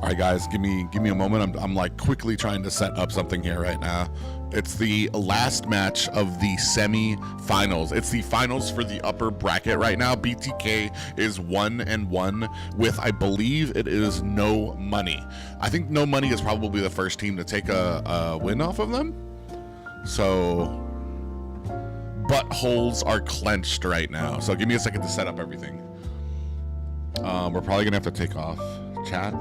All right, guys, give me a moment. I'm like quickly trying to set up something here right now. It's the last match of the semi-finals. It's the finals for the upper bracket right now. BTK is 1-1 with, I believe it is No Money. I think No Money is probably the first team to take a win off of them. So buttholes are clenched right now. So give me a second to set up everything. We're probably gonna have to take off chat.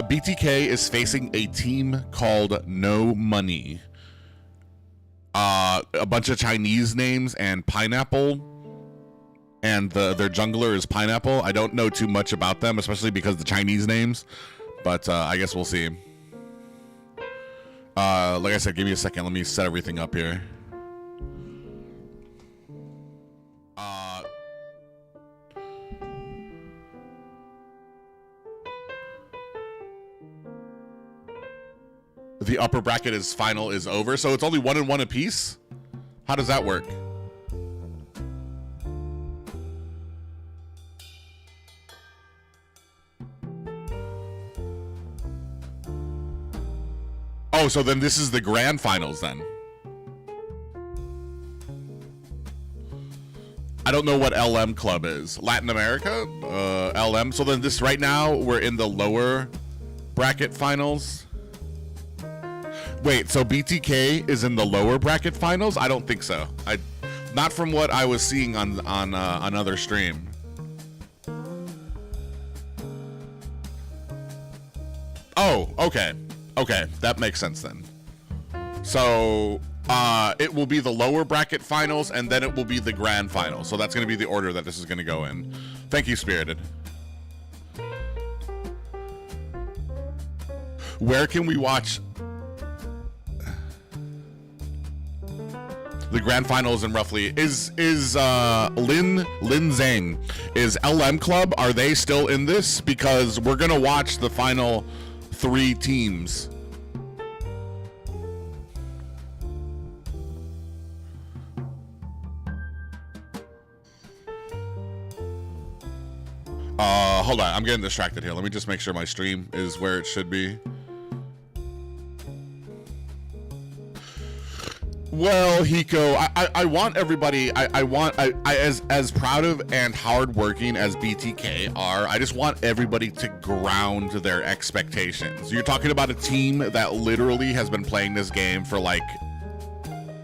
BTK is facing a team called No Money. A bunch of Chinese names and Pineapple, and their jungler is Pineapple. I don't know too much about them, especially because the Chinese names, but I guess we'll see. Like I said, give me a second. Let me set everything up here. The upper bracket is final is over, so it's only 1-1 apiece. How does that work? Oh, so then this is the grand finals then. I don't know what LM club is. Latin America? LM. So then this right now, we're in the lower bracket finals. Wait, so BTK is in the lower bracket finals? I don't think so. Not from what I was seeing on another stream. Oh, okay. Okay, that makes sense then. So it will be the lower bracket finals, and then it will be the grand finals. So that's going to be the order that this is going to go in. Thank you, Spirited. Where can we watch the grand finals? And roughly is Lin Zhang, is LM Club, are they still in this? Because we're gonna watch the final 3 teams. Hold on, I'm getting distracted here. Let me just make sure my stream is where it should be. Well, Hiko, I want everybody, I want as proud of and hardworking as BTK are, I just want everybody to ground their expectations. You're talking about a team that literally has been playing this game for like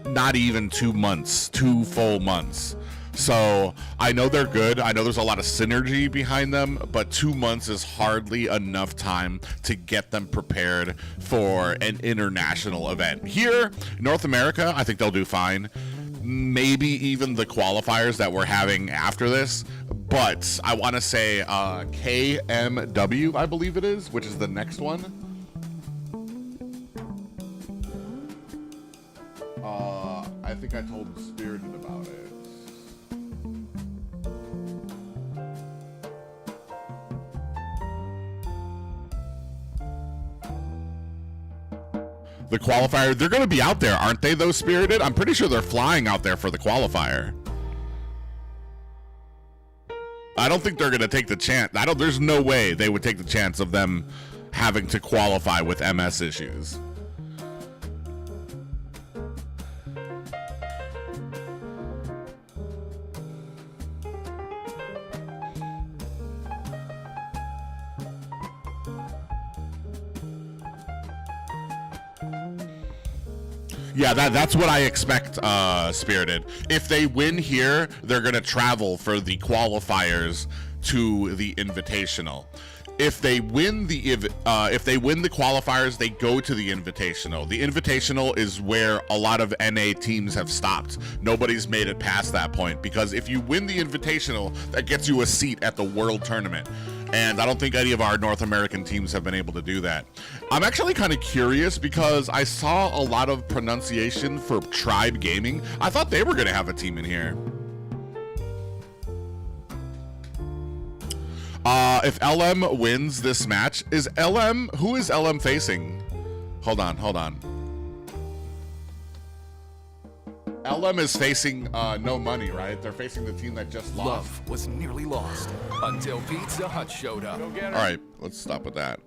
not even 2 months, 2 full months. So I know they're good. I know there's a lot of synergy behind them, but 2 months is hardly enough time to get them prepared for an international event. Here, North America, I think they'll do fine. Maybe even the qualifiers that we're having after this. But I want to say KMW, I believe it is, which is the next one. I think I told Spirited about it. The qualifier, they're going to be out there, aren't they, though, Spirited? I'm pretty sure they're flying out there for the qualifier. I don't think they're going to take the chance. There's no way they would take the chance of them having to qualify with MS issues. Yeah, that's what I expect, Spirited. If they win here, they're gonna travel for the qualifiers to the Invitational. If they win the qualifiers, they go to the Invitational. The Invitational is where a lot of NA teams have stopped. Nobody's made it past that point, because if you win the Invitational, that gets you a seat at the World Tournament. And I don't think any of our North American teams have been able to do that. I'm actually kind of curious because I saw a lot of pronunciation for Tribe Gaming. I thought they were going to have a team in here. If LM wins this match, who is LM facing? Hold on. LM is facing No Money, right? They're facing the team that just lost. Love was nearly lost until Pizza Hut showed up. All right, let's stop with that.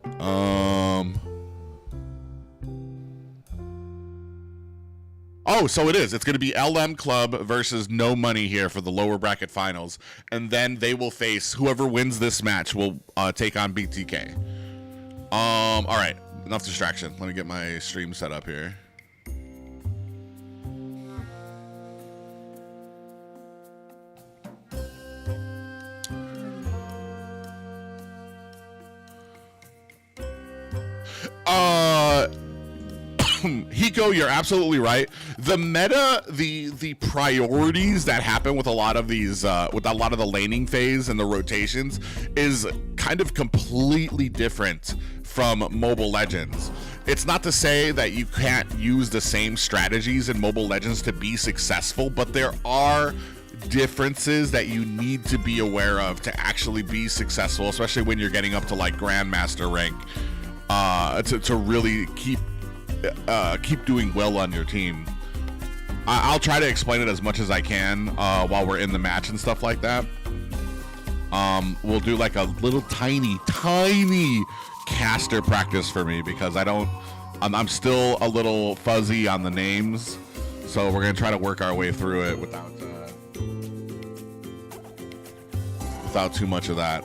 Oh, so it is. It's going to be LM Club versus No Money here for the lower bracket finals, and then they will face whoever wins this match will take on BTK. All right, enough distraction. Let me get my stream set up here. HoK, you're absolutely right. The meta, the priorities that happen with a lot of these, with a lot of the laning phase and the rotations is kind of completely different from Mobile Legends. It's not to say that you can't use the same strategies in Mobile Legends to be successful, but there are differences that you need to be aware of to actually be successful, especially when you're getting up to like Grandmaster rank, to really keep doing well on your team. I'll try to explain it as much as I can while we're in the match and stuff like that. We'll do like a little tiny caster practice for me because I'm still a little fuzzy on the names, so we're gonna try to work our way through it without too much of that.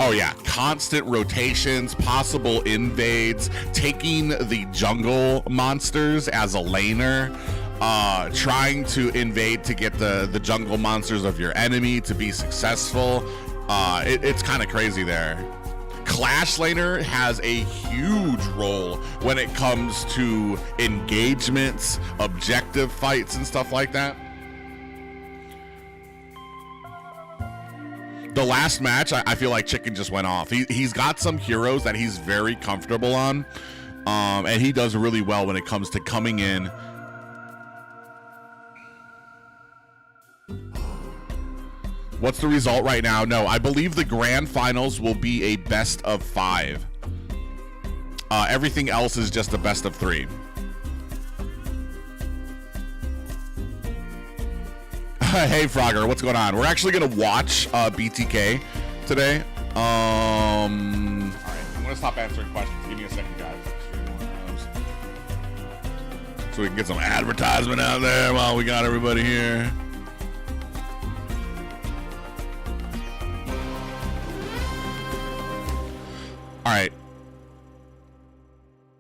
Oh yeah, constant rotations, possible invades, taking the jungle monsters as a laner, trying to invade to get the jungle monsters of your enemy to be successful. It's kind of crazy there. Clash laner has a huge role when it comes to engagements, objective fights, and stuff like that. The last match, I feel like Chicken just went off. He's got some heroes that he's very comfortable on, and he does really well when it comes to coming in. What's the result right now? No, I believe the grand finals will be a best of 5. Everything else is just a best of 3. Hey Frogger, what's going on? We're actually gonna watch BTK today. All right, I'm gonna stop answering questions. Give me a second, guys, so we can get some advertisement out there while we got everybody here. All right.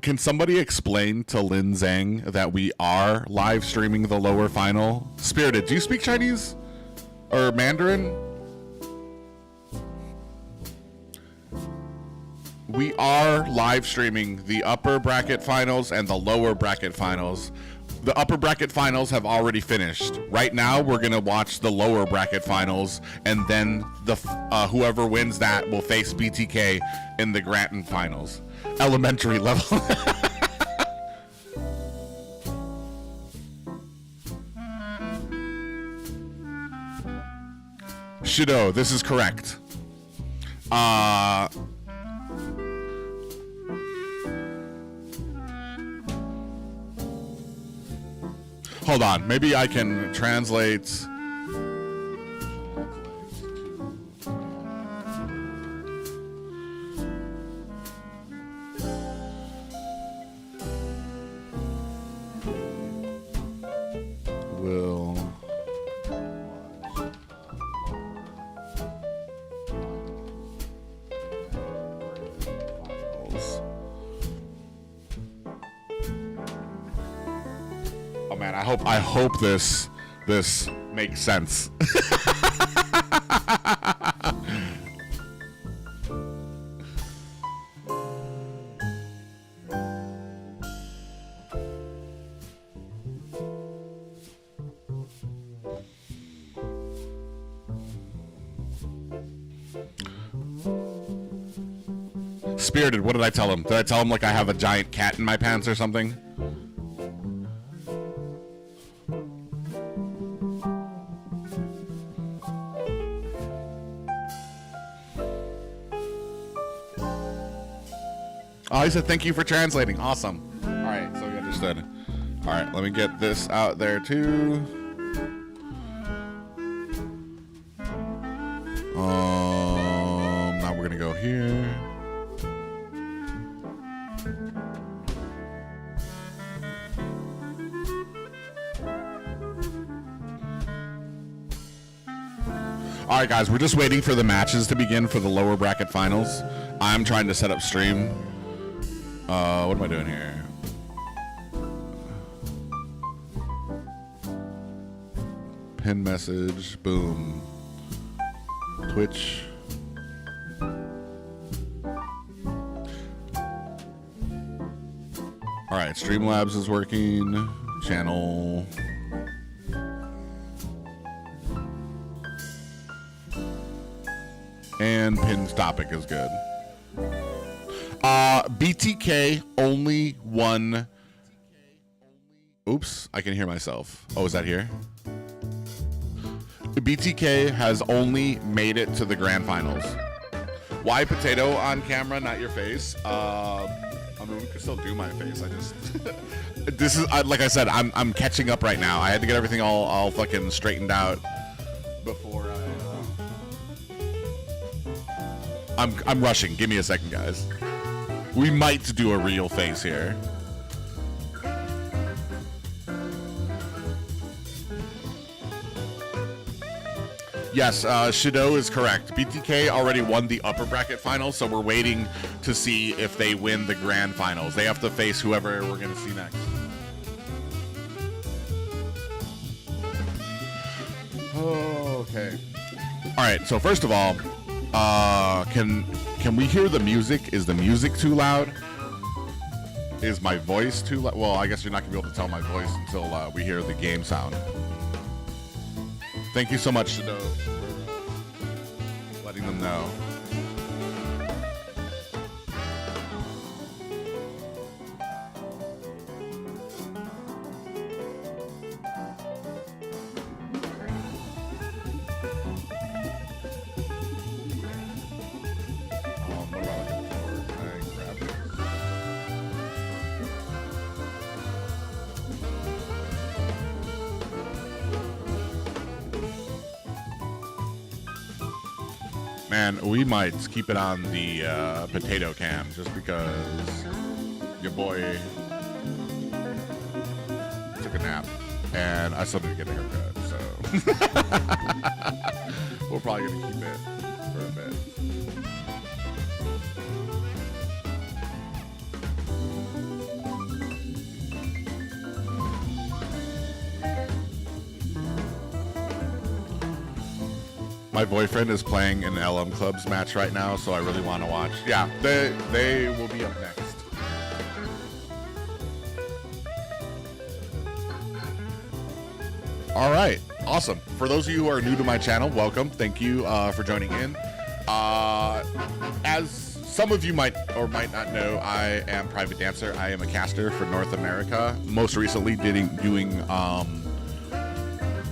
Can somebody explain to Lin Zhang that we are live streaming the lower final? Spirited, do you speak Chinese or Mandarin? We are live streaming the upper bracket finals and the lower bracket finals. The upper bracket finals have already finished. Right now, we're gonna watch the lower bracket finals, and then whoever wins that will face BTK in the Granton finals. Elementary level. Shido, this is correct. Hold on, maybe I can translate. I hope this makes sense. Spirited, what did I tell him? Did I tell him like I have a giant cat in my pants or something? Oh, he said thank you for translating. Awesome. All right, so we understood. All right, let me get this out there too. Now we're gonna go here. All right, guys, we're just waiting for the matches to begin for the lower bracket finals. I'm trying to set up stream. What am I doing here? Pin message, boom. Twitch. All right, Streamlabs is working. Channel. And pin's topic is good. BTK only won. Oops, I can hear myself. Oh, is that here? BTK has only made it to the grand finals. Why potato on camera, not your face? I mean, we could still do my face. I just this is like I said. I'm catching up right now. I had to get everything all fucking straightened out before I'm rushing. Give me a second, guys. We might do a real face here. Yes, Shadow is correct. BTK already won the upper bracket finals, so we're waiting to see if they win the grand finals. They have to face whoever we're going to see next. Oh, okay. All right, so first of all, can we hear the music? Is the music too loud? Is my voice too loud? Well, I guess you're not gonna be able to tell my voice until we hear the game sound. Thank you so much, Shadow, for letting them know. Man, we might keep it on the potato cam just because your boy took a nap and I still need to get a haircut, so we're probably gonna keep it for a bit. My boyfriend is playing an LM Clubs match right now, so I really want to watch. Yeah, they will be up next. All right, awesome. For those of you who are new to my channel, welcome. Thank you for joining in. As some of you might or might not know, I am Private Dancer. I am a caster for North America. Most recently doing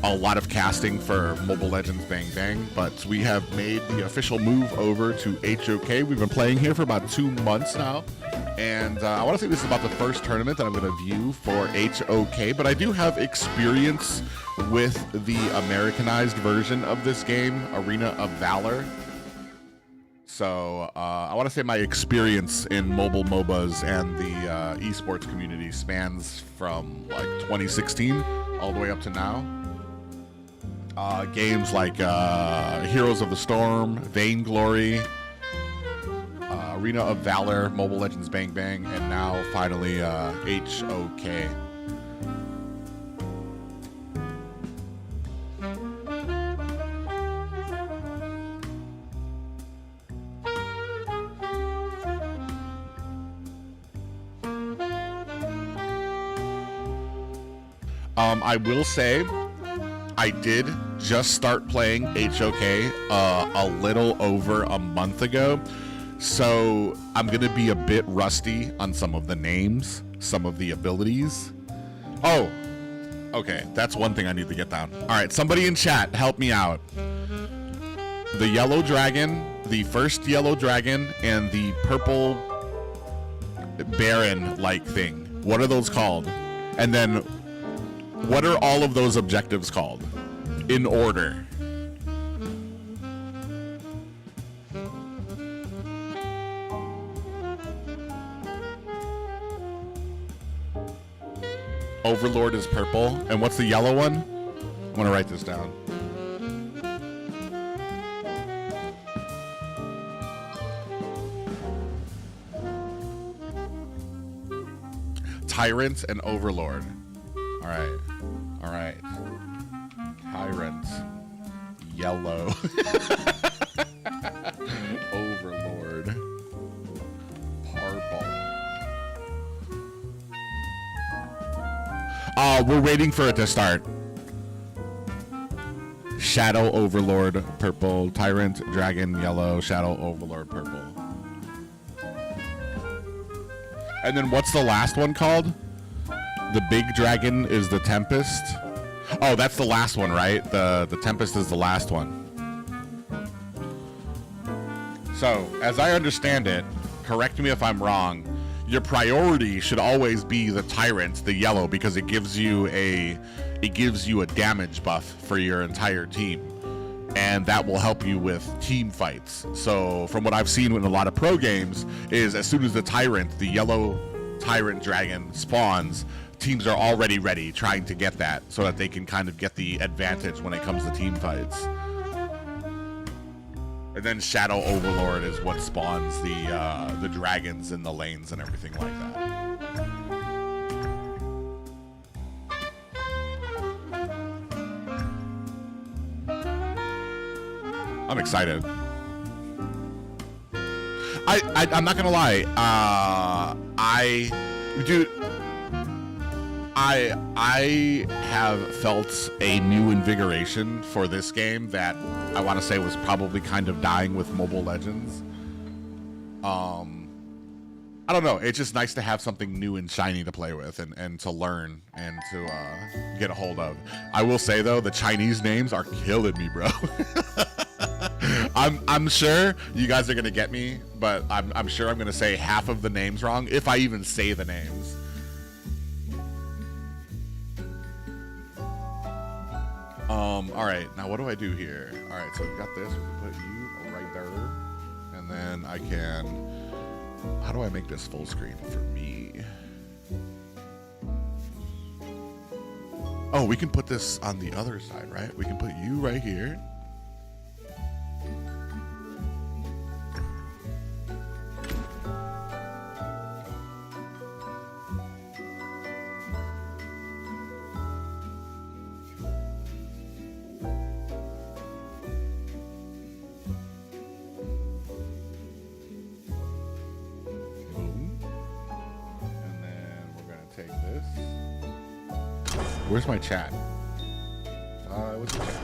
a lot of casting for Mobile Legends Bang Bang, but we have made the official move over to HoK. We've been playing here for about 2 months now, and I want to say this is about the first tournament that I'm going to view for HoK, but I do have experience with the Americanized version of this game, Arena of Valor. So I want to say my experience in mobile MOBAs and the esports community spans from like 2016 all the way up to now. Games like Heroes of the Storm, Vainglory, Arena of Valor, Mobile Legends Bang Bang, and now finally HoK. I will say I did just start playing HoK a little over a month ago, so I'm gonna be a bit rusty on some of the names, some of the abilities. Oh, okay, that's one thing I need to get down. All right, somebody in chat, help me out. The yellow dragon, the first yellow dragon, and the purple Baron-like thing. What are those called? And then, what are all of those objectives called? In order. Overlord is purple. And what's the yellow one? I'm gonna write this down. Tyrant and Overlord. All right. All right. Tyrant. Yellow. Overlord. Purple. We're waiting for it to start. Shadow Overlord, purple. Tyrant, Dragon, yellow. Shadow Overlord, purple. And then what's the last one called? The big dragon is the Tempest. Oh, that's the last one, right? The Tempest is the last one. So, as I understand it, correct me if I'm wrong, your priority should always be the Tyrant, the yellow, because it gives you a damage buff for your entire team. And that will help you with team fights. So from what I've seen in a lot of pro games is as soon as the Tyrant, the yellow Tyrant Dragon spawns, teams are already ready trying to get that so that they can kind of get the advantage when it comes to team fights. And then Shadow Overlord is what spawns the dragons in the lanes and everything like that. I'm excited. I'm not gonna lie. I have felt a new invigoration for this game that I want to say was probably kind of dying with Mobile Legends. I don't know. It's just nice to have something new and shiny to play with and to learn and to get a hold of. I will say though, the Chinese names are killing me, bro. I'm sure you guys are gonna get me, but I'm sure I'm gonna say half of the names wrong if I even say the names. All right, now what do I do here? All right, so we've got this. We can put you right there, and then I can. How do I make this full screen for me? Oh, we can put this on the other side, right? We can put you right here. Where's my chat? What's the chat?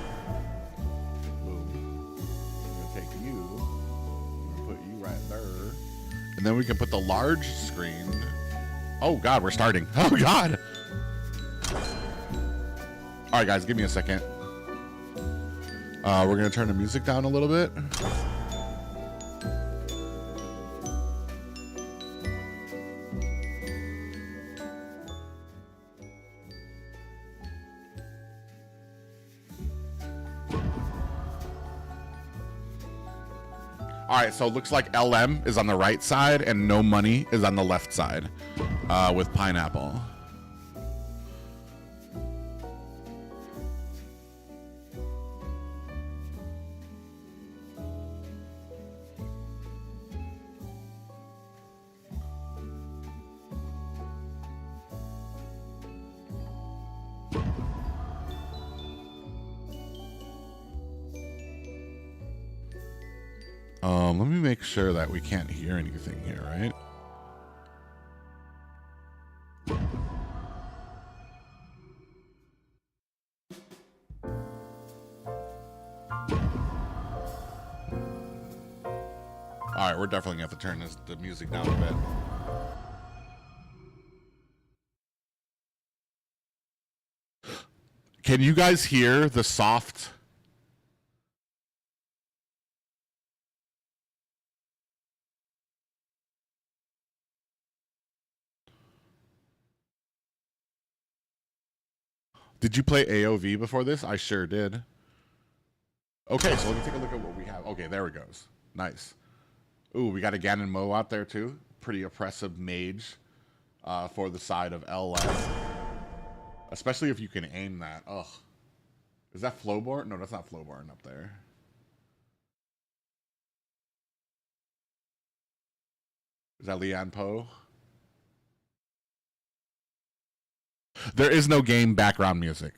Boom. I'm gonna take you. I'm gonna put you right there. And then we can put the large screen. Oh God, we're starting. Oh God. All right, guys, give me a second. We're gonna turn the music down a little bit. All right, so it looks like LM is on the right side and No Money is on the left side with Pineapple. Let me make sure that we can't hear anything here, right? All right, we're definitely gonna have to turn the music down a bit. Can you guys hear the soft? Did you play AOV before this? I sure did. Okay, so let me take a look at what we have. Okay, there it goes. Nice. Ooh, we got a Ganon Mo out there too. Pretty oppressive mage for the side of LM. Especially if you can aim that. Ugh. Is that Flowborn? No, that's not Flowborn up there. Is that Lian Po? There is no game background music.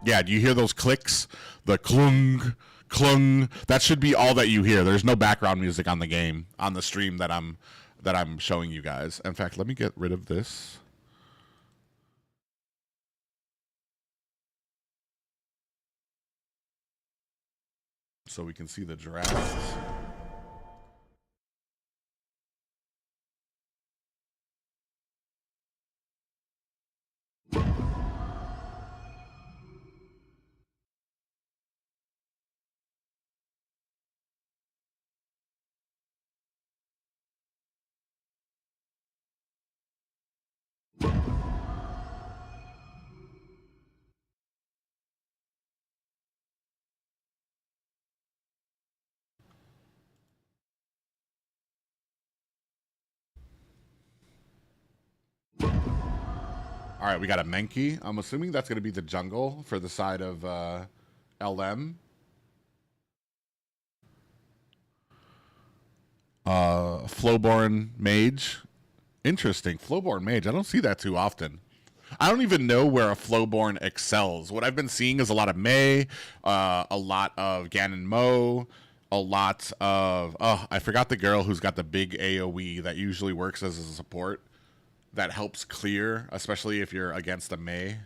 Yeah, do you hear those clicks? The klung, klung. That should be all that you hear. There's no background music on the game, on the stream that I'm showing you guys. In fact, let me get rid of this. So we can see the drafts. All right, we got a Menki. I'm assuming that's going to be the jungle for the side of LM. Flowborn Mage. Interesting. Flowborn Mage. I don't see that too often. I don't even know where a Flowborn excels. What I've been seeing is a lot of Mei, a lot of Ganon Mo, a lot of... Oh, I forgot the girl who's got the big AoE that usually works as a support. That helps clear, especially if you're against a Mei.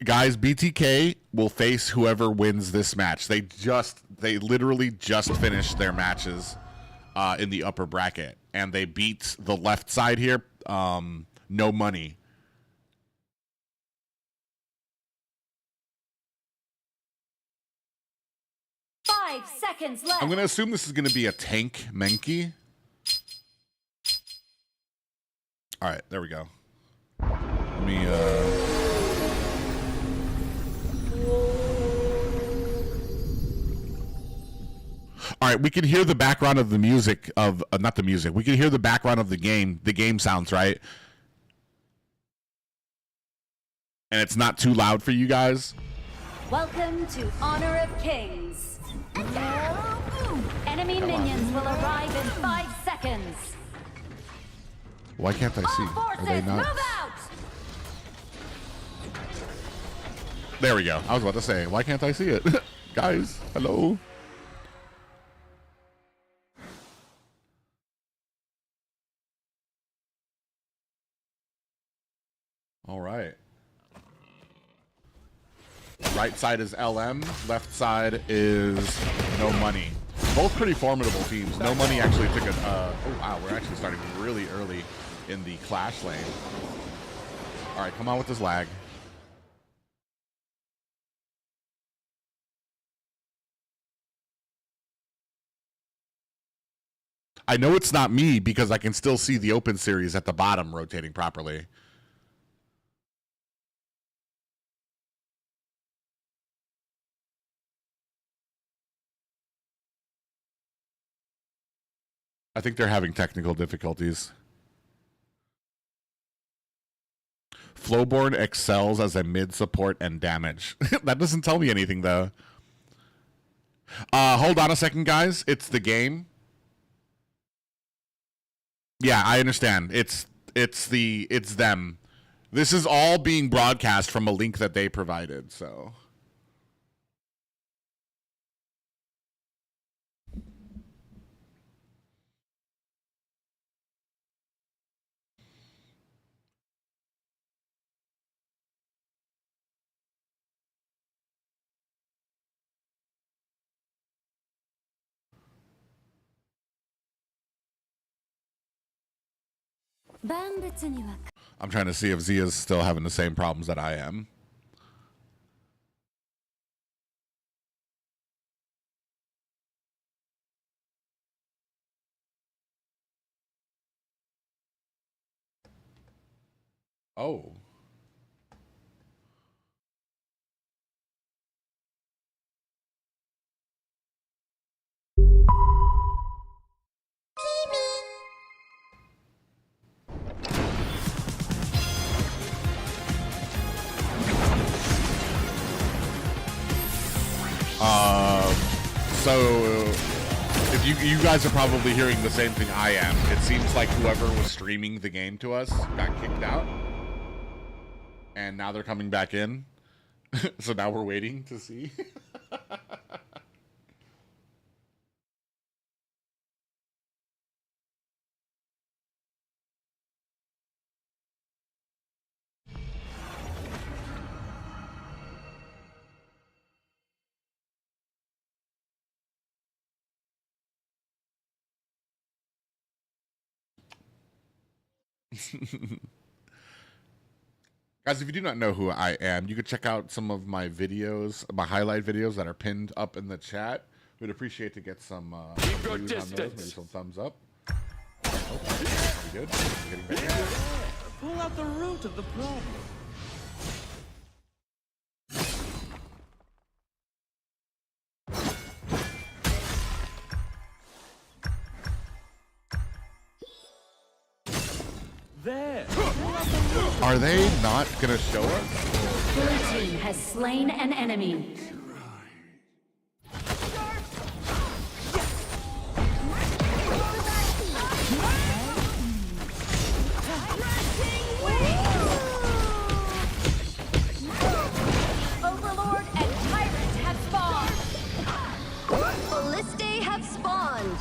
Guys, BTK will face whoever wins this match. They literally just finished their matches in the upper bracket, and they beat the left side here. No money. Five seconds left. I'm going to assume this is going to be a tank Menki. All right, there we go. Let me All right, we can hear the background of the music of not the music. We can hear the background of the game sounds, right? And it's not too loud for you guys. Welcome to Honor of Kings. Enemy minions will arrive in 5 seconds. Why can't I see? Are they not? Move out! There we go. I was about to say, why can't I see it? Guys, hello. All right. Right side is LM. Left side is No Money. Both pretty formidable teams. No Money actually took a... oh, wow. We're actually starting really early in the clash lane. All right, come on with this lag. I know it's not me because I can still see the open series at the bottom rotating properly. I think they're having technical difficulties. Flowborn excels as a mid support and damage. That doesn't tell me anything though. Hold on a second, guys. It's the game. Yeah, I understand. It's them. This is all being broadcast from a link that they provided, so. I'm trying to see if Zia's still having the same problems that I am. Oh. So if you guys are probably hearing the same thing I am. It seems like whoever was streaming the game to us got kicked out, and now they're coming back in. So now we're waiting to see. Guys, if you do not know who I am, you can check out some of my videos, my highlight videos that are pinned up in the chat. We'd appreciate to get some views on those, maybe some thumbs up. Oh, pretty good. We're getting better. Pull out the root of the problem. There. Are they not gonna show us? Blue team has slain an enemy. Overlord and Tyrant have spawned. Ballistae have spawned.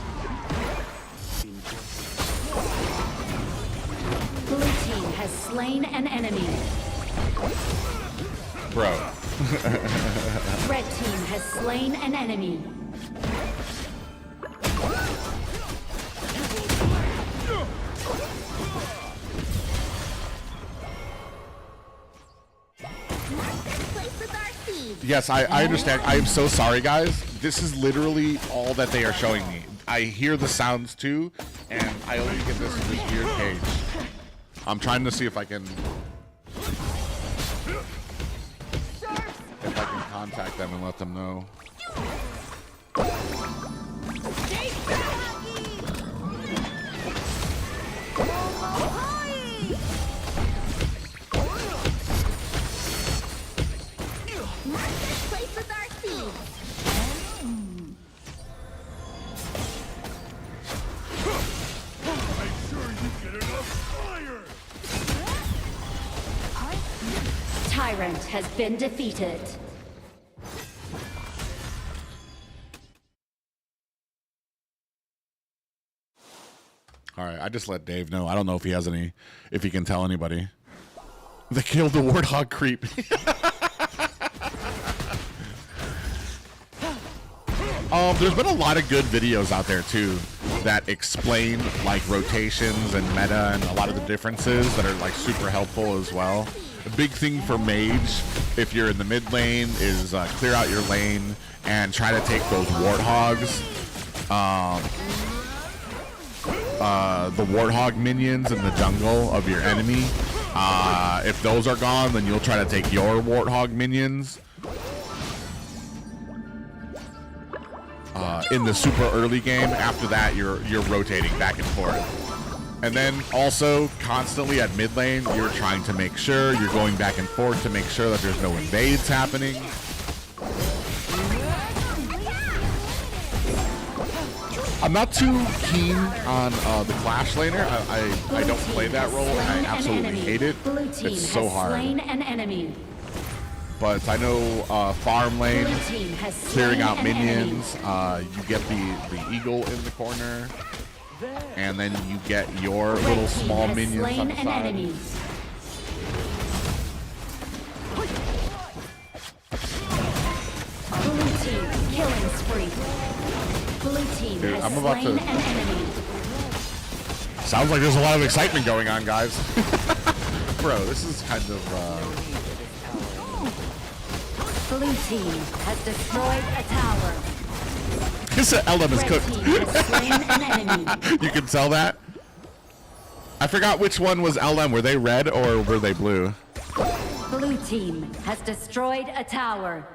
Blue team has slain an enemy. Bro. Red team has slain an enemy. Yes, I understand. I am so sorry, guys. This is literally all that they are showing me. I hear the sounds too, and I only get this weird cage. I'm trying to see if I can contact them and let them know. Tyrant has been defeated. All right, I just let Dave know. I don't know if he has any, if he can tell anybody. They killed the warthog creep. There's been a lot of good videos out there too that explain like rotations and meta and a lot of the differences that are like super helpful as well. A big thing for mage, if you're in the mid lane, is clear out your lane and try to take those warthogs. The warthog minions in the jungle of your enemy. If those are gone, then you'll try to take your warthog minions. In the super early game. After that, you're rotating back and forth. And then also constantly at mid lane, you're trying to make sure you're going back and forth to make sure that there's no invades happening. I'm not too keen on the Clash laner. I don't play that role, and I absolutely hate it. It's so hard. But I know farm lane, clearing out minions, you get the eagle in the corner, and then you get your little small minions on the side. Blue team killing spree. Blue team Dude, has I'm about slain to. an enemy. Sounds like there's a lot of excitement going on, guys. Bro, this is kind of. Blue team has destroyed a tower. This LM is cooked. Red team has slain an enemy. You can tell that. I forgot which one was LM. Were they red or were they blue? Blue team has destroyed a tower.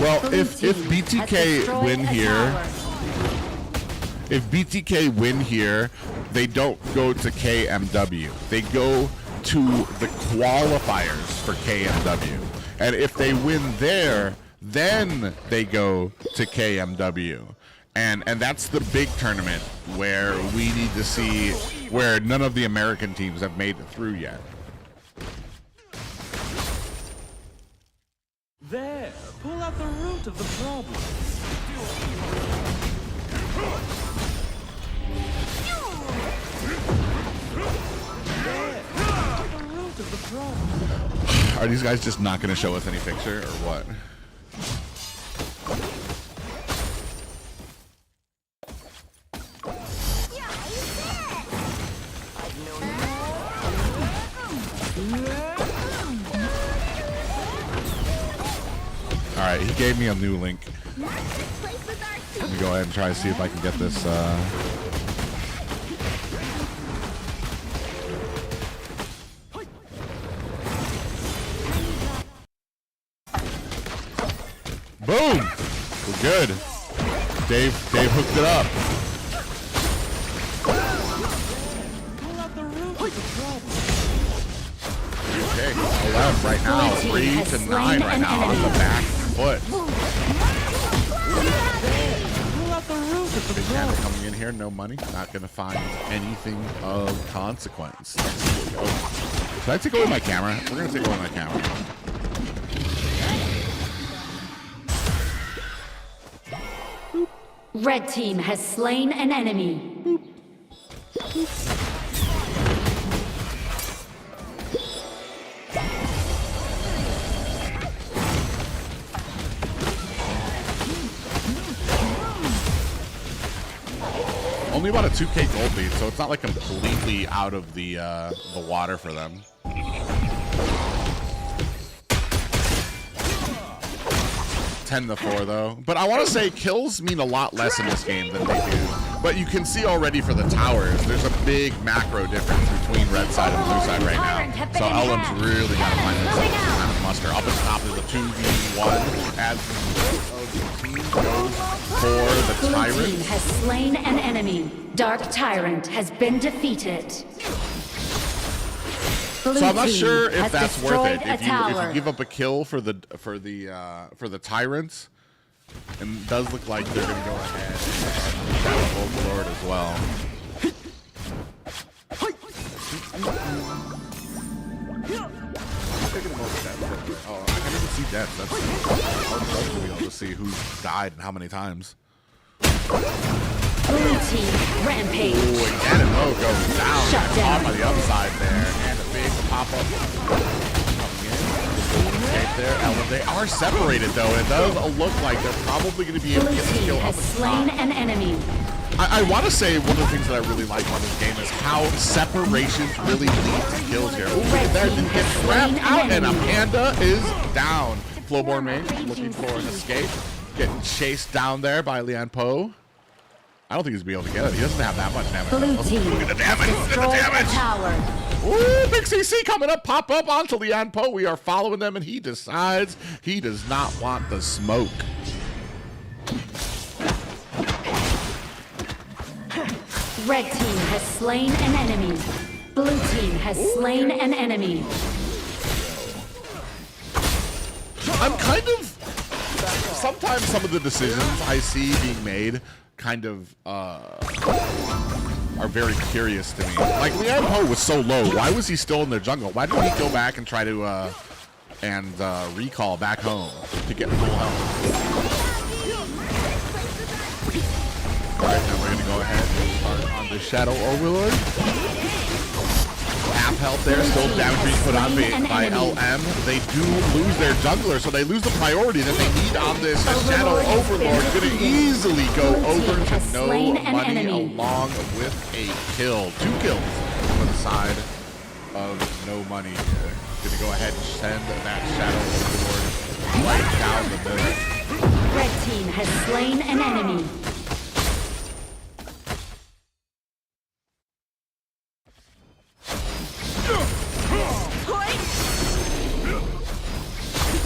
Well, Blue if team BTK has destroyed win a here, tower. if BTK win here, they don't go to KMW. They go to the qualifiers for KMW. And if they win there, then they go to KMW. And that's the big tournament where we need to see where none of the American teams have made it through yet. There. Pull out the root of the problem. There. Pull out the root of the problem. Are these guys just not going to show us any picture or what? All right, he gave me a new link. Let me go ahead and try to see if I can get this. Boom! We're good. Dave hooked it up. Pull out the root of the problem. Okay, 11 right now. 3 to 9 right now on the back foot. Pull out the root of the Big Panda problem. coming in here, no money. Not gonna find anything of consequence. Should I take away my camera? We're gonna take away my camera. Red team has slain an enemy. Only about a 2K gold lead, so it's not like completely out of the water for them. 10-4 though. But I want to say kills mean a lot less in this game than they do. But you can see already for the towers, there's a big macro difference between red side and blue side right now. So LM's really got to find themselves kind of muster. Up at top is a 2v1 as the team goes for the Blue tyrant. team has slain an enemy. Dark Tyrant has been defeated. Blue So I'm not team sure if has that's worth destroyed it. a If you tower. give up a kill for the tyrants, and it does look like they're gonna go ahead and grab Overlord as well. Oh, I can't even see deaths. That's hard to be able to see who's died and how many times. Blue team rampage. Ooh, and an O goes down. Shut down. Off on the upside there, and a big pop-up coming in. Escape there. Ellen, they are separated though, and it does look like they're probably going to be able to Blue get the team kill up has at the slain top. an enemy. I want to say one of the things that I really like on this game is how separations really lead to kills here. Ooh, look at that, didn't get wrapped out, and a panda is down. Flowborn main looking for an escape. Getting chased down there by Lian Po. I don't think he's going to be able to get it. He doesn't have that much damage. Blue team Look at the damage, look at the destroyed a damage. tower. Ooh, big CC coming up, pop up onto Lian Po. We are following them, and he decides he does not want the smoke. Red team has slain an enemy. Blue team has slain an enemy. I'm kind of... Sometimes some of the decisions I see being made kind of are very curious to me. Like, Lian Po was so low. Why was he still in their jungle? Why didn't he go back and try to recall back home to get full health? Alright, now we're going to go ahead and start on the Shadow Overlord. Half health there. Still damage being put on by LM. They do lose their jungler, so they lose the priority that they need on this. Shadow Overlord going to easily go over to no money along with a kill. 2 kills on the side of no money. Going to go ahead and send that Shadow Overlord right down the middle. Red team has slain an enemy.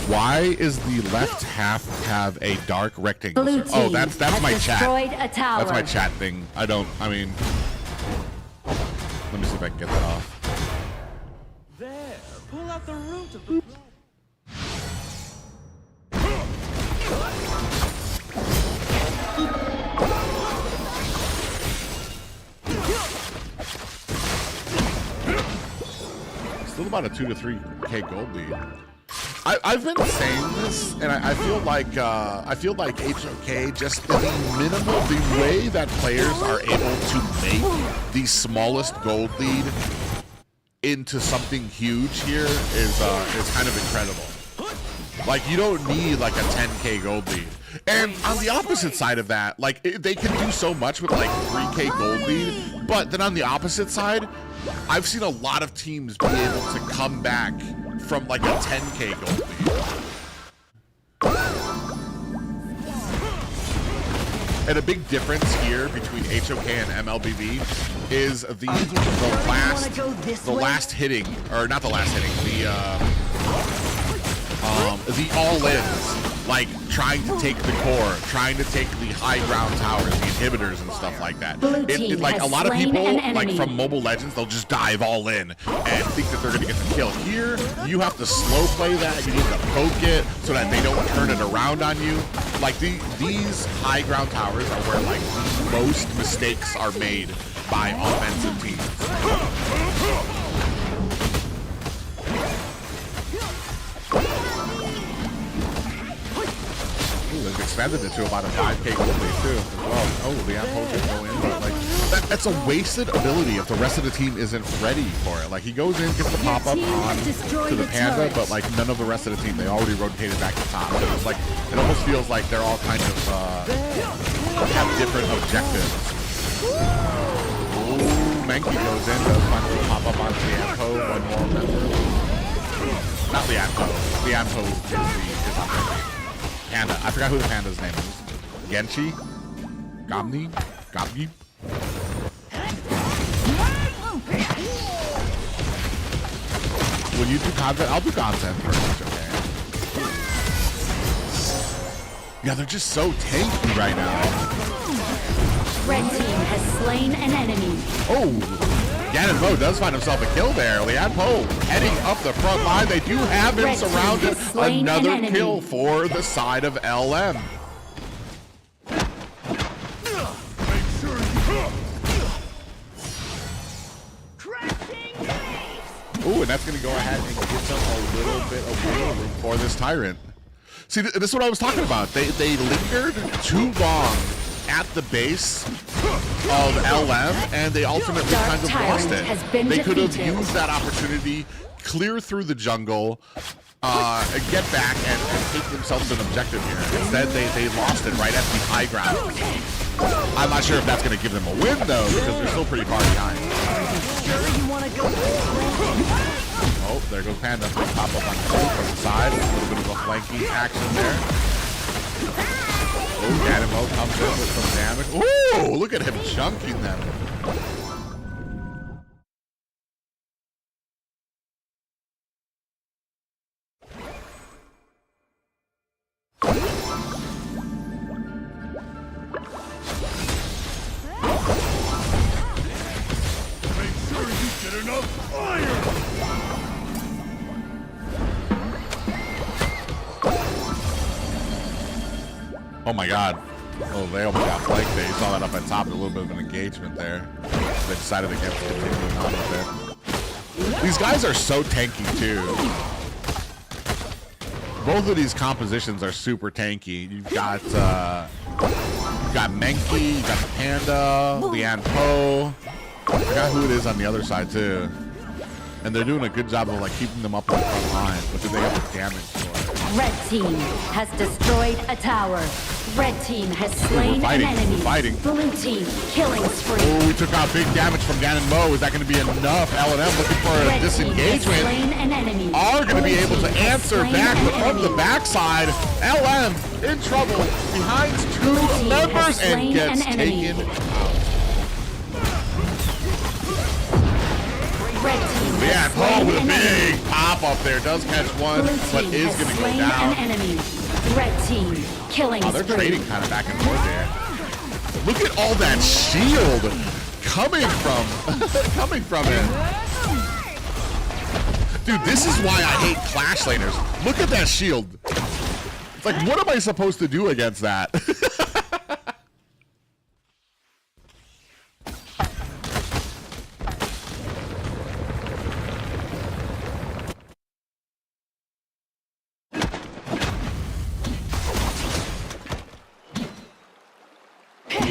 Why is the left half have a dark rectangle? Blue Oh, team that's has my chat. destroyed a tower. That's my chat thing. I mean, let me see if I can get that off. There, pull out the root of the Still about a 2 to 3K gold lead. I've been saying this, and I feel like HoK just the way that players are able to make the smallest gold lead into something huge here is kind of incredible. Like, you don't need like a 10K gold lead. And on the opposite side of that, like they can do so much with like 3K gold lead, but then on the opposite side, I've seen a lot of teams be able to come back from like a 10K gold lead. And a big difference here between HoK and MLBB is the last hitting, or not the last hitting, the all-ins, like trying to take the core, trying to take the high ground towers, the inhibitors and stuff like that. Like a lot of people, like from Mobile Legends, they'll just dive all in and think that they're going to get the kill. Here, you have to slow play that. You need to poke it so that they don't turn it around on you. Like these high ground towers are where like most mistakes are made by offensive teams. They've expanded it to about a 5K gold lead too, as well. Oh, the Apple did go in, but like that's a wasted ability if the rest of the team isn't ready for it. Like he goes in, gets the pop up on to the Panda, but like none of the rest of the team, they already rotated back to top. So it's like it almost feels like they're all kind of have different objectives. Ooh, Menki goes in, does finally pop up on Lianpo, one more member. Not Lianpo. Lianpo is on Menki. Panda. I forgot who the Panda's name is. Genshi? Gamni? Gamgi? When you do content, I'll do content first, okay? Yeah, they're just so tanky right now. Red team has slain an enemy. Oh! Ganon Mo does find himself a kill there. Lian Po heading up the front line. They do have him surrounded. Another kill for the side of LM. Ooh, and that's going to go ahead and give them a little bit of wiggle room for this Tyrant. See, this is what I was talking about. They lingered too long at the base of LM, and they ultimately kind of lost it. They could have used that opportunity, clear through the jungle, get back and take themselves an objective here. Instead, they lost it right at the high ground. I'm not sure if that's going to give them a win, though, because they're still pretty far behind. Oh, there goes Panda. Pop up on the side. A little bit of a flanking action there. Oh, Ganimo comes in with some damage. Ooh, look at him chunking them. Make sure you get enough fire! Oh my god. Oh, they almost got flanked there. You saw that up at top. A little bit of an engagement there. They decided against continuing on with it. These guys are so tanky, too. Both of these compositions are super tanky. You've got Menki, you got the Panda, Lian Po. I forgot who it is on the other side, too. And they're doing a good job of like keeping them up on the front line, but then they have the damage for it. Red team has destroyed a tower. Red team has slain fighting, an enemy. we're fighting. Blue team killing spree. Oh, we took out big damage from Gan and Mo. Is that going to be enough? L&M looking for a Red team has disengagement. slain an enemy. Are going to be Blue able to team has answer slain back an from the enemy. backside. LM in trouble behind two team members has and slain gets an enemy. taken out. Red team has Yeah, Paul slain with a an enemy. big pop up there. Does catch one, Blue but team is has going to go slain down. an enemy. Red team killing Oh, they're spree. trading kind of back and forth there. Look at all that shield coming from it. Dude, this is why I hate Clash laners. Look at that shield. It's like, what am I supposed to do against that?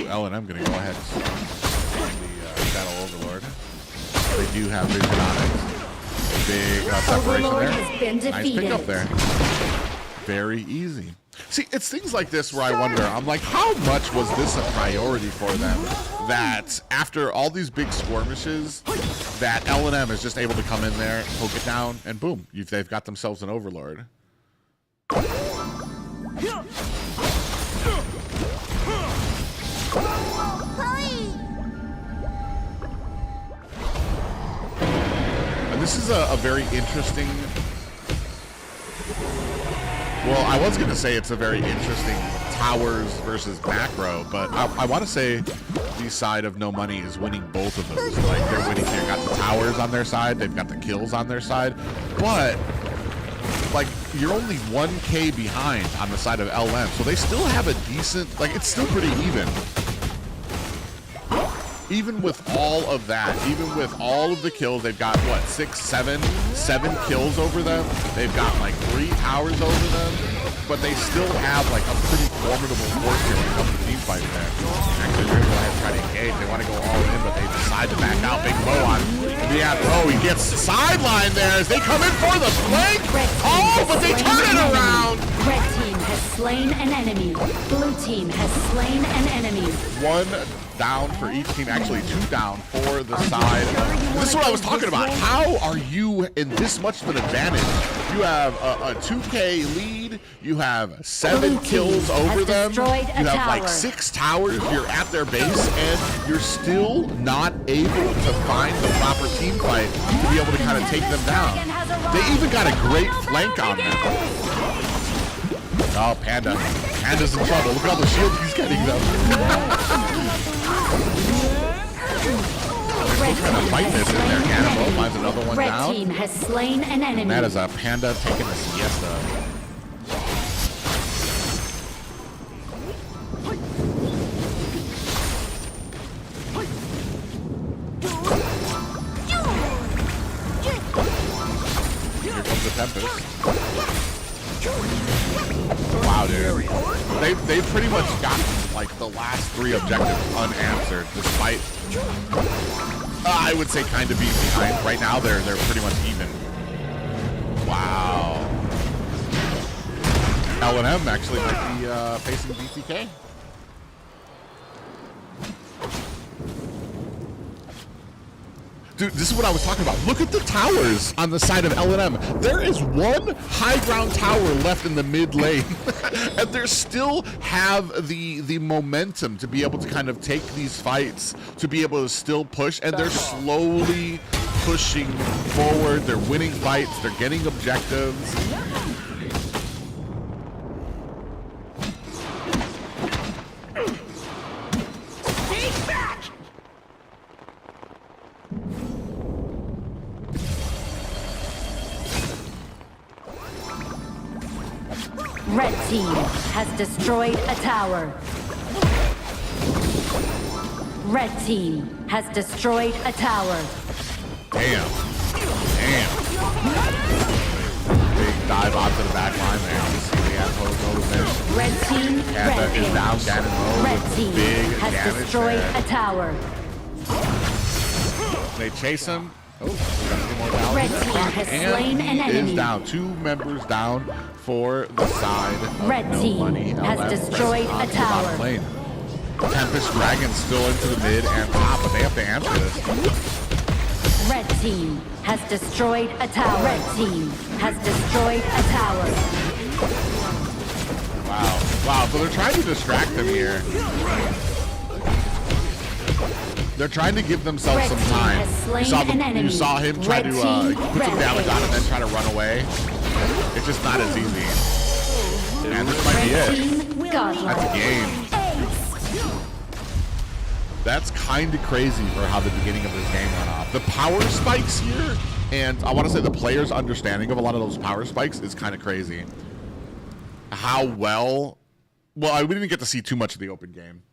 L&M gonna go ahead and the Shadow Overlord. They do have vision on it. Big separation Overlord there. has been Nice defeated. pick up there. Very easy. See, it's things like this where I wonder, I'm like, how much was this a priority for them? That after all these big skirmishes, that L&M is just able to come in there, poke it down, and boom, they've got themselves an Overlord. And this is a very interesting... Well, I was going to say it's a very interesting towers versus macro, but I want to say the side of no money is winning both of those. Like, they're winning, they've got the towers on their side, they've got the kills on their side, but like, you're only 1K behind on the side of LM, so they still have a decent, like, it's still pretty even. Even with all of that, even with all of the kills, they've got, what, 7 kills over them. They've got, like, 3 towers over them. But they still have, like, a pretty formidable force here when it comes to team fighting there. Actually, they're going to go ahead and try to engage. They want to go all in, but they decide to back out. Big Mo on yeah, Mo. He gets sidelined there as they come in for the flank. Oh, but they turn it around. Red team has slain an enemy. Blue team has slain an enemy. 1 down for each team, actually 2 down for the side. This is what I was talking about. How are you in this much of an advantage? You have a 2K lead, you have 7 kills over them, you have like 6 towers, you're at their base, and you're still not able to find the proper team fight to be able to kind of take them down. They even got a great flank on them. Oh, Panda. Panda's in trouble. Look at all the shields he's getting, though. They're still trying to fight this in there. Cannibal finds another one down. Red team has slain an enemy. And that is a Panda taking a siesta. Here comes the Tempest. Wow, dude. They've pretty much got like the last 3 objectives unanswered, despite I would say kind of being behind. Right now they're pretty much even. Wow. L&M actually might be facing BTK. Dude, this is what I was talking about. Look at the towers on the side of L&M. There is 1 high ground tower left in the mid lane. And they still have the momentum to be able to kind of take these fights, to be able to still push. And they're slowly pushing forward. They're winning fights. They're getting objectives. Red team has destroyed a tower. Red team has destroyed a tower. Damn. Damn. Big dive onto the back line there. You see the HoK movement. Red team, Panda red is down, Ganon Red with team big has damage destroyed there. a tower. They chase him. Oh, we got any more down. Red team has slain an he enemy. is down. 2 members down for the side of Red no team money. has LM destroyed on a the bottom tower. lane. Tempest Dragon still into the mid and top, but they have to answer this. Red team has destroyed a tower. Red team has destroyed a tower. Wow. Wow, so they're trying to distract them here. They're trying to give themselves Red some team time. has slain an enemy. You saw him try Red to team put some damage on and then rampage. try to run away. It's just not as easy. And this might be Red it. team godlike. That's a game. That's kind of crazy for how the beginning of this game went off. The power spikes here, and I want to say the player's understanding of a lot of those power spikes is kind of crazy. How well we didn't get to see too much of the open game.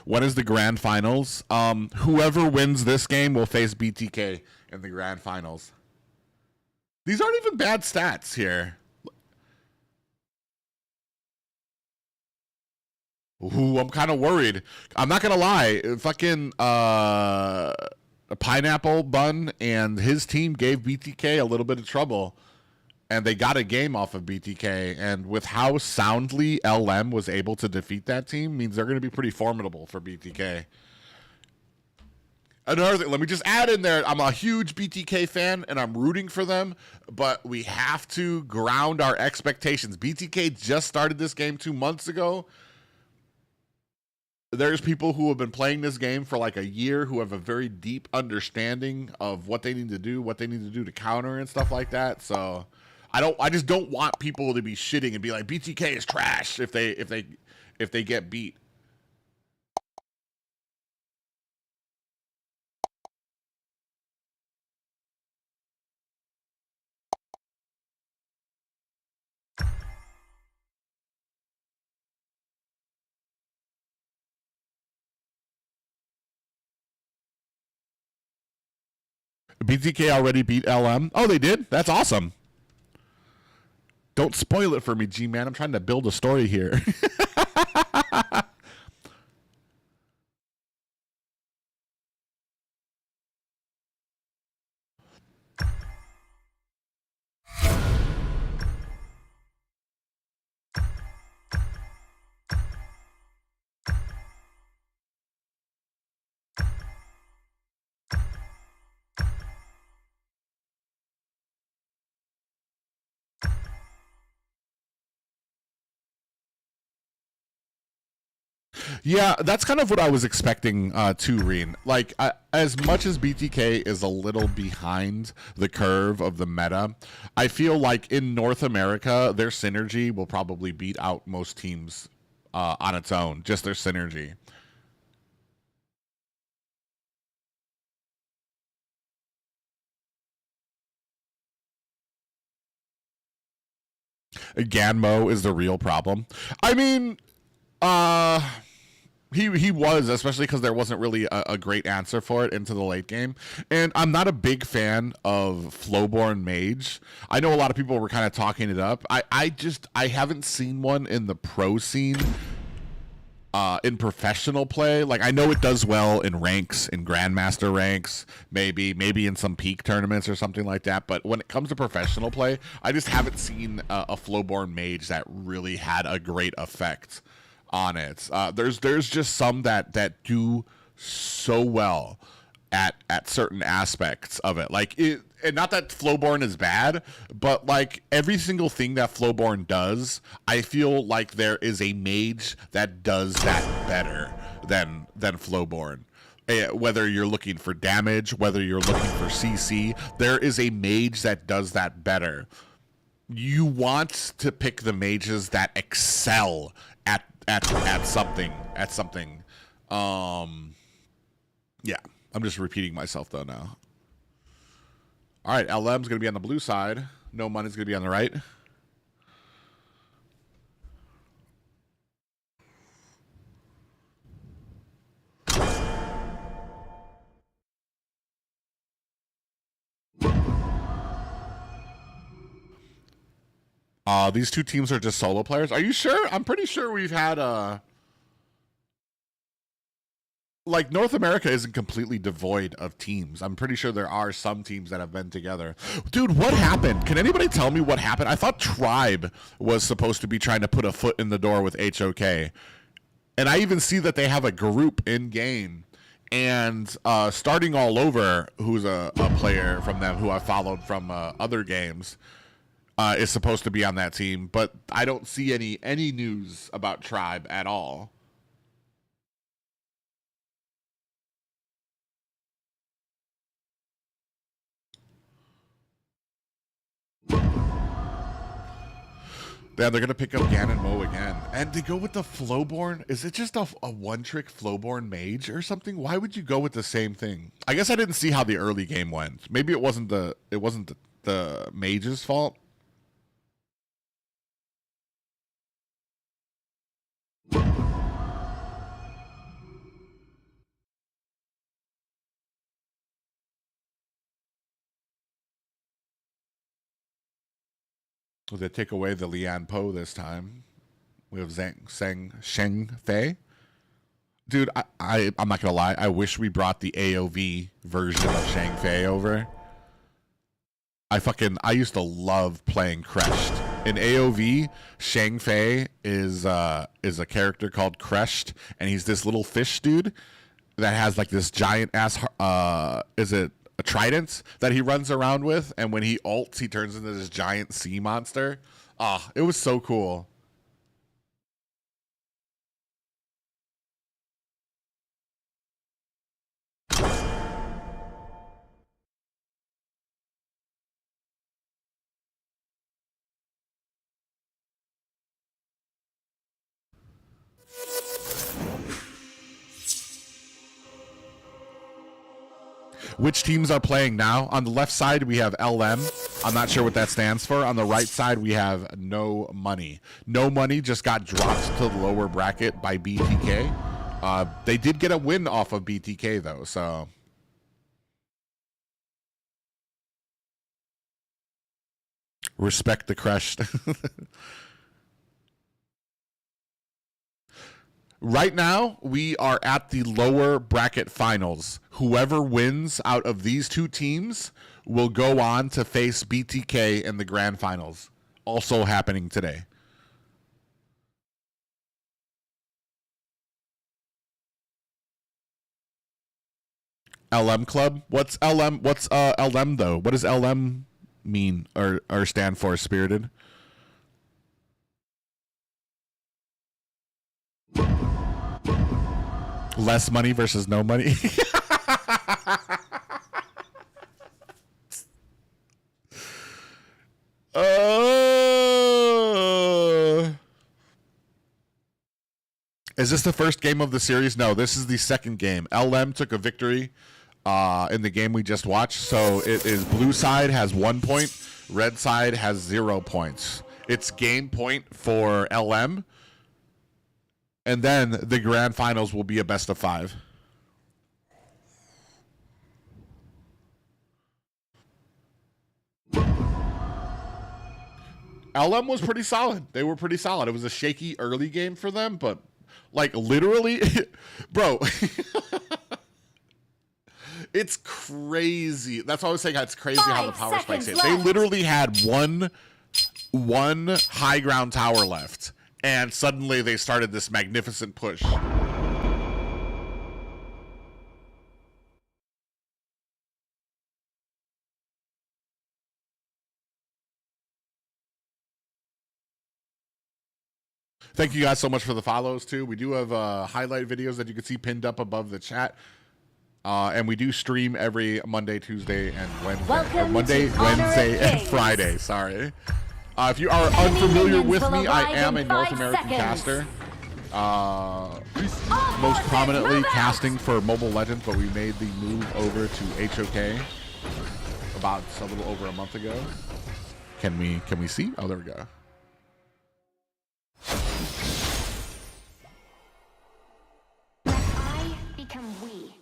When is the grand finals? Whoever wins this game will face BTK in the grand finals. These aren't even bad stats here. Ooh, I'm kind of worried. I'm not gonna lie. Fucking a Pineapple Bun and his team gave BTK a little bit of trouble. And they got a game off of BTK, and with how soundly LM was able to defeat that team means they're going to be pretty formidable for BTK. Another thing, let me just add in there, I'm a huge BTK fan, and I'm rooting for them, but we have to ground our expectations. BTK just started this game 2 months ago. There's people who have been playing this game for like a year who have a very deep understanding of what they need to do to counter and stuff like that, so... I just don't want people to be shitting and be like BTK is trash if they get beat. BTK already beat LM. Oh, they did? That's awesome. Don't spoil it for me, G-Man. I'm trying to build a story here. Yeah, that's kind of what I was expecting too, Reen. Like, as much as BTK is a little behind the curve of the meta, I feel like in North America, their synergy will probably beat out most teams on its own, just their synergy. Ganmo is the real problem. I mean, he was, especially because there wasn't really a great answer for it into the late game. And I'm not a big fan of Flowborn Mage. I know a lot of people were kind of talking it up. I haven't seen one in the pro scene. In professional play, like I know it does well in ranks, in Grandmaster ranks, maybe in some peak tournaments or something like that. But when it comes to professional play, I just haven't seen a Flowborn Mage that really had a great effect on it. There's just some that do so well at certain aspects of it. Like it, and not that Flowborn is bad, but like every single thing that Flowborn does, I feel like there is a mage that does that better than Flowborn. Whether you're looking for damage, whether you're looking for CC, there is a mage that does that better. You want to pick the mages that excel at something. Yeah, I'm just repeating myself though now. All right, LM's going to be on the blue side. No Money's going to be on the right. These two teams are just solo players. Are you sure? I'm pretty sure we've had like North America isn't completely devoid of teams. I'm pretty sure there are some teams that have been together. Dude, what happened? Can anybody tell me what happened? I thought Tribe was supposed to be trying to put a foot in the door with HoK. And I even see that they have a group in game. And Starting All Over, who's a player from them who I followed from other games, is supposed to be on that team. But I don't see any news about Tribe at all. Yeah, they're going to pick up Ganon Mo again. And they go with the Flowborn. Is it just a one-trick Flowborn mage or something? Why would you go with the same thing? I guess I didn't see how the early game went. Maybe it wasn't the mage's fault. They take away the Lian Po this time. We have Sheng Fei. Dude, I'm not gonna lie. I wish we brought the AOV version of Sheng Fei over. I used to love playing Crest. In AOV, Sheng Fei is a character called Crest, and he's this little fish dude that has like this giant ass. Is it a trident that he runs around with, and when he ults, he turns into this giant sea monster. It was so cool. Which teams are playing now? On the left side, we have LM. I'm not sure what that stands for. On the right side, we have No Money. No Money just got dropped to the lower bracket by BTK. They did get a win off of BTK, though, so... Respect the crush. Right now, we are at the lower bracket finals. Whoever wins out of these two teams will go on to face BTK in the grand finals. Also happening today. LM Club? What's LM? What's LM though? What does LM mean or stand for? Spirited? Less money versus no money. Is this the first game of the series? No, this is the second game. LM took a victory in the game we just watched. So it is blue side has 1 point, red side has 0 points. It's game point for LM. And then the grand finals will be a best of 5. LM was pretty solid. They were pretty solid. It was a shaky early game for them, but like literally, bro, it's crazy. That's why I was saying it's crazy how the power spikes hit. They literally had one high ground tower left. And suddenly they started this magnificent push. Thank you guys so much for the follows too. We do have highlight videos that you can see pinned up above the chat. And we do stream every Monday, Tuesday, and Wednesday. Monday, Wednesday, and Friday. Sorry. If you are unfamiliar with me, I am a North American caster. Most prominently casting for Mobile Legends, but we made the move over to HoK about a little over a month ago. Can we see? Oh, there we go. I become we.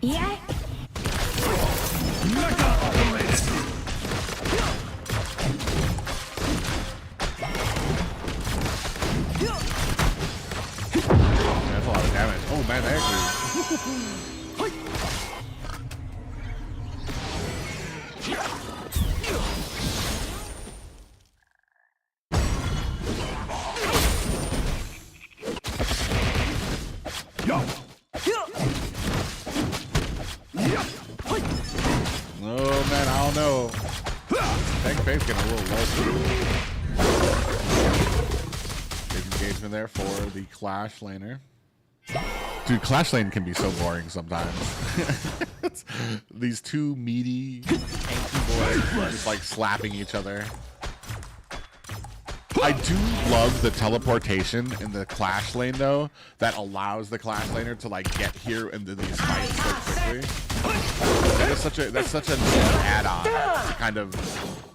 Yeah. Oh man, actually. Oh man, I don't know. Tank face getting a little low. Big engagement there for the Clash laner. Dude, Clash lane can be so boring sometimes. These two meaty, tanky boys just like slapping each other. I do love the teleportation in the Clash lane though, that allows the Clash laner to like get here into these fights so quickly. That's such a neat add-on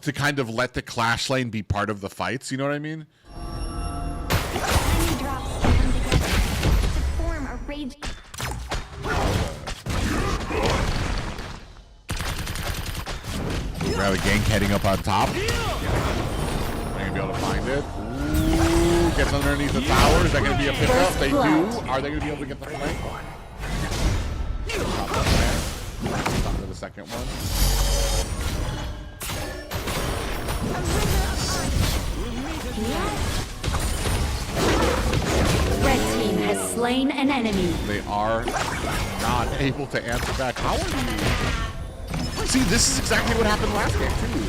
to kind of let the Clash lane be part of the fights. You know what I mean? Grab a gank heading up on top. They're gonna be able to find it. Ooh, gets underneath the tower. Is that gonna be a pickup? They do. Are they gonna be able to get the flank? Top there. Top to the second one. Red team has slain an enemy. They are not able to answer back. How are you? See, this is exactly what happened last game too.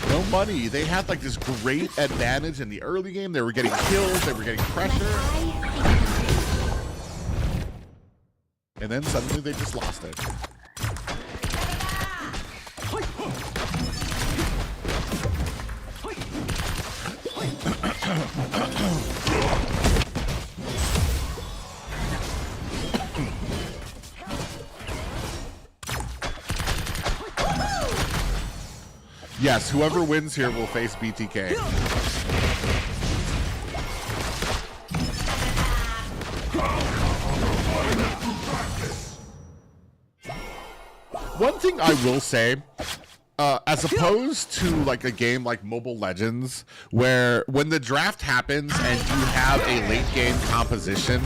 No money. They had like this great advantage in the early game. They were getting kills. They were getting pressure. And then suddenly they just lost it. Yes, whoever wins here will face BTK. One thing I will say, as opposed to like a game like Mobile Legends, where when the draft happens and you have a late game composition,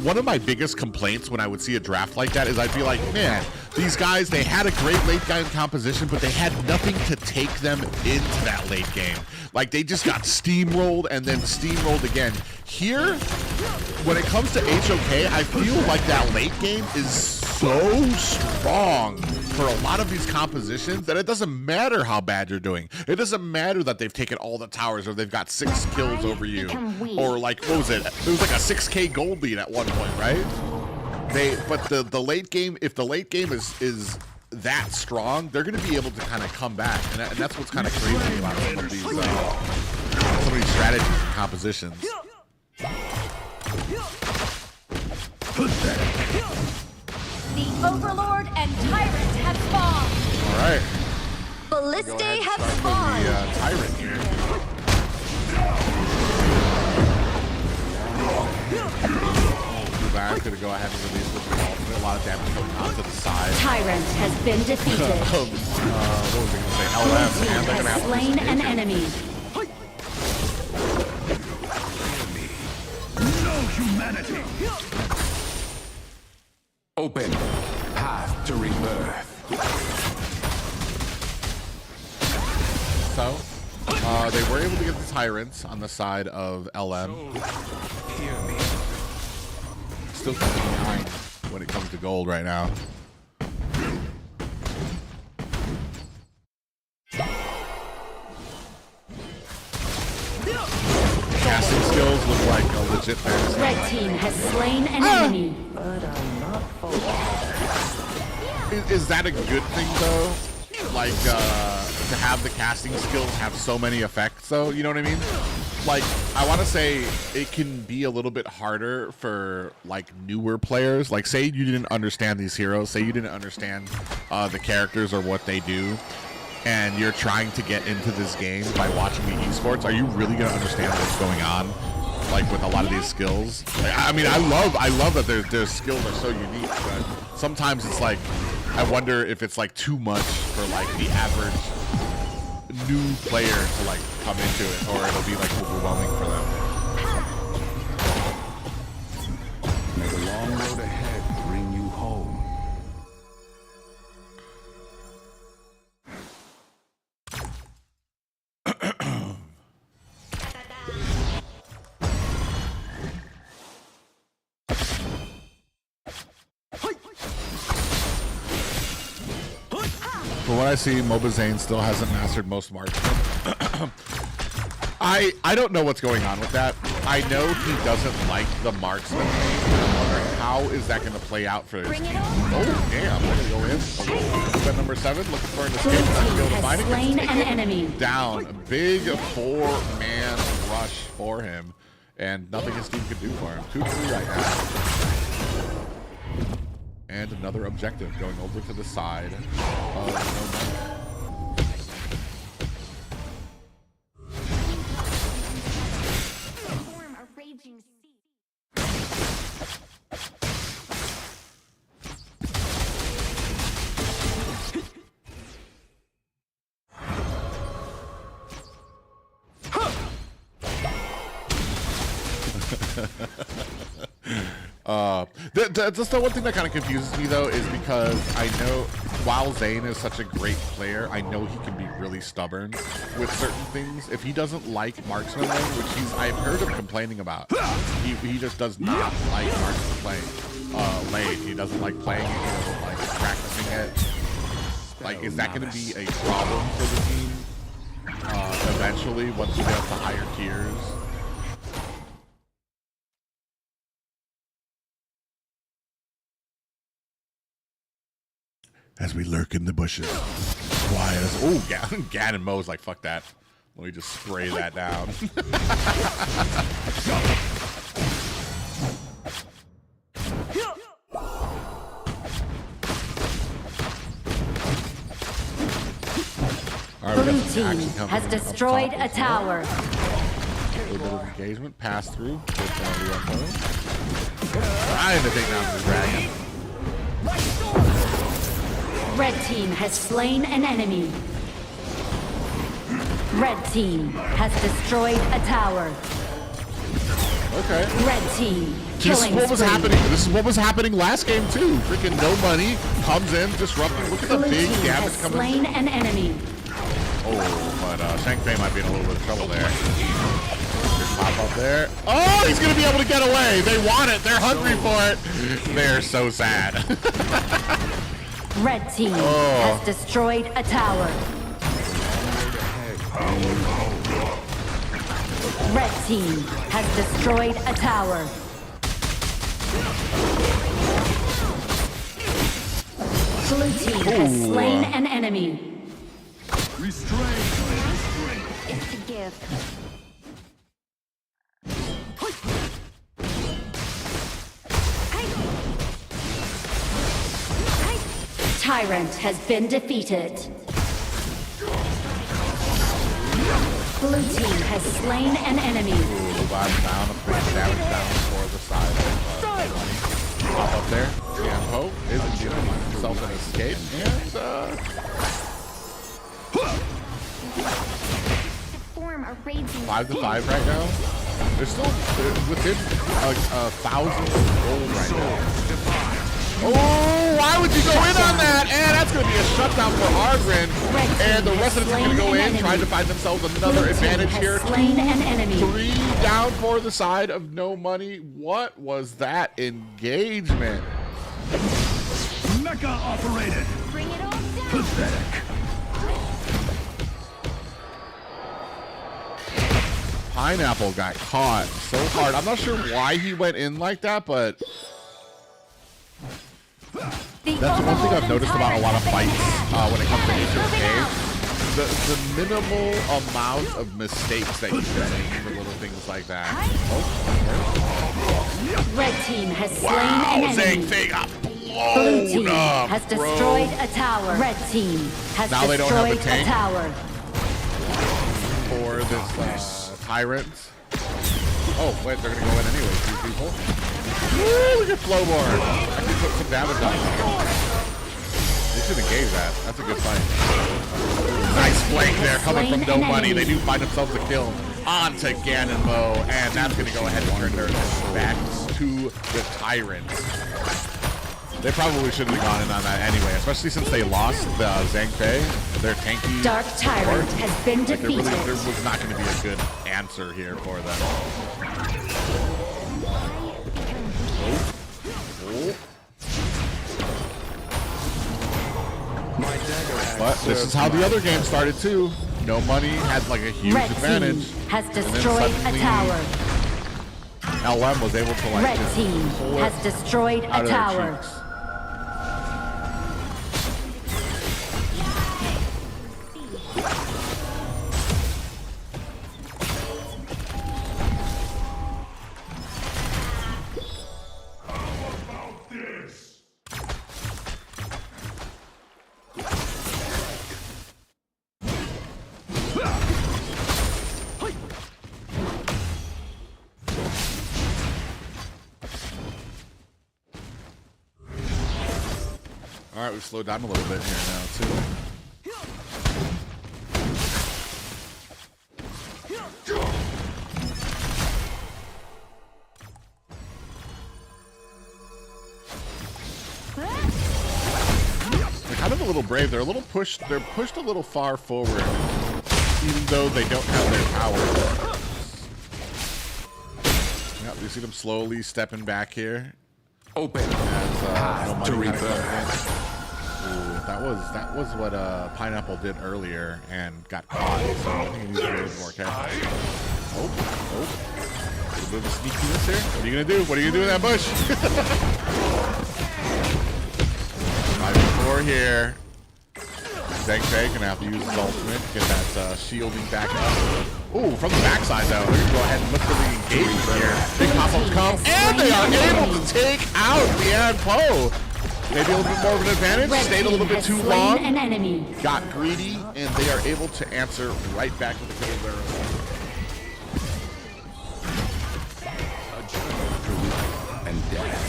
one of my biggest complaints when I would see a draft like that is I'd be like, man, these guys, they had a great late game composition, but they had nothing to take them into that late game. Like, they just got steamrolled and then steamrolled again. Here, when it comes to HoK, I feel like that late game is so strong for a lot of these compositions that it doesn't matter how bad you're doing. It doesn't matter that they've taken all the towers or they've got 6 kills over you. Or like, what was it? It was like a 6K gold lead at one point, right? But the late game, if the late game is that strong, they're going to be able to kind of come back, and that's what's kind of crazy about some of these strategies and compositions. The Overlord and Tyrant have spawned. All right. Balliste have spawned. The Tyrant here. Back, gonna go ahead and release with the ultimate. A lot of damage going on to the side. Tyrant has been defeated. What was I gonna say? LM, and they're gonna have slain an enemy. No humanity. Open path to rebirth. So, they were able to get the Tyrants on the side of LM. Hear me. Still behind when it comes to gold right now. Casting skills look like a legit fantasy. Red team has slain an enemy. Is that a good thing though? Like to have the casting skills have so many effects though, you know what I mean? Like, I want to say it can be a little bit harder for like newer players. Like, say you didn't understand these heroes, say you didn't understand the characters or what they do, and you're trying to get into this game by watching the esports. Are you really going to understand what's going on, like with a lot of these skills? Like, I mean, I love that their skills are so unique, but sometimes it's like I wonder if it's like too much for like the average new player to like come into it, or it'll be like overwhelming for them. long road ahead bring you home. For what I see, MOBA Zane still hasn't mastered most marksmen. I don't know what's going on with that. I know he doesn't like the marksman. I'm wondering how is that going to play out for his team. Oh, damn. We're going to go in. Event number 7, looking for an escape. Has slain an enemy. Down. A big 4-man rush for him. And nothing his team can do for him. 2-3 right now. And another objective going over to the side of No Money. That's the one thing that kind of confuses me, though, is because I know while Zane is such a great player, I know he can be really stubborn with certain things. If he doesn't like marksman lane, which I've heard him complaining about, he just does not like marksman lane. He doesn't like playing it. He doesn't like practicing it. Like, is that going to be a problem for the team eventually once you get up to higher tiers? As we lurk in the bushes, quiet as Gad and Mo's like, fuck that. Let me just spray that down. All right, Blue team has destroyed a tower. A little bit of engagement, pass through. Trying to take down the dragon. Red team has slain an enemy. Red team has destroyed a tower. Okay. Red team This is killing what was spree. happening. This is what was happening last game too. Freaking No Money comes in, disrupting. Look at the Blue big team damage has coming. slain an enemy. Oh, but Shank Fei might be in a little bit of trouble there. Just pop up there. Oh, he's gonna be able to get away. They want it. They're hungry for it. They're so sad. Red team has destroyed a tower. Red team has destroyed a tower. Blue team has slain an enemy. Restrain. It's a gift. Tyrant has been defeated. Blue team has slain an enemy. Revive down, a pretty damage down for the side of pop up there. HoK is giving himself an escape, and 5-5 right now. They're still within 1,000 gold right now. Oh, why would you go in on that? And that's going to be a shutdown for Argrin. And the rest of the team going to go in, trying to find themselves another advantage here. Slain an enemy. 3 down for the side of No Money. What was that engagement? Mecha operated. Bring it all down. Pathetic. Pineapple got caught so hard. I'm not sure why he went in like that, but that's one thing I've noticed about a lot of fights when it comes to HoK. The minimal amount of mistakes that you can make for little things like that. Red team has slain an enemy. Zang Fei got Blue team blown up, has bro. destroyed a tower. Red team has Now they don't have a destroyed a tank. tower. For this Tyrant. Oh, wait, they're going to go in anyway. 2 people. Woo, look at Flowborn. I can put some damage on him. This should engage that. That's a good fight. Nice flank there, coming from no money. They do find themselves a kill onto Ganonbo, and that's going to go ahead and turn their back to the Tyrants. They probably shouldn't have gone in on that anyway, especially since they lost the Zhangfei, their tanky. Dark Tyrant has been defeated. There was not going to be a good answer here for them. But this is how the other game started too. No money had like a huge Red advantage. Team has destroyed a tower. LM was able to like Red just Team pull it has destroyed out a of their tower. cheeks. All right, we've slowed down a little bit here now, too. They're kind of a little brave. They're a little pushed. They're pushed a little far forward, even though they don't have their power. Yep, you see them slowly stepping back here. Open. As, no to money kinda rebirth. comes in. Ooh, that was what Pineapple did earlier and got caught. So I think he needs to be a little more careful. Oh, a little bit of sneakiness here. What are you gonna do? What are you gonna do in that bush? 5v4 here. Zhangfei gonna have to use his ultimate, get that shielding back up. Ooh, from the backside though, they're gonna go ahead and look for the engagement here. Big pop-ups come, and they are able to take out Lian Po. Maybe a little bit more of an advantage, stayed a little bit too long, An enemy. got greedy, and they are able to answer right back with the kill of their own. And death.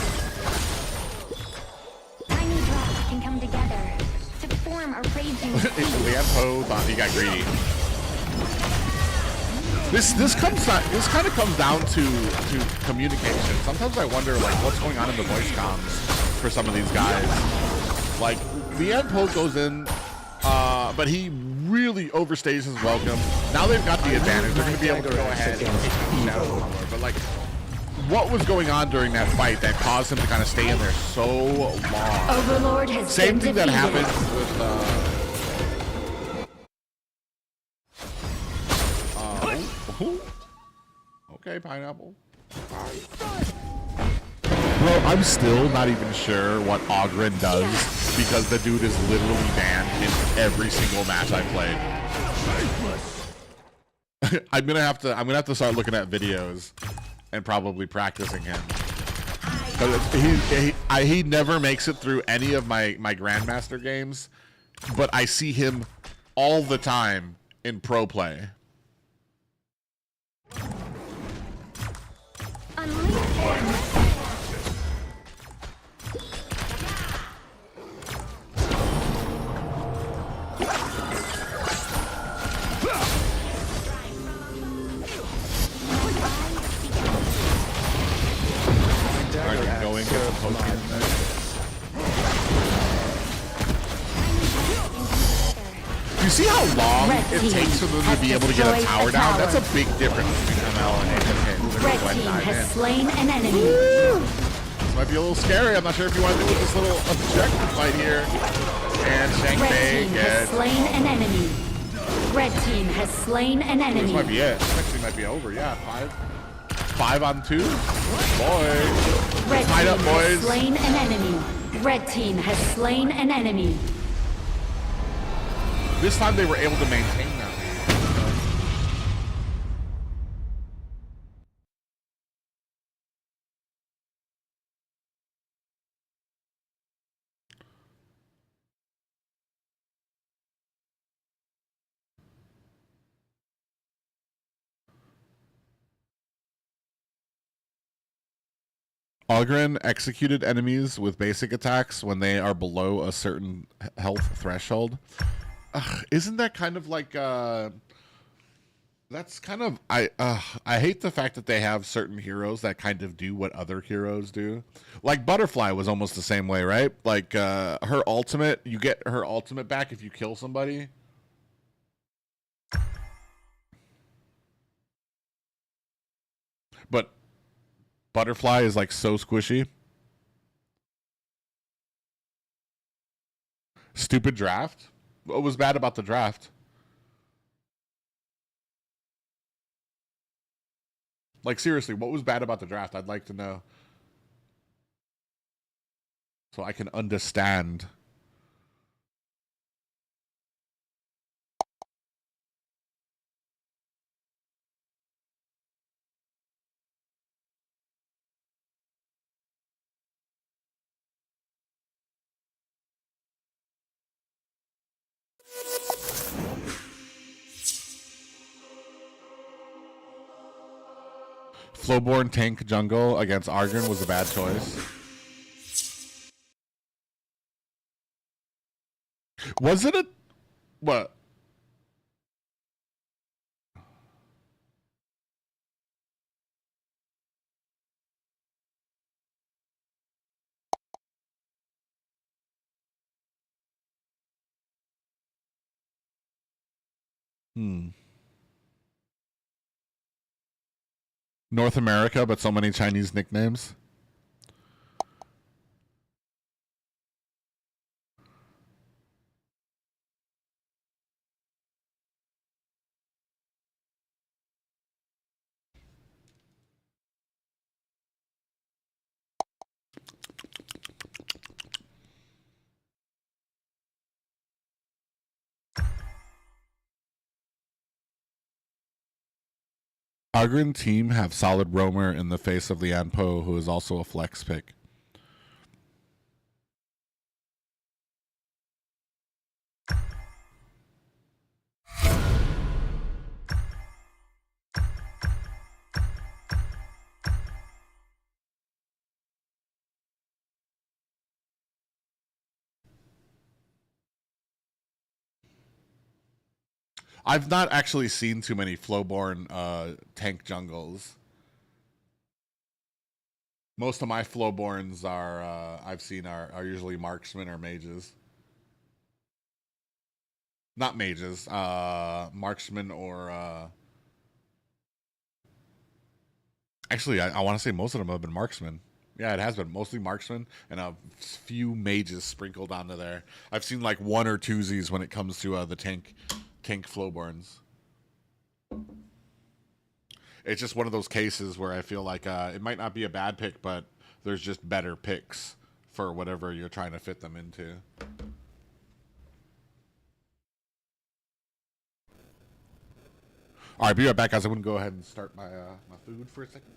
Tiny drops can come together to form a raging sea. Lian Po thought he got greedy. This kind of comes down to communication. Sometimes I wonder like what's going on in the voice comms for some of these guys. Like Lian Po goes in, but he really overstays his welcome. Now they've got the advantage. They're going to be able to go ahead and take these down. But like, what was going on during that fight that caused him to kind of stay in there so long? Overlord has Same been thing that defeated. happened with. Okay, Pineapple. Bro, I'm still not even sure what Ogren does because the dude is literally banned in every single match I played. I'm gonna have to start looking at videos and probably practicing him. But he never makes it through any of my Grandmaster games, but I see him all the time in pro play. Alright, going, get some poking in there. You see how long it takes for them to be able to get a tower down? That's a big difference between ML and HoK. Red Team has slain an enemy. This might be a little scary. I'm not sure if you want to do this little objective fight here. And Red Zhangfei Team has gets... slain an enemy. Red Team has slain an This enemy. might be it. This actually might be over. Yeah, 5 on 2. Boy. Red Tied up, Team has boys. slain an enemy. Red Team has slain an enemy. This time they were able to maintain that. Ogren executed enemies with basic attacks when they are below a certain health threshold. Isn't that kind of like that's kind of I hate the fact that they have certain heroes that kind of do what other heroes do. Like Butterfly was almost the same way, right? Like her ultimate, you get her ultimate back if you kill somebody. But Butterfly is like so squishy. Stupid draft. What was bad about the draft? Like seriously, what was bad about the draft? I'd like to know. So I can understand. Flowborn tank jungle against Argon was a bad choice. Was it a what? North America, but so many Chinese nicknames. Argon team have solid roamer in the face of Lian Po, who is also a flex pick. I've not actually seen too many Flowborn tank jungles. Most of my Flowborns are I've seen are usually marksmen or mages. Not mages, marksmen or actually I want to say most of them have been marksmen. Yeah, it has been mostly marksmen and a few mages sprinkled onto there. I've seen like one or twosies when it comes to the tank Flowborns. It's just one of those cases where I feel like it might not be a bad pick, but there's just better picks for whatever you're trying to fit them into. All right, be right back, guys. I'm going to go ahead and start my my food for a second.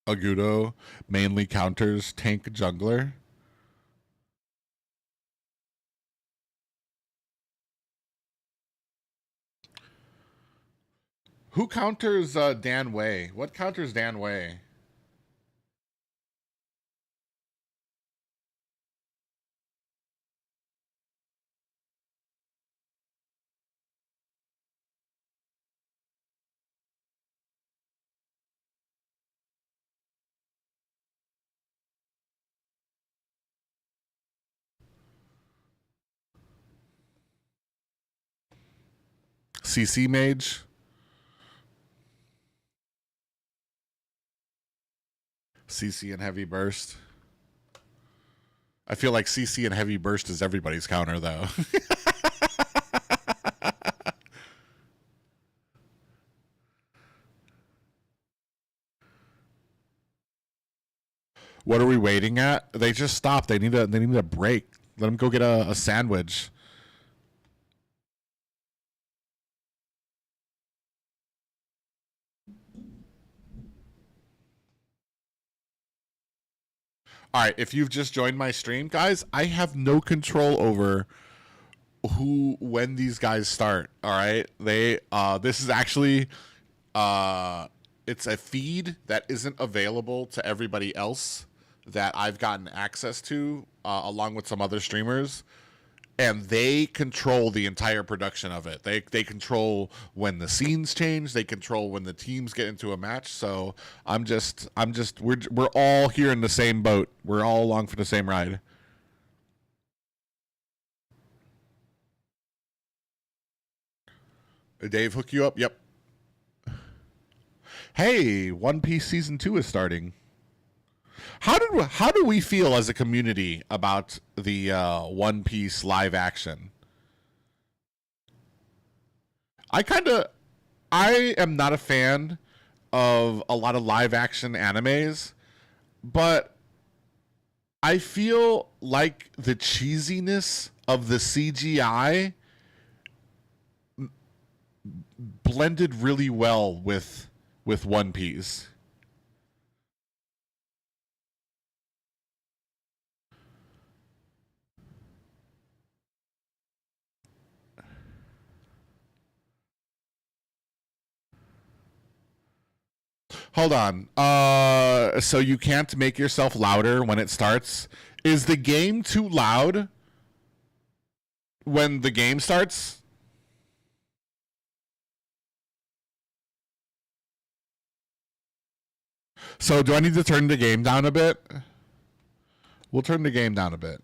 Agudo mainly counters tank jungler. Who counters Dan Wei? What counters Dan Wei? CC Mage. CC and Heavy Burst. I feel like CC and Heavy Burst is everybody's counter, though. What are we waiting at? They just stopped. They need a break. Let them go get a sandwich. All right, if you've just joined my stream, guys, I have no control over when these guys start. All right, this is actually it's a feed that isn't available to everybody else that I've gotten access to, along with some other streamers. And they control the entire production of it. They control when the scenes change. They control when the teams get into a match. So we're all here in the same boat. We're all along for the same ride. Dave, hook you up? Yep. Hey, One Piece Season 2 is starting. How do we feel as a community about the One Piece live action? I am not a fan of a lot of live action animes, but I feel like the cheesiness of the CGI blended really well with One Piece. Hold on. So you can't make yourself louder when it starts. Is the game too loud when the game starts? So do I need to turn the game down a bit? We'll turn the game down a bit.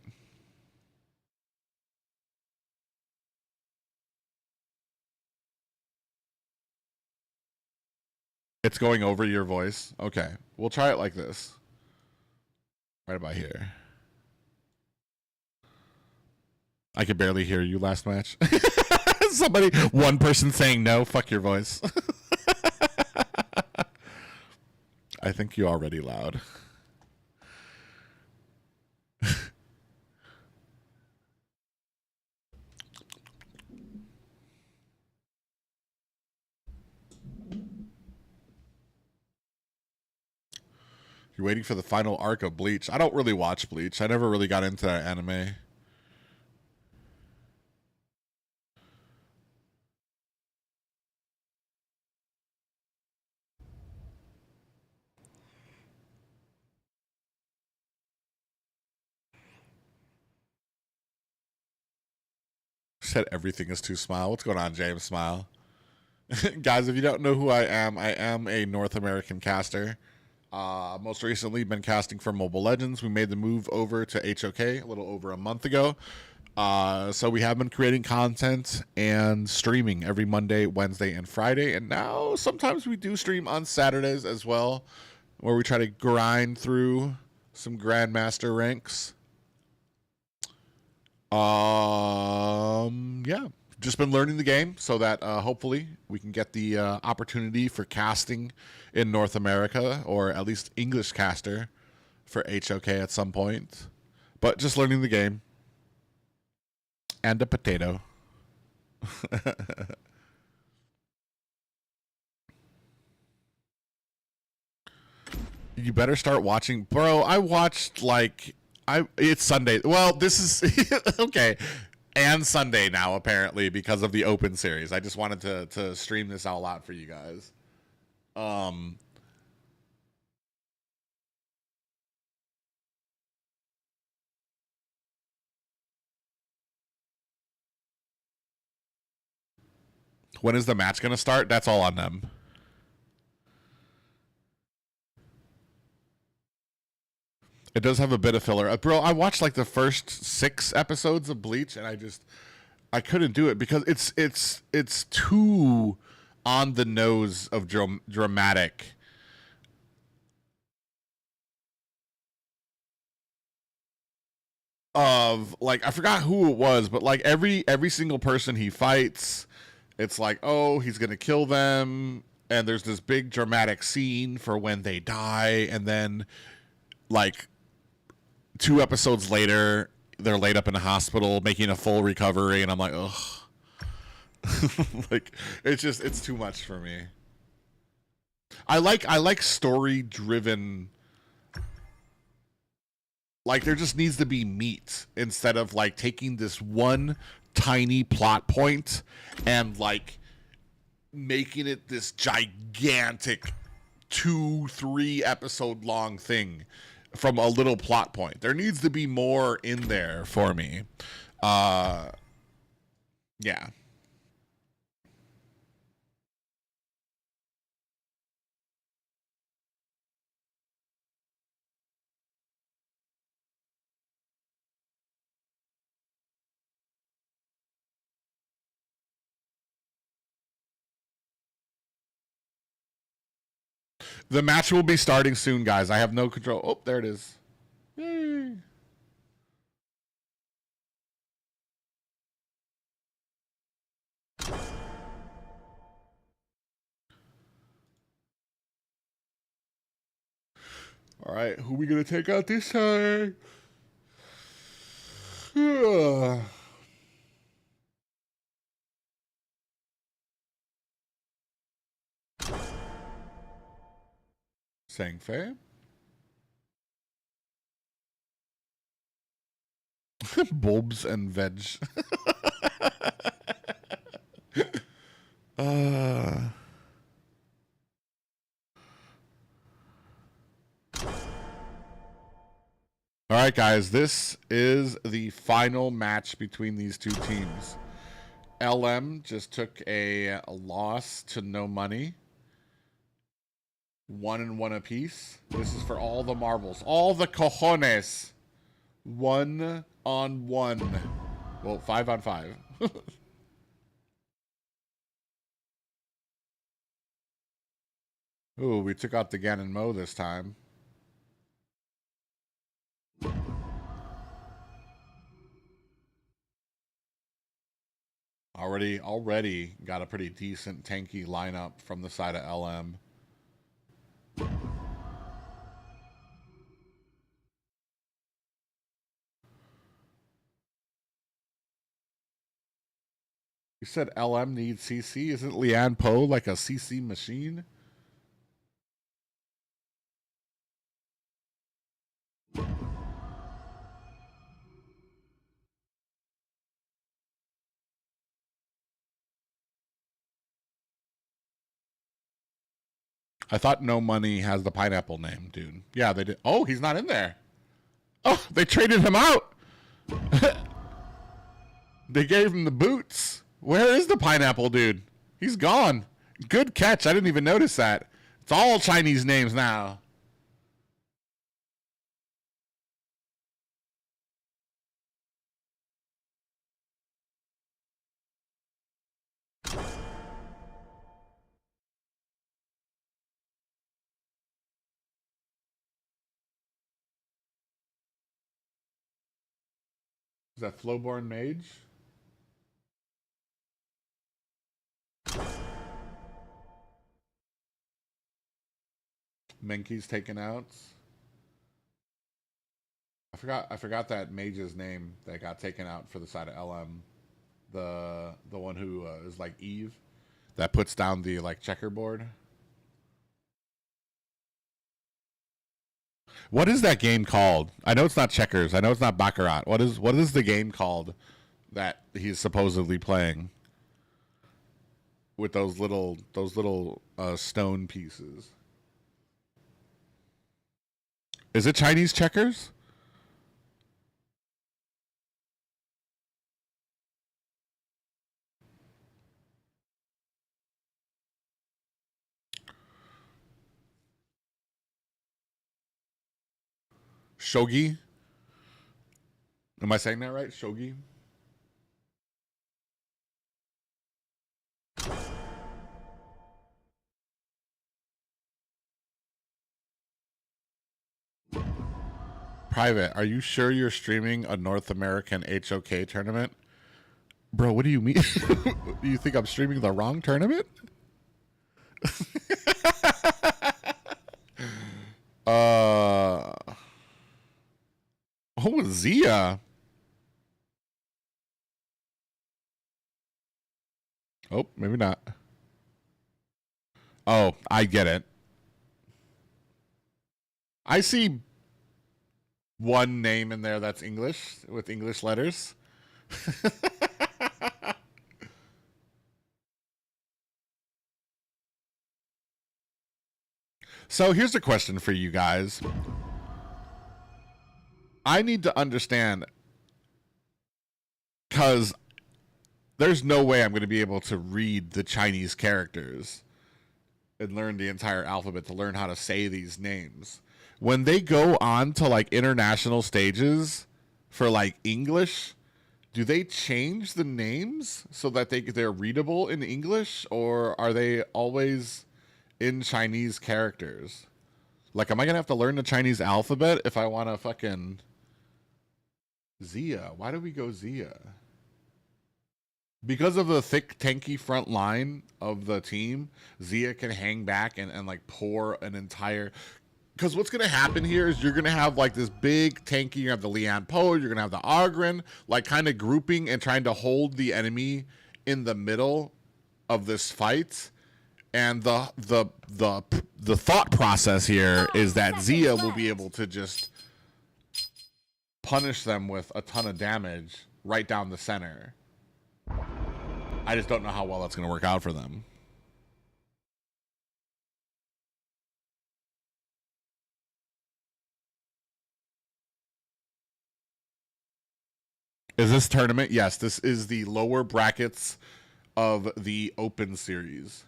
It's going over your voice. Okay. We'll try it like this. Right about here. I could barely hear you last match. One person saying no, fuck your voice. I think you're already loud. You're waiting for the final arc of Bleach. I don't really watch Bleach. I never really got into that anime. Said everything is too smile. What's going on, James Smile? Guys, if you don't know who I am a North American caster. Most recently been casting for Mobile Legends. We made the move over to HoK a little over a month ago. So we have been creating content and streaming every Monday, Wednesday, and Friday. And now sometimes we do stream on Saturdays as well, where we try to grind through some Grandmaster ranks. Yeah, just been learning the game so that hopefully we can get the opportunity for casting in North America, or at least English caster for HoK at some point. But just learning the game. And a potato. You better start watching. Bro, I watched it's Sunday. Well, this is okay. And Sunday now, apparently, because of the Open series. I just wanted to stream this out loud for you guys. When is the match going to start? That's all on them. It does have a bit of filler. Bro, I watched like the first 6 episodes of Bleach, and I couldn't do it because it's too on the nose of dramatic. Of like, I forgot who it was, but like every single person he fights, it's like, oh, he's gonna kill them, and there's this big dramatic scene for when they die, and then like 2 episodes later, they're laid up in a hospital making a full recovery, and I'm like, ugh. Like, it's too much for me. I like story driven. Like, there just needs to be meat instead of like taking this one tiny plot point and like making it this gigantic 2-3 episode long thing from a little plot point. There needs to be more in there for me. Yeah. The match will be starting soon, guys. I have no control. Oh, there it is. Yay. All right, who we gonna take out this time? Sang Fei. Bulbs and veg. All right, guys, this is the final match between these two teams. LM just took a loss to no money. 1-1 apiece. This is for all the marbles, all the cojones. 1-on-1. Well, 5-on-5. Ooh, we took out the Ganon Mo this time. Already got a pretty decent tanky lineup from the side of LM. You said LM needs CC? Isn't Lian Po like a CC machine? I thought No Money has the pineapple name, dude. Yeah, they did. Oh, he's not in there. Oh, they traded him out. They gave him the boots. Where is the pineapple dude? He's gone. Good catch. I didn't even notice that. It's all Chinese names now. Is that Flowborn Mage? Menki's taken out. I forgot that mage's name that got taken out for the side of LM. The one who is like Eve that puts down the like checkerboard. What is that game called? I know it's not checkers. I know it's not Baccarat. What is the game called that he's supposedly playing with those little stone pieces? Is it Chinese checkers? Shogi? Am I saying that right? Shogi? Private, are you sure you're streaming a North American HoK tournament? Bro, what do you mean? Do you think I'm streaming the wrong tournament? Oh, Zia. Oh, maybe not. Oh, I get it. I see one name in there that's English with English letters. So here's a question for you guys. I need to understand, because there's no way I'm going to be able to read the Chinese characters and learn the entire alphabet to learn how to say these names. When they go on to like international stages for like English, do they change the names so that they're readable in English, or are they always in Chinese characters? Like, am I gonna have to learn the Chinese alphabet if I want to fucking Zia? Why do we go Zia? Because of the thick, tanky front line of the team, Zia can hang back and like pour an entire. Because what's going to happen here is you're going to have like this big tanky. You have the Lian Po, you're going to have the Agron, like kind of grouping and trying to hold the enemy in the middle of this fight. And the thought process here is that Zia will be able to just punish them with a ton of damage right down the center. I just don't know how well that's going to work out for them. Is this tournament? Yes, this is the lower brackets of the Open Series.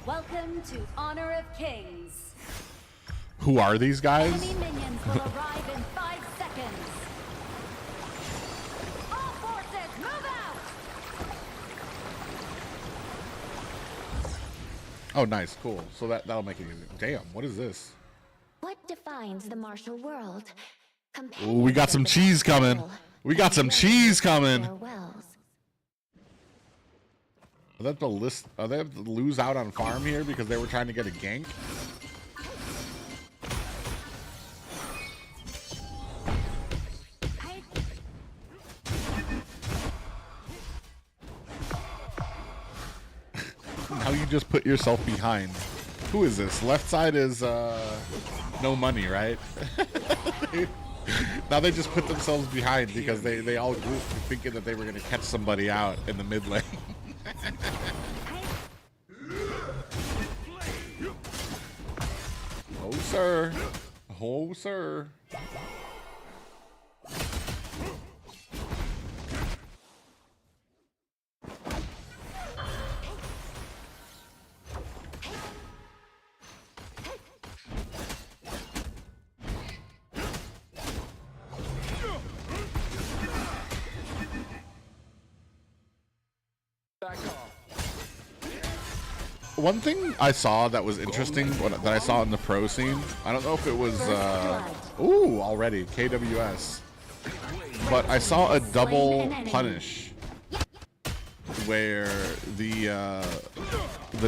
Welcome to Honor of Kings. Who are these guys? Enemy minions will arrive in 5 seconds. All forces, move out! Oh, nice, cool. So that'll make it easy. Damn, what is this? What defines the martial world? Ooh, we got some cheese coming. We got some cheese coming. Farewells. Are they have to lose out on farm here because they were trying to get a gank? Now you just put yourself behind. Who is this? Left side is no money, right? Now they just put themselves behind because they all grouped thinking that they were going to catch somebody out in the mid lane. Oh, sir. Oh, sir. Back off. One thing I saw that was interesting that I saw in the pro scene, I don't know if it was ooh, already KWS, but I saw a double punish where the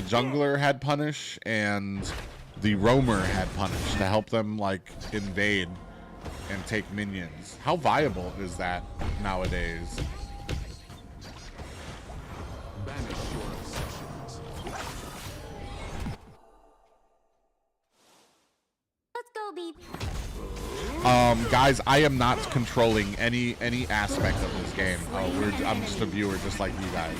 jungler had punish and the roamer had punish to help them like invade and take minions. How viable is that nowadays? Banish your obsessions. Let's go, Beep. Guys, I am not controlling any aspect of this game. I'm just a viewer, just like you guys.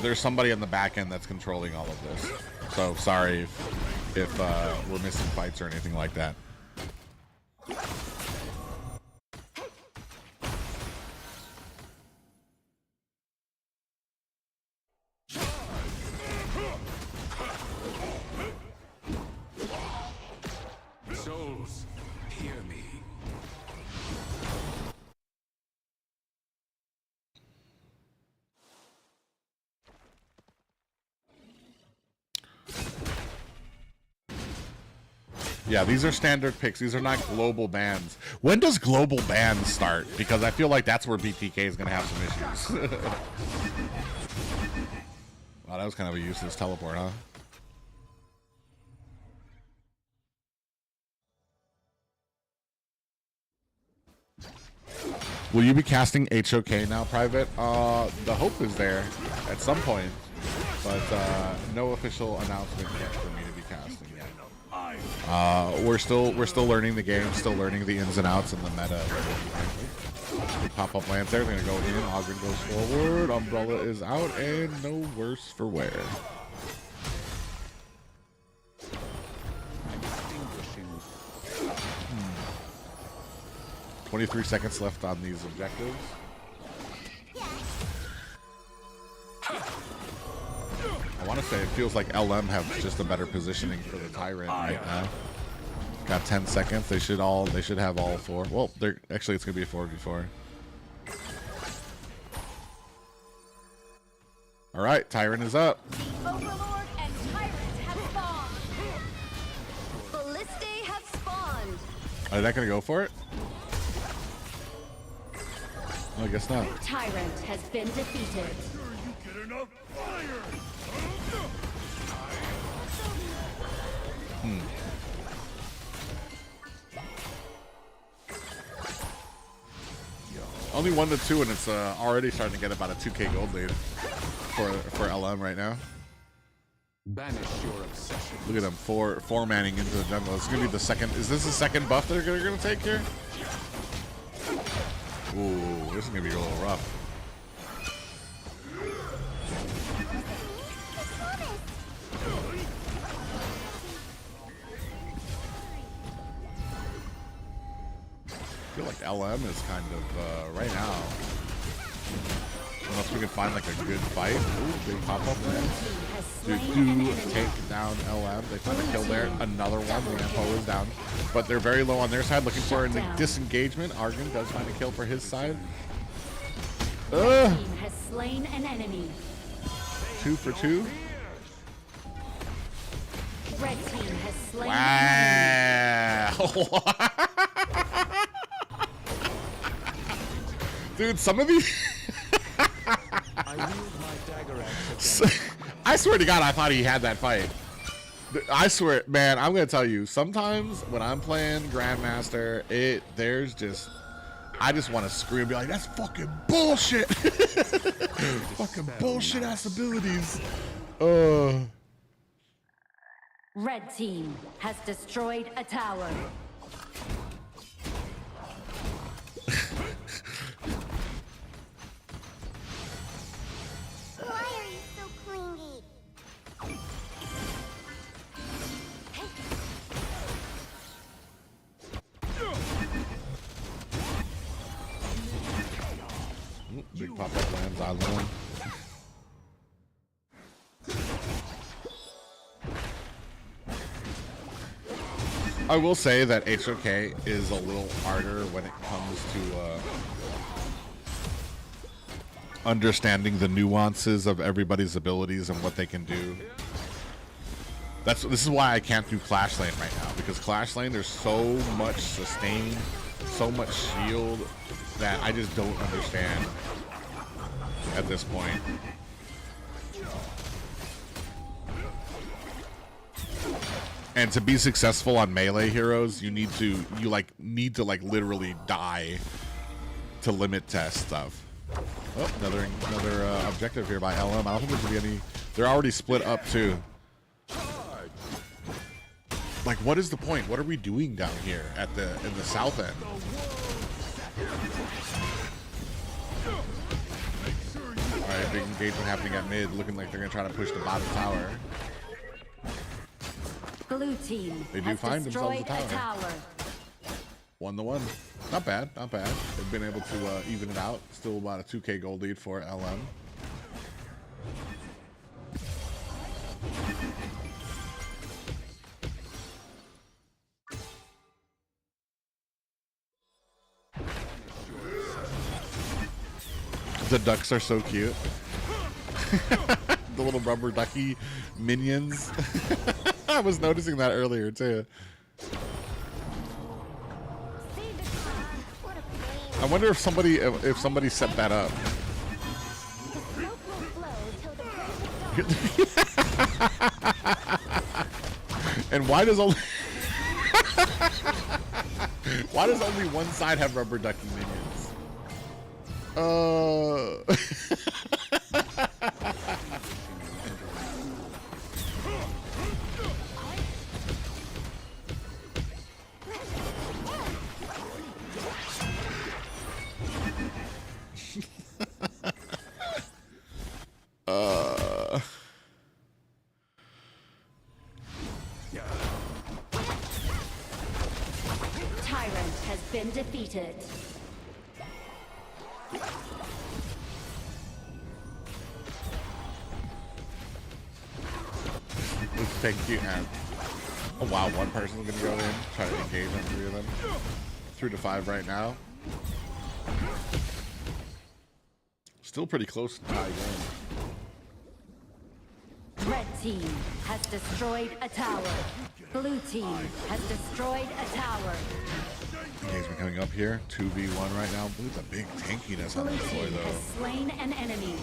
There's somebody on the back end that's controlling all of this. So sorry if we're missing fights or anything like that. Souls, hear me. Yeah, these are standard picks. These are not global bans. When does global bans start? Because I feel like that's where BTK is going to have some issues. Wow, that was kind of a useless teleport, huh? Will you be casting HoK now, Private? The hope is there at some point, but no official announcement yet for me to be casting yet. We're still learning the game, still learning the ins and outs and the meta. Pop-up lands there. They're gonna go in. Ogren goes forward. Umbrella is out, and no worse for wear. 23 seconds left on these objectives. I want to say it feels like LM have just a better positioning for the Tyrant right now. Got 10 seconds. They should have all four. Well, they're actually it's gonna be a 4v4. All right, Tyrant is up. Overlord and Tyrant have spawned. Balliste have spawned. Are they gonna go for it? I guess not. Tyrant has been defeated. You get enough fire! Only 1-2, and it's already starting to get about a 2K gold lead for LM right now. Banish your obsession. Look at them, four manning into the jungle. It's gonna be the second. Is this the second buff they're gonna take here? Ooh, this is gonna be a little rough. I feel like LM is kind of right now. Unless we can find like a good fight. Ooh, big pop up there. Do take down LM. They find a kill there. Another one. The Rampo is down. But they're very low on their side, looking for a disengagement. Argon does find a kill for his side. Team has slain an enemy. 2 for 2. Red team has slain an enemy. Wow. Dude, some of these. I wield my dagger axe again. I swear to God, I thought he had that fight. I swear, man, I'm gonna tell you. Sometimes when I'm playing Grandmaster, I just want to scream, and be like, "That's fucking bullshit!" Fucking bullshit ass abilities. Red team has destroyed a tower. Why are you so clingy? Big pop-up lands on one. I will say that HoK is a little harder when it comes to understanding the nuances of everybody's abilities and what they can do. This is why I can't do Clash Lane right now, because Clash Lane there's so much sustain, so much shield that I just don't understand at this point. And to be successful on melee heroes, you need to literally die to limit test stuff. Oh, another objective here by LM. I don't think there's gonna be any. They're already split up too. Like, what is the point? What are we doing down here in the south end? All right, big engagement happening at mid. Looking like they're gonna try to push the bottom tower. Blue team They do has find themselves a destroyed tower. 1-1. Not bad, not bad. They've been able to even it out. Still about a 2K gold lead for LM. The ducks are so cute. The little rubber ducky minions. I was noticing that earlier too. What a pain. I wonder if somebody set that up. The smoke will flow till the break of dawn. And why does only why does only one side have rubber ducky minions? Tyrant has been defeated. Thank you, and oh wow, one person's gonna go in, try to engage on 3 of them. 3 to 5 right now. Still pretty close to tie game. Red team has destroyed a tower. Blue team has destroyed a tower. Engagement coming up here. 2v1 right now. Ooh, the big tankiness on Blue this boy team though. has slain an enemy.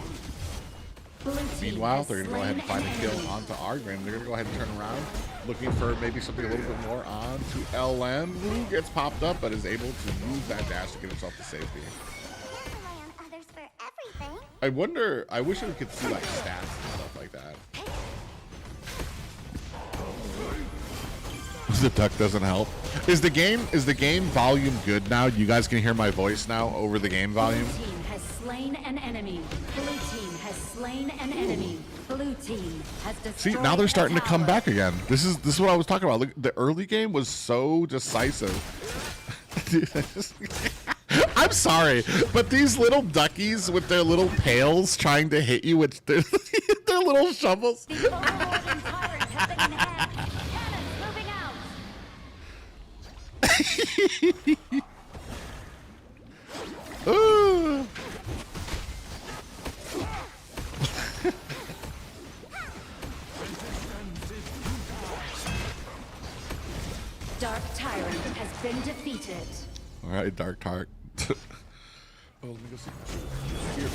Blue team Meanwhile, has they're gonna go ahead and slain find a an kill enemy. onto Argrim. They're gonna go ahead and turn around, looking for maybe something a little bit more on to LM, who gets popped up but is able to use that dash to get himself to safety. Can't rely on others for everything. I wonder, I wish we could see like stats and stuff like that. The duck doesn't help. Is the game volume good now? You guys can hear my voice now over the game volume? Blue team has slain an enemy. Blue team has slain an enemy. Blue team has destroyed. See, now they're starting a to come tower. back again. This is what I was talking about. Look, the early game was so decisive. I'm sorry, but these little duckies with their little pails trying to hit you with their, their little shovels. The Overlord and Tyrant have been in hand. Cannons moving out. Ooh. Dark Tyrant has been defeated. All right, Dark Tart. Oh, let me go see. Here.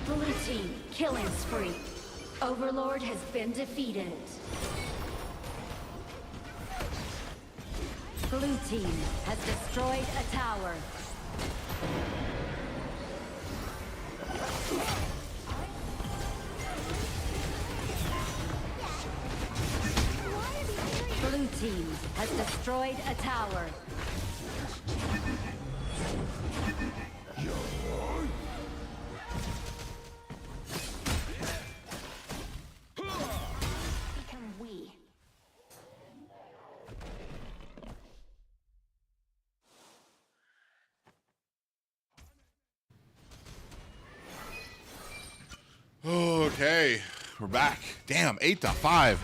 'Blue team killing spree. Overlord has been defeated. Blue team has destroyed a tower. Blue team has destroyed a tower. Become we. Okay, we're back. Damn, 8 to 5.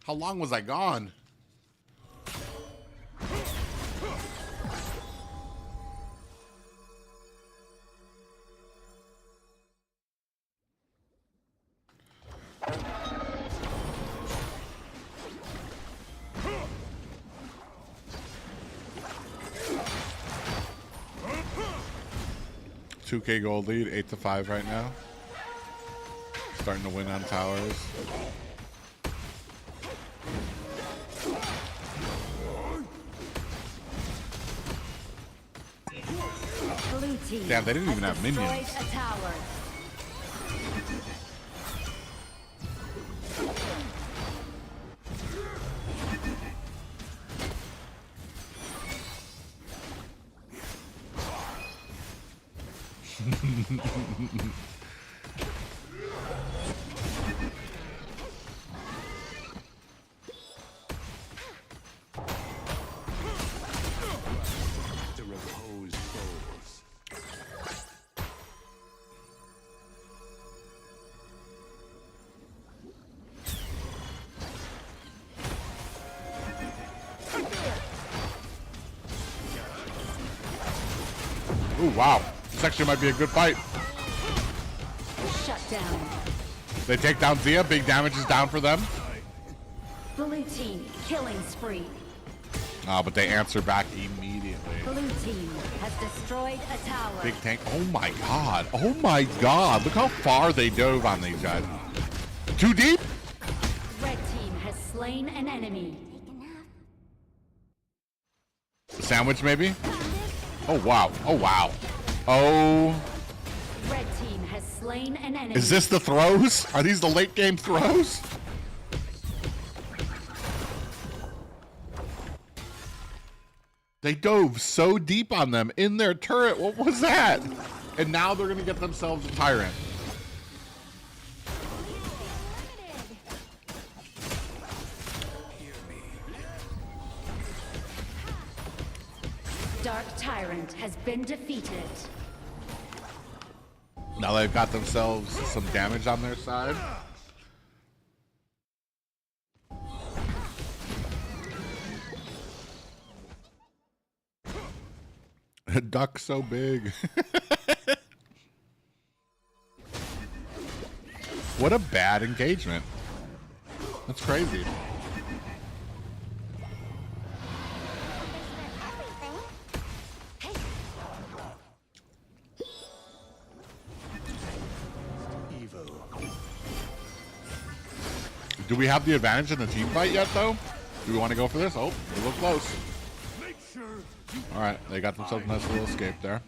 How long was I gone? $2K gold lead, 8 to 5 right now. Starting to win on towers. Blue team Damn, they didn't has even have destroyed minions. a tower. Ooh, wow. This actually might be a good fight. Shut down. They take down Zia. Big damage is down for them. Blue team killing spree. Oh, but they answer back immediately. Blue team has destroyed a tower. Big tank. Oh my god. Oh my god. Look how far they dove on these guys. Too deep? Red team has slain an enemy. Sandwich maybe? Oh wow. Oh wow. Oh. Red team has slain an enemy. Is this the throws? Are these the late game throws? They dove so deep on them in their turret. What was that? And now they're going to get themselves a tyrant. Dark Tyrant has been defeated. Now they've got themselves some damage on their side. A duck so big. What a bad engagement. That's crazy. Do we have the advantage in the team fight yet, though? Do we want to go for this? Oh, we look close. All right, they got themselves a nice little escape there.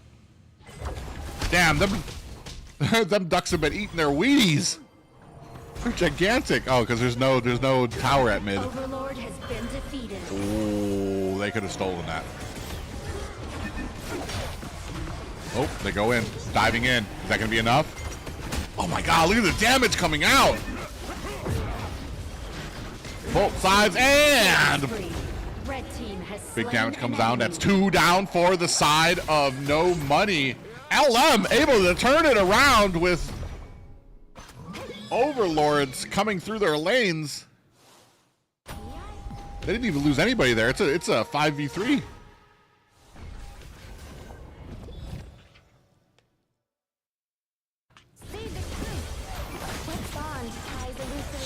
Damn, them ducks have been eating their Wheaties. They're gigantic. Oh, because there's no tower at mid. Overlord has been defeated. Oh, they could have stolen that. Oh, they go in, diving in. Is that gonna be enough? Oh my God! Look at the damage coming out. Both sides and Red team has big slain damage an comes down. enemy. That's 2 down for the side of no money. LM able to turn it around with overlords coming through their lanes. They didn't even lose anybody there. It's a 5v3.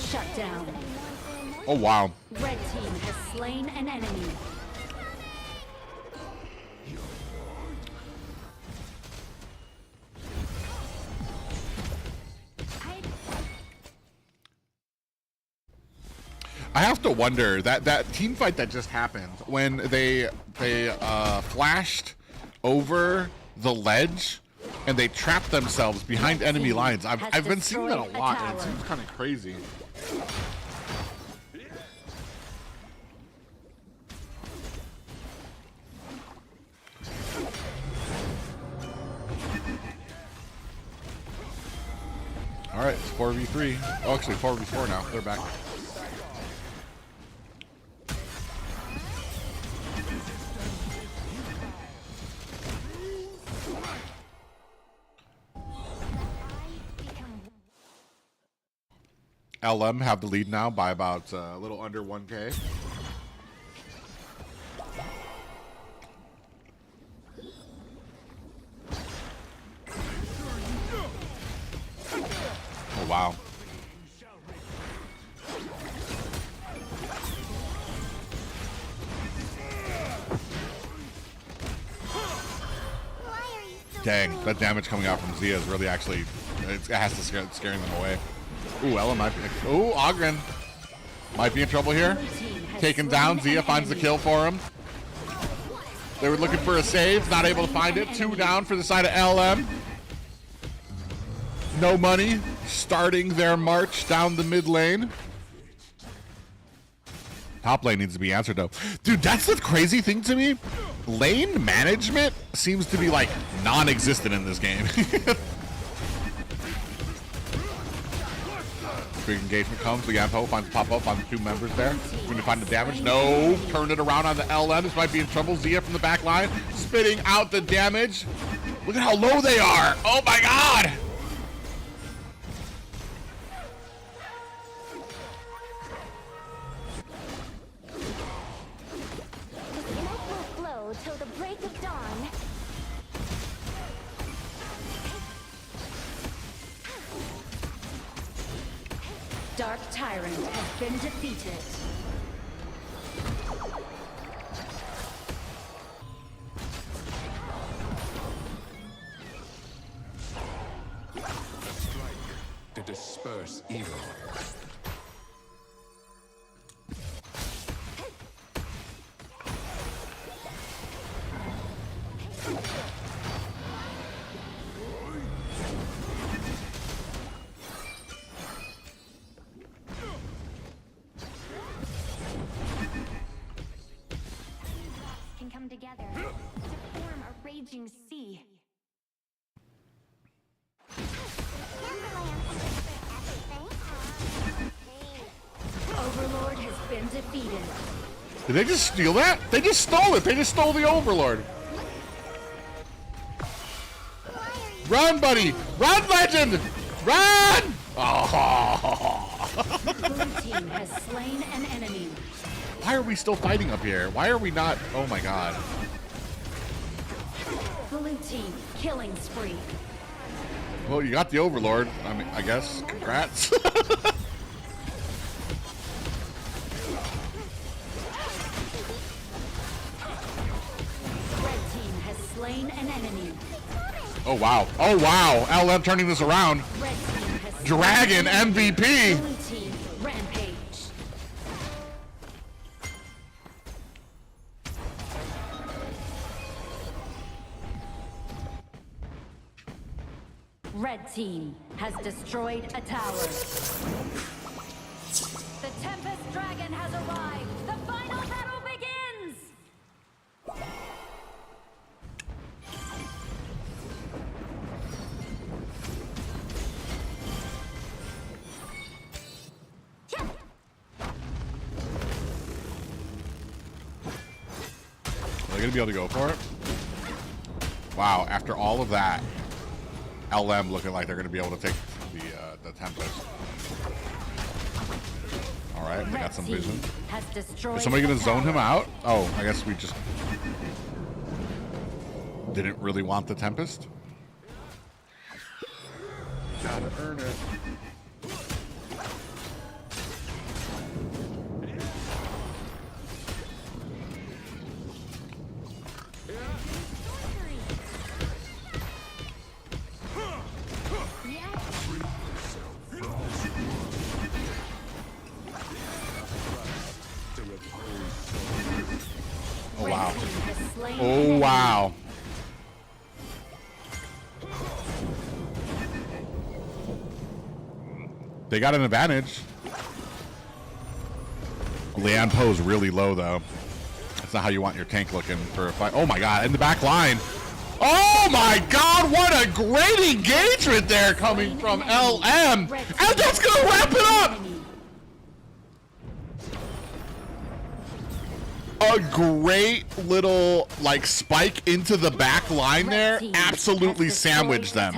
Shut down. Oh wow. Red team has slain an enemy. I have to wonder that team fight that just happened when they flashed over the ledge and they trapped themselves behind enemy lines. I've been seeing that a lot, and it seems kind of crazy. All right, it's 4v3. Oh, actually 4v4 now. They're back. LM have the lead now by about a little under 1K. Oh, wow. Dang, that damage coming out from Zia is really actually, it has to scaring them away. Ooh, Ella might be. Ooh, Ogren might be in trouble here. Taken down. Zia finds the kill for him. They were looking for a save, not able to find it. 2 down for the side of LM. No money, starting their march down the mid lane. Top lane needs to be answered though. Dude, that's the crazy thing to me. Lane management seems to be like non-existent in this game. Big engagement comes. The Yampo finds a pop-up on the 2 members there. Going to find the damage. No. Turn it around on the LM. This might be in trouble. Zia from the back line. Spitting out the damage. Look at how low they are. Oh my God. Dark Tyrant has been defeated. To disperse evil. Can come together to form a raging sea. Overlord has been defeated. Did they just steal that? They just stole it. They just stole the Overlord. Run, buddy. Run, legend. Run. Oh. Blue team has slain an enemy. Why are we still fighting up here? Why are we not? Oh my god. Blue team killing spree. Well, you got the Overlord. I mean, I guess. Congrats. Red team has slain an enemy. Oh wow. Oh wow. LM turning this around. Red team has Dragon slain an enemy. MVP. Blue team rampage. Red team has destroyed a tower. The Tempest Dragon has arrived. The final battle begins. Are they gonna be able to go for it? Wow. After all of that, LM looking like they're gonna be able to take the Tempest. All right. They got some vision. Has destroyed Is somebody gonna a zone him tower. out? Oh, I guess we just didn't really want the Tempest. Gotta earn it. Oh wow. Red team has slain an Oh enemy. wow. They got an advantage. Lian Poe's really low though. That's not how you want your tank looking for a fight. Oh my god, in the back line. Oh my god, what a great engagement there coming from LM. And that's gonna wrap it up. A great little like spike into the back line there. Absolutely sandwiched them.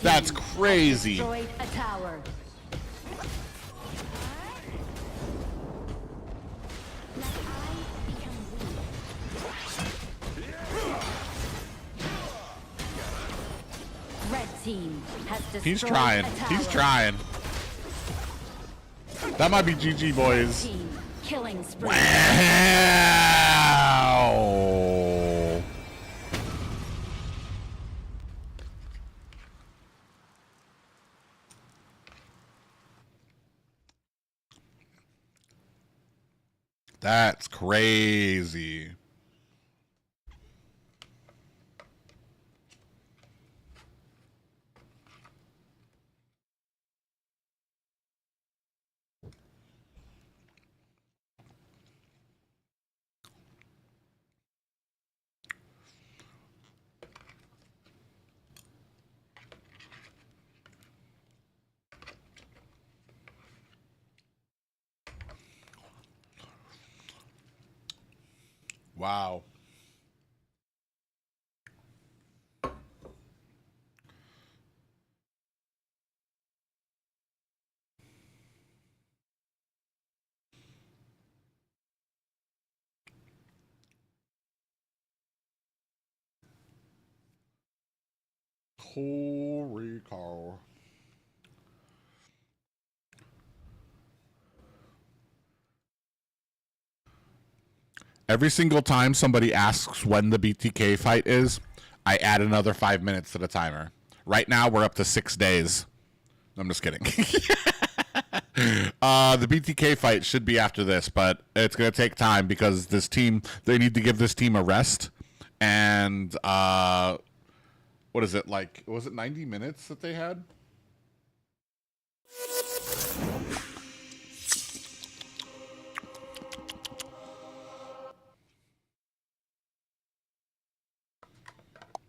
That's crazy. Destroyed a tower. Red team has destroyed He's trying. a tower. He's trying. That might be GG, boys. Team killing spree. Wow. That's crazy. Wow. Holy cow. Every single time somebody asks when the BTK fight is, I add another 5 minutes to the timer. Right now, we're up to 6 days. I'm just kidding. The BTK fight should be after this, but it's going to take time because this team, they need to give this team a rest. And what is it, like, was it 90 minutes that they had?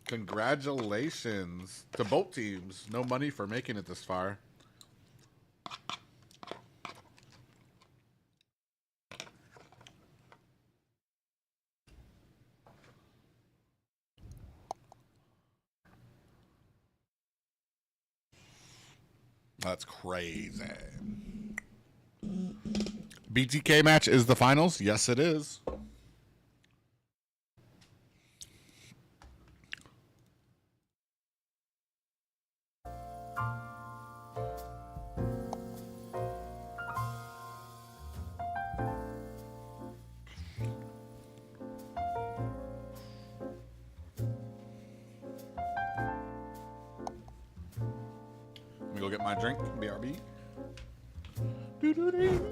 Congratulations to both teams. No money for making it this far. That's crazy. BTK match is the finals? Yes, it is. Let me go get my drink. BRB. Doo-doo-doo.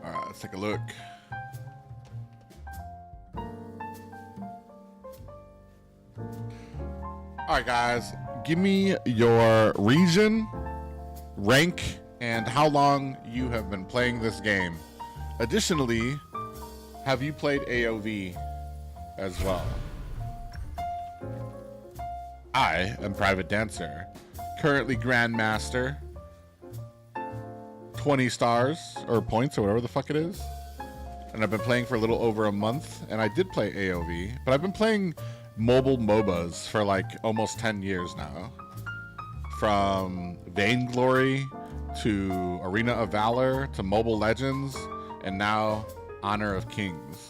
All right, let's take a look. All right, guys, give me your region, rank, and how long you have been playing this game. Additionally, have you played AOV as well? I am Private Dancer, currently Grandmaster, 20 stars or points or whatever the fuck it is. And I've been playing for a little over a month, and I did play AOV, but I've been playing mobile MOBAs for like almost 10 years now. From Vainglory to Arena of Valor to Mobile Legends, and now Honor of Kings.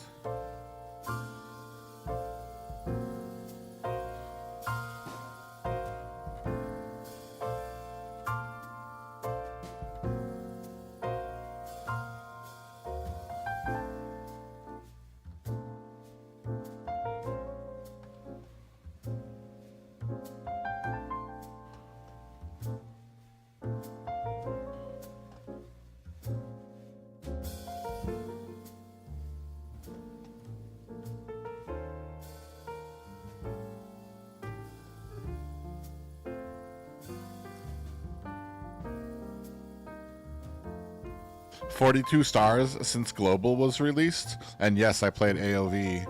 "42 stars since Global was released, and yes, I played AOV.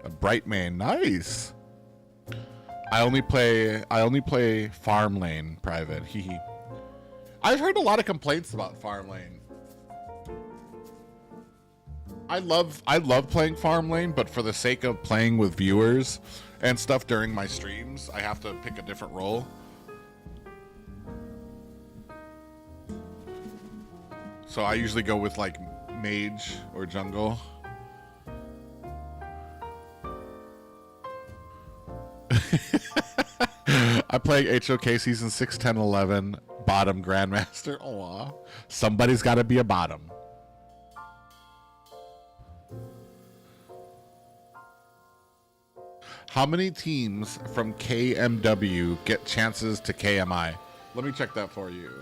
A bright main, nice. I only play farm lane private. Hee. I've heard a lot of complaints about farm lane. I love playing farm lane, but for the sake of playing with viewers and stuff during my streams, I have to pick a different role. So I usually go with like mage or jungle. I play HoK season 6, 10, 11, bottom grandmaster. Aw, somebody's got to be a bottom. How many teams from KMW get chances to KMI? Let me check that for you.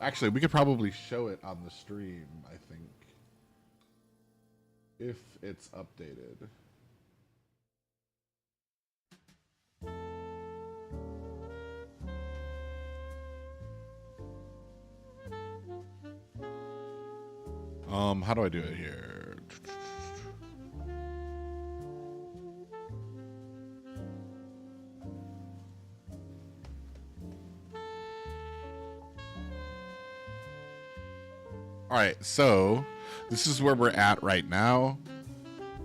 Actually, we could probably show it on the stream, I think. If it's updated. How do I do it here? All right, so this is where we're at right now.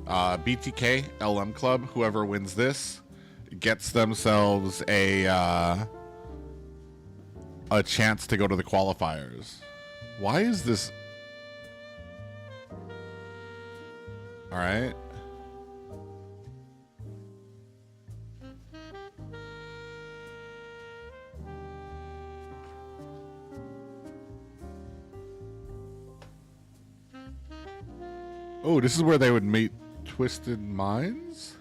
BTK, LM Club, whoever wins this gets themselves a chance to go to the qualifiers. Why is this? All right. Oh, this is where they would meet Twisted Minds?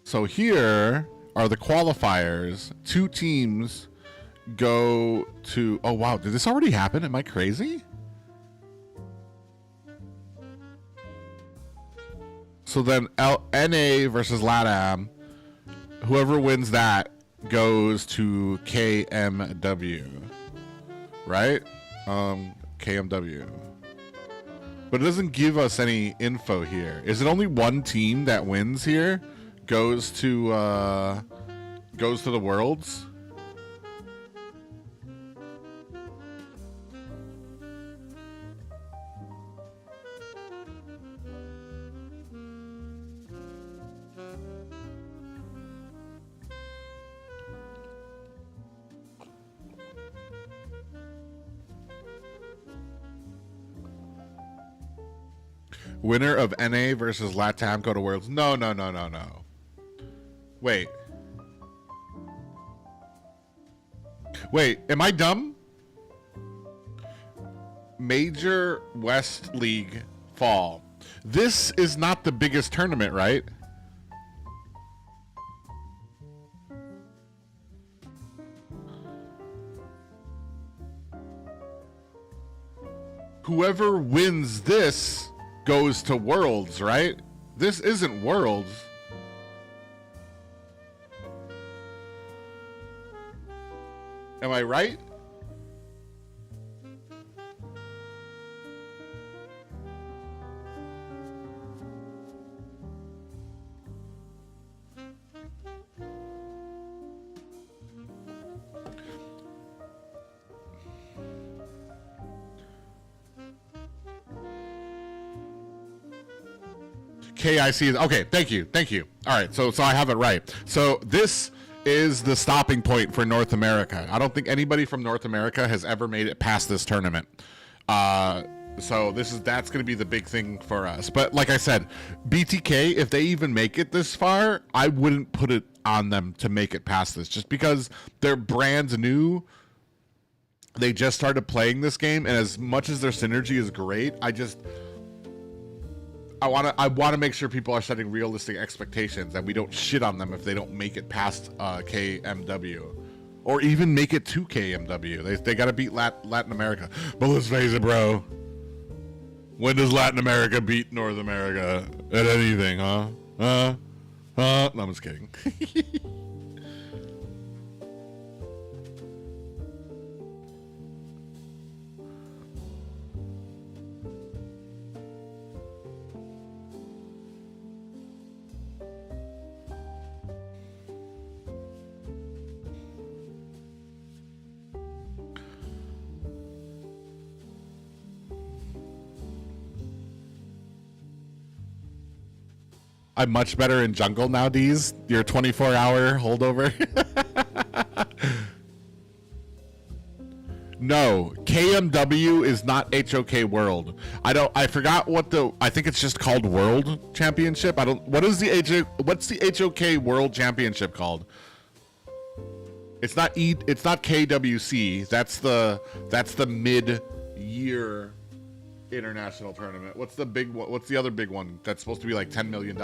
So here are the qualifiers. 2 teams go to... Oh, wow. Did this already happen? Am I crazy? So then NA versus LATAM. Whoever wins that goes to KMW, right? KMW. But it doesn't give us any info here. Is it only one team that wins here goes to the Worlds? Winner of NA versus LATAM go to Worlds. No. Wait. Wait, am I dumb? Major West League Fall. This is not the biggest tournament, right? Whoever wins this goes to Worlds, right? This isn't Worlds. Am I right? KIC is okay. Thank you. All right, so I have it right. So this is the stopping point for North America. I don't think anybody from North America has ever made it past this tournament. So that's going to be the big thing for us. But like I said, BTK, if they even make it this far, I wouldn't put it on them to make it past this, just because they're brand new. They just started playing this game, and as much as their synergy is great, I want to make sure people are setting realistic expectations, and we don't shit on them if they don't make it past KMW, or even make it to KMW. They got to beat Latin America. But let's face it, bro. When does Latin America beat North America at anything, huh? No, I'm just kidding. I'm much better in jungle now, D's. Your 24-hour holdover. No, KMW is not HoK World. I forgot what I think it's just called World Championship. What's the HoK World Championship called? It's not KWC. That's the mid year international tournament. What's the big one? What's the other big one that's supposed to be like $10 million?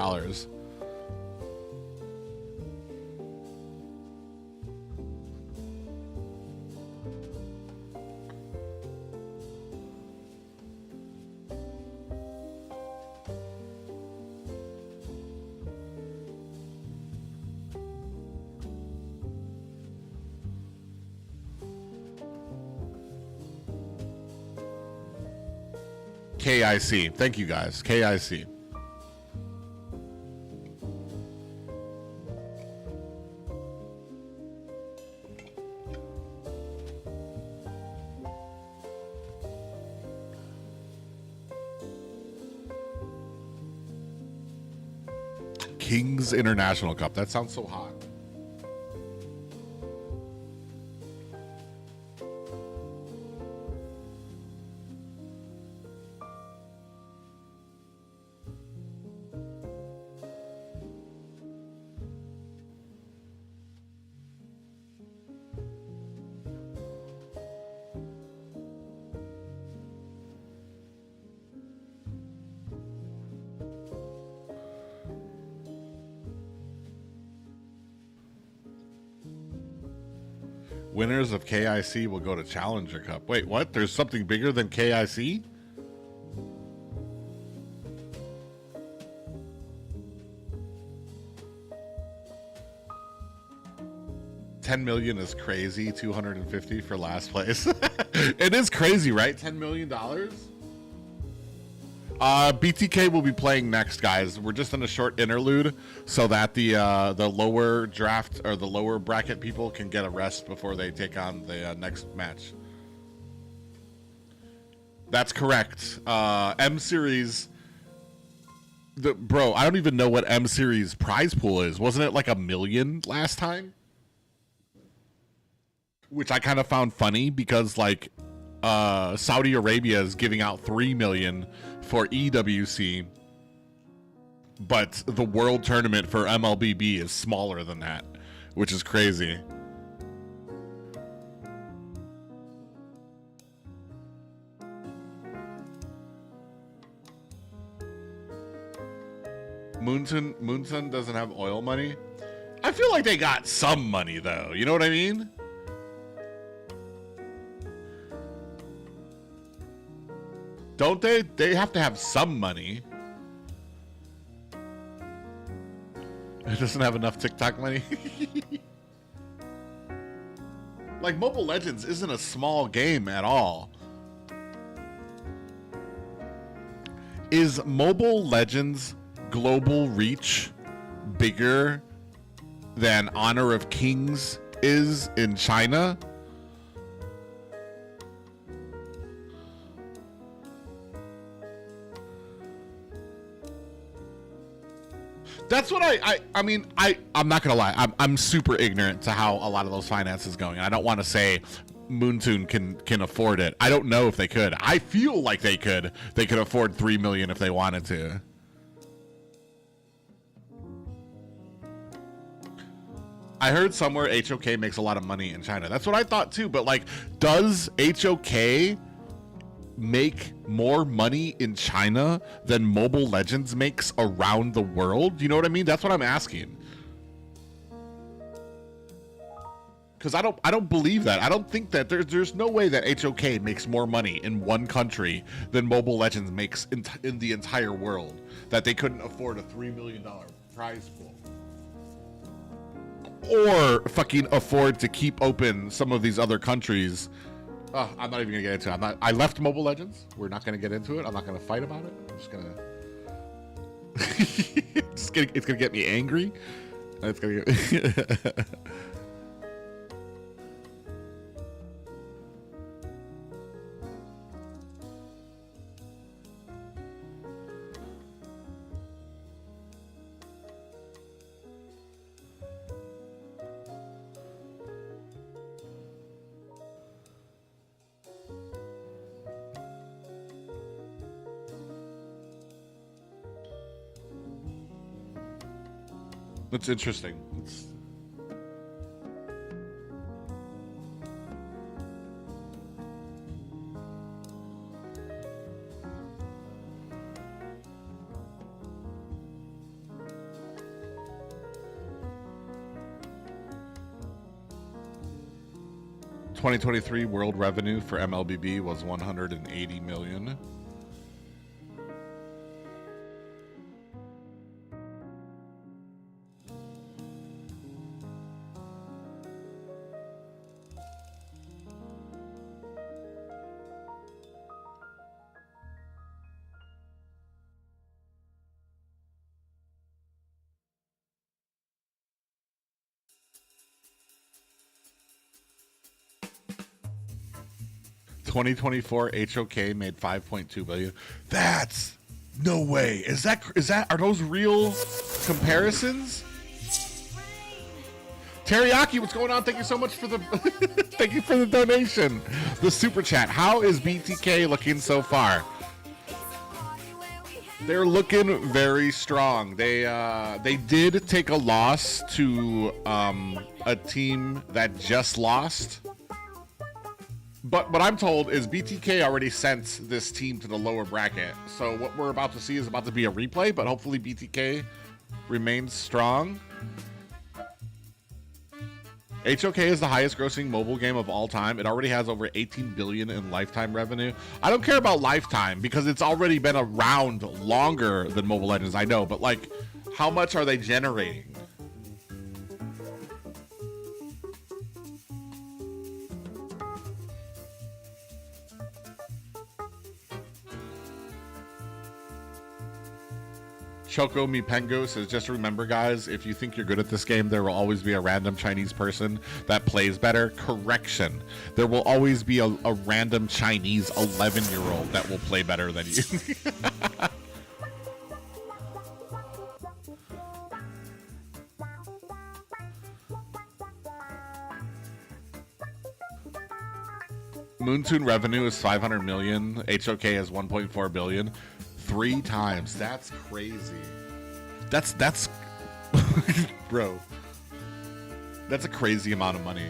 KIC. Thank you guys. KIC. Kings International Cup. That sounds so hot. Winners of KIC will go to Challenger Cup. Wait, what? There's something bigger than KIC? $10 million is crazy. 250 for last place. It is crazy, right? $10 million? BTK will be playing next, guys. We're just in a short interlude so that the lower draft or the lower bracket people can get a rest before they take on the next match. That's correct. M Series. Bro, I don't even know what M Series prize pool is. Wasn't it like $1 million last time? Which I kind of found funny because like Saudi Arabia is giving out $3 million for EWC, but the world tournament for MLBB is smaller than that, which is crazy. Moonson doesn't have oil money. I feel like they got some money though. You know what I mean? Don't they? They have to have some money. It doesn't have enough TikTok money. Like, Mobile Legends isn't a small game at all. Is Mobile Legends global reach bigger than Honor of Kings is in China? That's what I mean, I'm not gonna lie. I'm super ignorant to how a lot of those finances going. I don't want to say Moontoon can afford it. I don't know if they could. I feel like they could. They could afford $3 million if they wanted to. I heard somewhere HoK makes a lot of money in China. That's what I thought too. But like, does HoK make more money in China than Mobile Legends makes around the world? You know what I mean? That's what I'm asking. Because I don't believe that. I don't think that there's no way that HoK makes more money in one country than Mobile Legends makes in the entire world. That they couldn't afford a $3 million prize pool. Or fucking afford to keep open some of these other countries. I'm not even gonna get into it. I left Mobile Legends. We're not gonna get into it. I'm not gonna fight about it. I'm just gonna. It's gonna get me angry. It's gonna get. It's interesting. 2023 world revenue for MLBB was 180 million. $2024 HoK made 5.2 billion. That's no way. Is that are those real comparisons? Teriyaki, what's going on? Thank you so much for the thank you for the donation. The super chat. How is BTK looking so far? They're looking very strong. They did take a loss to a team that just lost. But what I'm told is BTK already sent this team to the lower bracket. So what we're about to see is about to be a replay, but hopefully BTK remains strong. HoK is the highest grossing mobile game of all time. It already has over 18 billion in lifetime revenue. I don't care about lifetime because it's already been around longer than Mobile Legends, I know, but like how much are they generating? Choco Mi Pengo says, just remember, guys, if you think you're good at this game, there will always be a random Chinese person that plays better. Correction. There will always be a random Chinese 11-year-old that will play better than you. Moontoon revenue is 500 million. HoK has 1.4 billion. 3 times. That's crazy. That's bro. That's a crazy amount of money.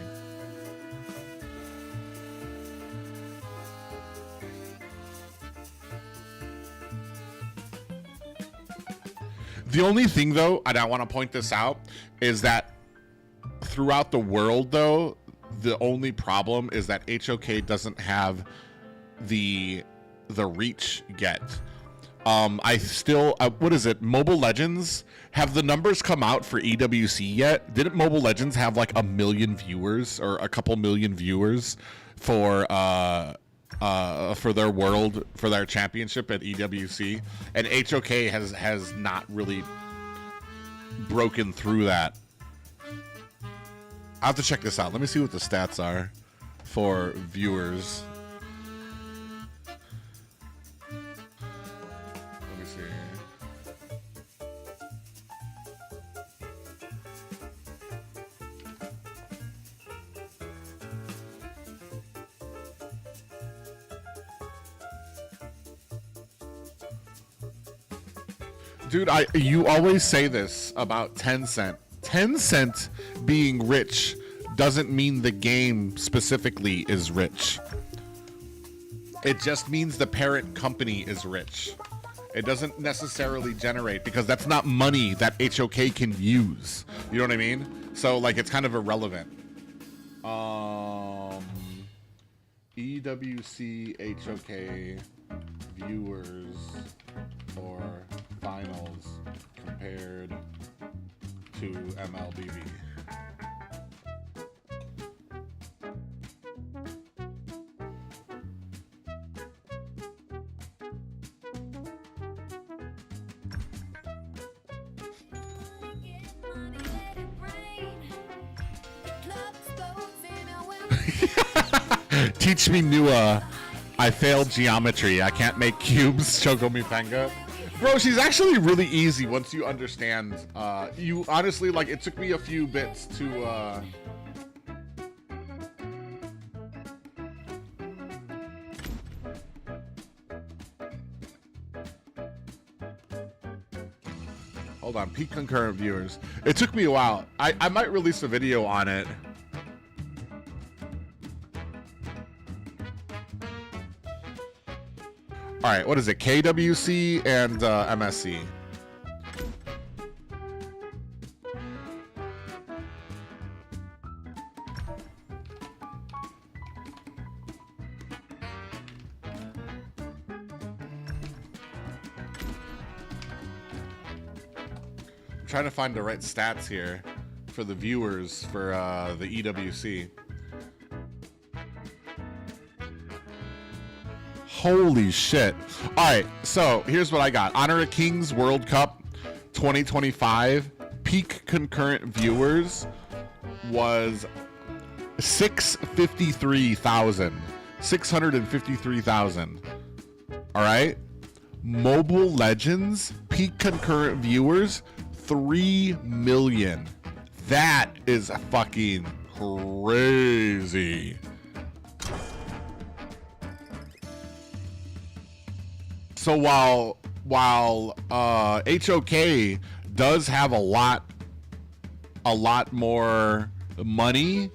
The only thing though, and I want to point this out, is that throughout the world though, the only problem is that HoK doesn't have the reach yet. I still, what is it? Mobile Legends, have the numbers come out for EWC yet? Didn't Mobile Legends have like 1 million viewers or a couple million viewers for their world, for their championship at EWC? And HoK has not really broken through that. I have to check this out. Let me see what the stats are for viewers. Dude, you always say this about Tencent. Tencent being rich doesn't mean the game specifically is rich. It just means the parent company is rich. It doesn't necessarily generate, because that's not money that HoK can use. You know what I mean? So like it's kind of irrelevant. EWC HoK viewers for finals compared to MLBB. Teach me Nua. I failed geometry. I can't make cubes. Choco Mi Panga. Bro, she's actually really easy once you understand. You honestly, like, it took me a few bits to hold on, peak concurrent viewers. It took me a while. I might release a video on it. All right, what is it? KWC and MSC. trying to find the right stats here for the viewers for the EWC. Holy shit. All right, so here's what I got. Honor of Kings World Cup 2025 peak concurrent viewers was 653,000. All right. Mobile Legends peak concurrent viewers 3 million. That is fucking crazy. So while HoK does have a lot more money,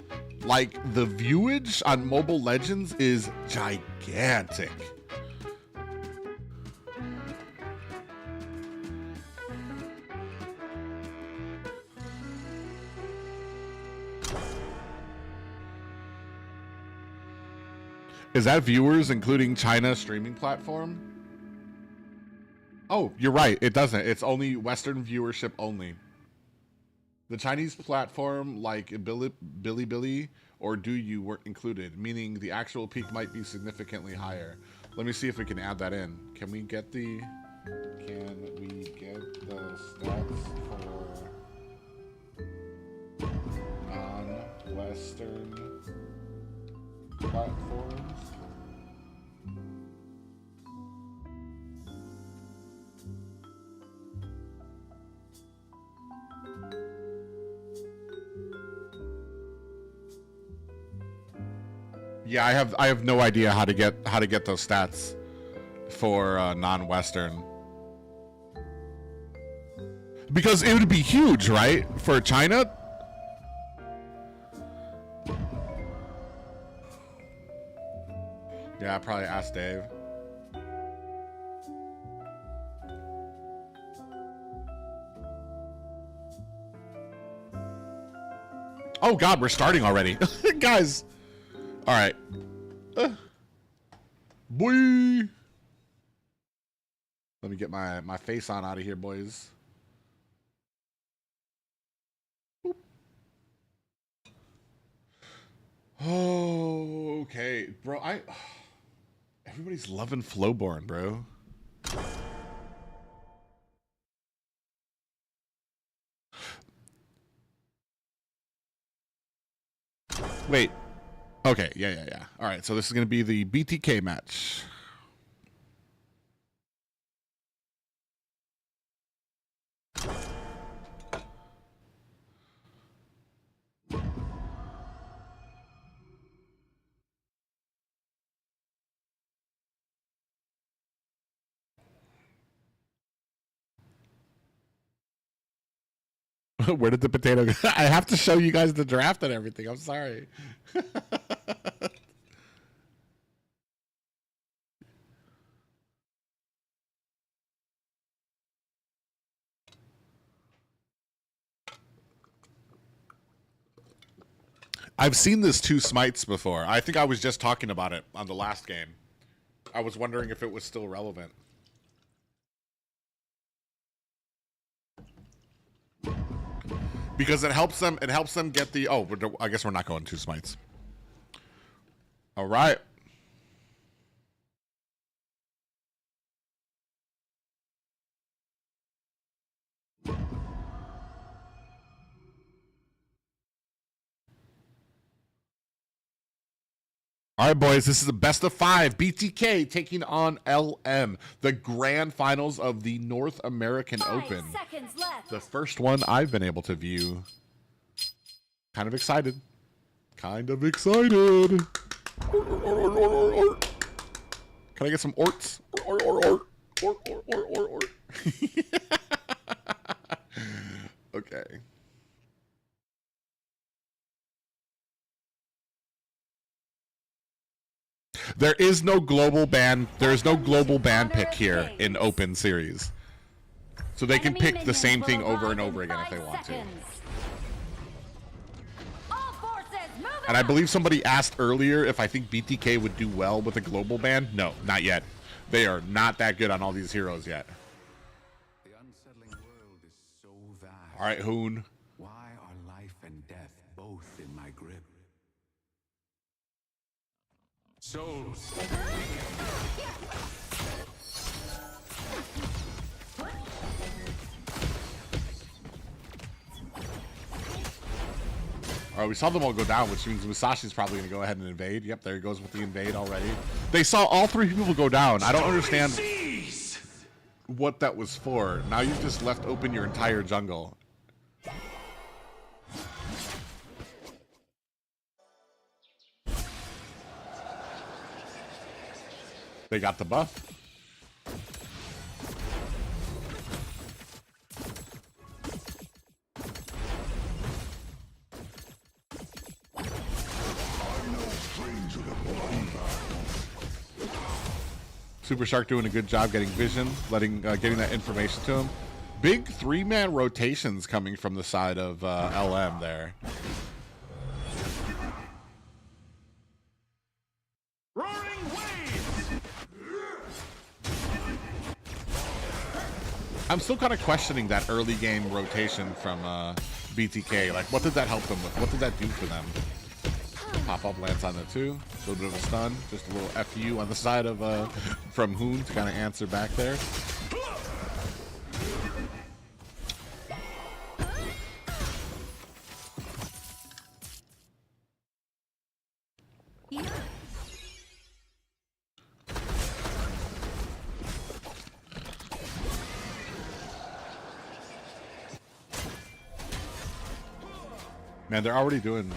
like the viewage on Mobile Legends is gigantic. Is that viewers including China streaming platform? Oh, you're right. It doesn't. It's only Western viewership only. The Chinese platform like Bilibili or DouYu were included, meaning the actual peak might be significantly higher. Let me see if we can add that in. Can we get the stats for non-Western platforms? Yeah, I have no idea how to get those stats for non-Western, because it would be huge, right, for China. Yeah, I probably asked Dave. Oh God, we're starting already, guys. All right. Boy. Let me get my face on out of here, boys. Boop. Oh, okay. Bro, everybody's loving Flowborn, bro. Wait. Okay, yeah. All right, so this is going to be the BTK match. Where did the potato go? I have to show you guys the draft and everything. I'm sorry. I've seen this 2 smites before. I think I was just talking about it on the last game. I was wondering if it was still relevant. Because it helps them get the, oh, I guess we're not going 2 smites. All right. All right, boys, this is the best of 5. BTK taking on LM, the grand finals of the North American Open. 5 seconds left. The first one I've been able to view. Kind of excited. Can I get some orts? Okay. There is no global ban. There is no global ban pick here in Open Series, so they can pick the same thing over and over again if they want to. And I believe somebody asked earlier if I think BTK would do well with a global ban. No, not yet. They are not that good on all these heroes yet. The unsettling world is so vast. All right, Hoon. Why are life and death both in my grip? Souls. All right, we saw them all go down, which means Musashi's probably going to go ahead and invade. Yep, there he goes with the invade already. They saw all 3 people go down. I don't understand what that was for. Now you've just left open your entire jungle. They got the buff. Super Shark doing a good job getting vision, getting that information to him. Big 3-man rotations coming from the side of LM there. Roaring waves. I'm still kind of questioning that early game rotation from BTK. Like, what did that help them with? What did that do for them? Pop up lands on the 2. A little bit of a stun. Just a little FU on the side of from Hoon to kind of answer back there. Man, they're already doing.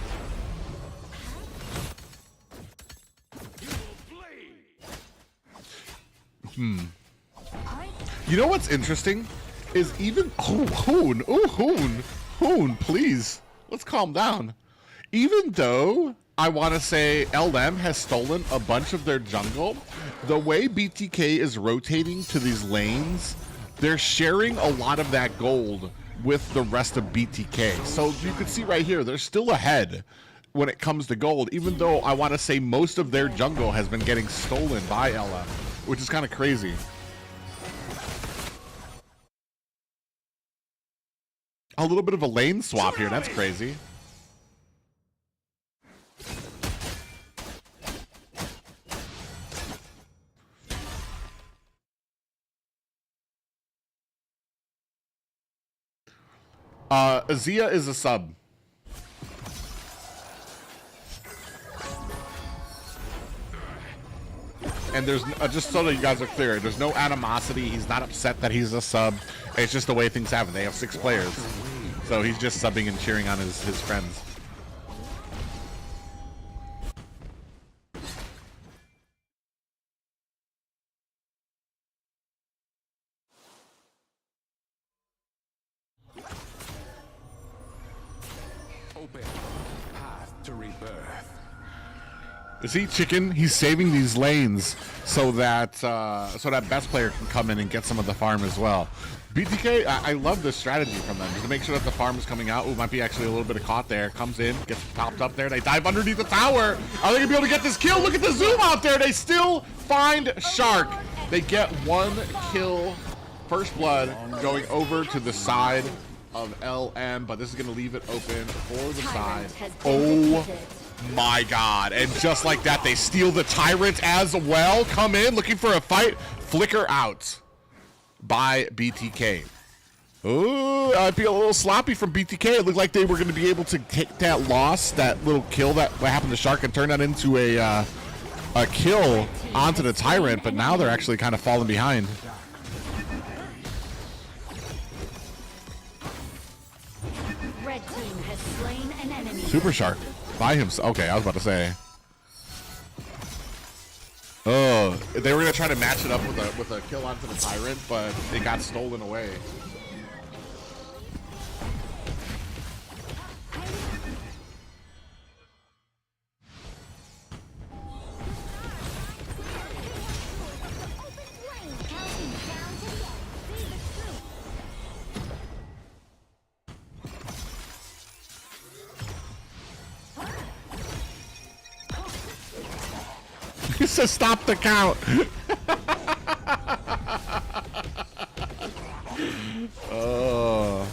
You know what's interesting is even Hoon, please, let's calm down. Even though I want to say LM has stolen a bunch of their jungle, the way BTK is rotating to these lanes, they're sharing a lot of that gold with the rest of BTK. So you can see right here, they're still ahead when it comes to gold, even though I want to say most of their jungle has been getting stolen by LM, which is kind of crazy. A little bit of a lane swap here. That's crazy. Azia is a sub. And there's just so that you guys are clear, there's no animosity. He's not upset that he's a sub. It's just the way things happen. They have 6 players, so he's just subbing and cheering on his friends. Open path to rebirth. Is he chicken? He's saving these lanes so that best player can come in and get some of the farm as well. BTK, I love this strategy from them, just to make sure that the farm is coming out. Ooh, might be actually a little bit of caught there. Comes in, gets popped up there. They dive underneath the tower. Are they gonna be able to get this kill? Look at the zoom out there. They still find Shark. They get 1 kill, first blood, going over to the side of LM, but this is gonna leave it open for the side. Oh my god, and just like that, they steal the Tyrant as well. Come in, looking for a fight. Flicker out by BTK. Oh, I feel a little sloppy from BTK. It looked like they were going to be able to take that loss, that little kill that what happened to Shark, and turn that into a kill onto the Tyrant, but now they're actually kind of falling behind. Red team has slain an enemy. Super Shark by himself. Okay, I was about to say. Oh, they were gonna try to match it up with a kill onto the Tyrant, but it got stolen away. He says stop the count. Oh.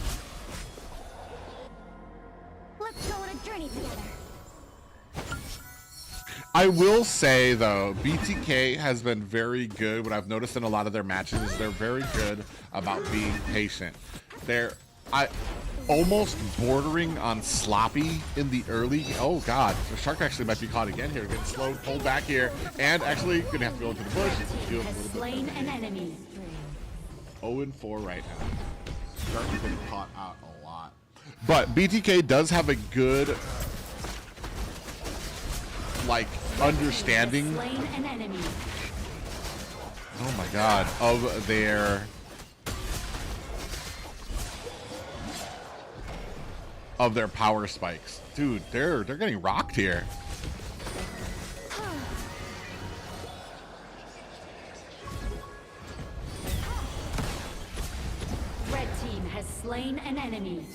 I will say though, BTK has been very good. What I've noticed in a lot of their matches is they're very good about being patient. They're almost bordering on sloppy in the early. Oh god, the Shark actually might be caught again here. Getting slowed, pulled back here, and actually gonna have to go into the bush. Do a Has little slain bit. an enemy. 0-4 right now. Shark has been caught out a lot, but BTK does have a good like understanding. Slain an enemy. Oh my god, of their power spikes. Dude, they're getting rocked here. Red team has slain an enemy.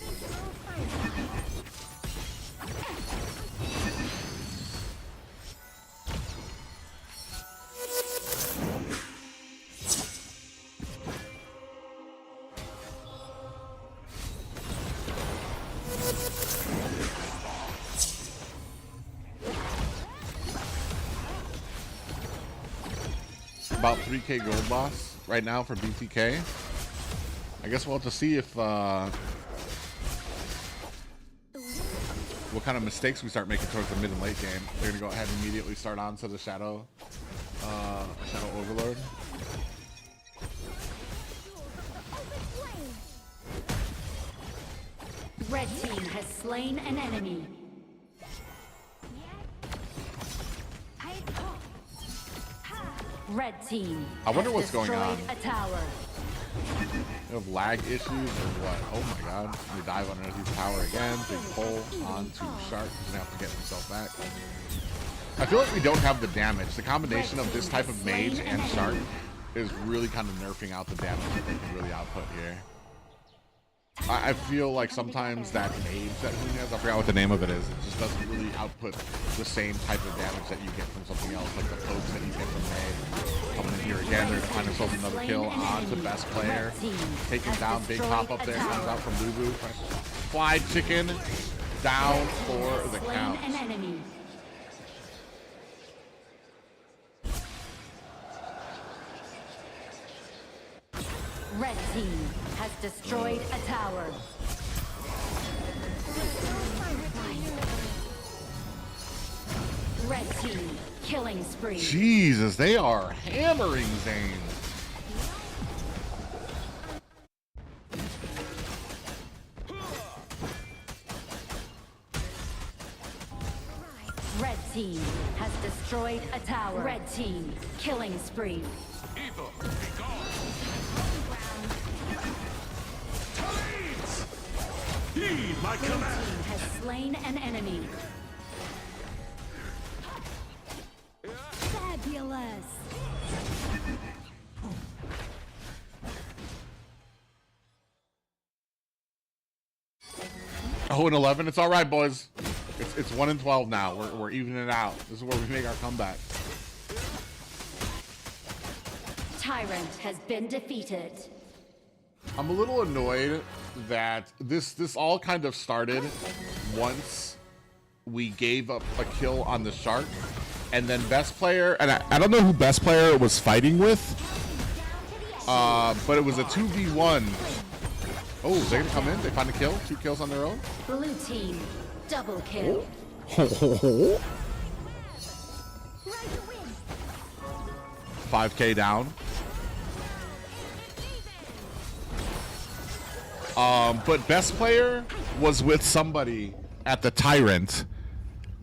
About 3k gold loss right now for BTK. I guess we'll have to see if what kind of mistakes we start making towards the mid and late game. They're gonna go ahead and immediately start on to the Shadow Overlord. Red team has slain an enemy. Red team. I wonder has what's going on. destroyed a tower. You have lag issues or what? Oh my god. We dive underneath his tower again. Big pull onto Shark. He's gonna have to get himself back. I feel like we don't have the damage. The combination of this type of mage and Shark is really kind of nerfing out the damage that they can really output here. I feel like sometimes that mage that he has, I forgot what the name of it is, it just doesn't really output the same type of damage that you get from something else, like the pokes that you get from Mage. Coming in here again, they're gonna find themselves another kill on to best player. Taking down, big pop up there, comes out from Lulu. Fly chicken down for the count. An enemy. Red team has destroyed a tower. Red team killing spree. Jesus, they are hammering Zane. Red team has destroyed a tower. Red team killing spree. Heed my Blue command. team has slain an enemy. Fabulous. Oh, and 11. It's all right, boys. It's 1-12 now. We're evening it out. This is where we make our comeback. Tyrant has been defeated. I'm a little annoyed that this all kind of started once we gave up a kill on the Shark, and then best player, and I don't know who best player was fighting with, but it was a 2v1. Oh, is they gonna come in? They find a kill? 2 kills on their own? Blue team double kill. 5k down. But best player was with somebody at the Tyrant,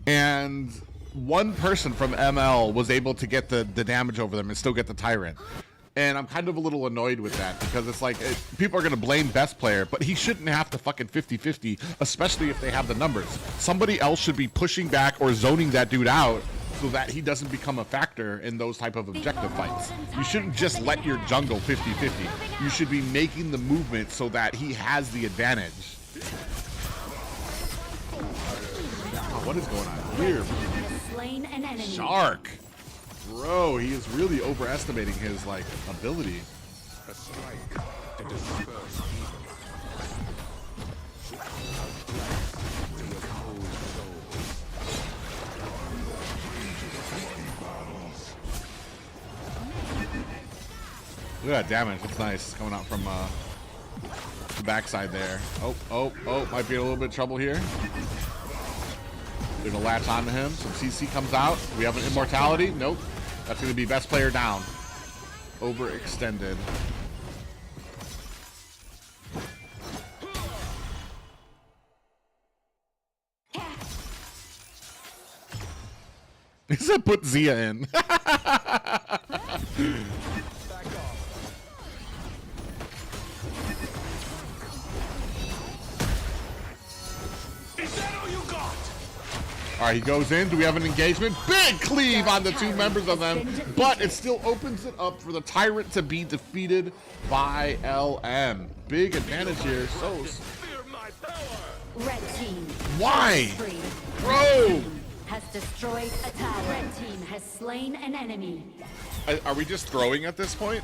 and one person from ML was able to get the damage over them and still get the Tyrant. And I'm kind of a little annoyed with that, because it's like, people are going to blame best player, but he shouldn't have to fucking 50-50, especially if they have the numbers. Somebody else should be pushing back or zoning that dude out so that he doesn't become a factor in those type of objective fights. You shouldn't just let your jungle 50-50. You should be making the movement so that he has the advantage. Oh, what is going on here? Slain an enemy. Shark! Bro, he is really overestimating his, like, ability. A strike to disperse evil. To oppose souls. Look at that damage. That's nice. Coming out from the backside there. Oh, might be in a little bit of trouble here. They're gonna latch onto him. Some CC comes out. We have an immortality. Nope. That's gonna be best player down. Overextended. He said put Zia in. All right, he goes in. Do we have an engagement? Big cleave on the two members of them, but it still opens it up for the Tyrant to be defeated by LM. Big advantage here. So, Red team. why? Free. Bro! Has destroyed a tower. Red team has slain an enemy. Are we just throwing at this point?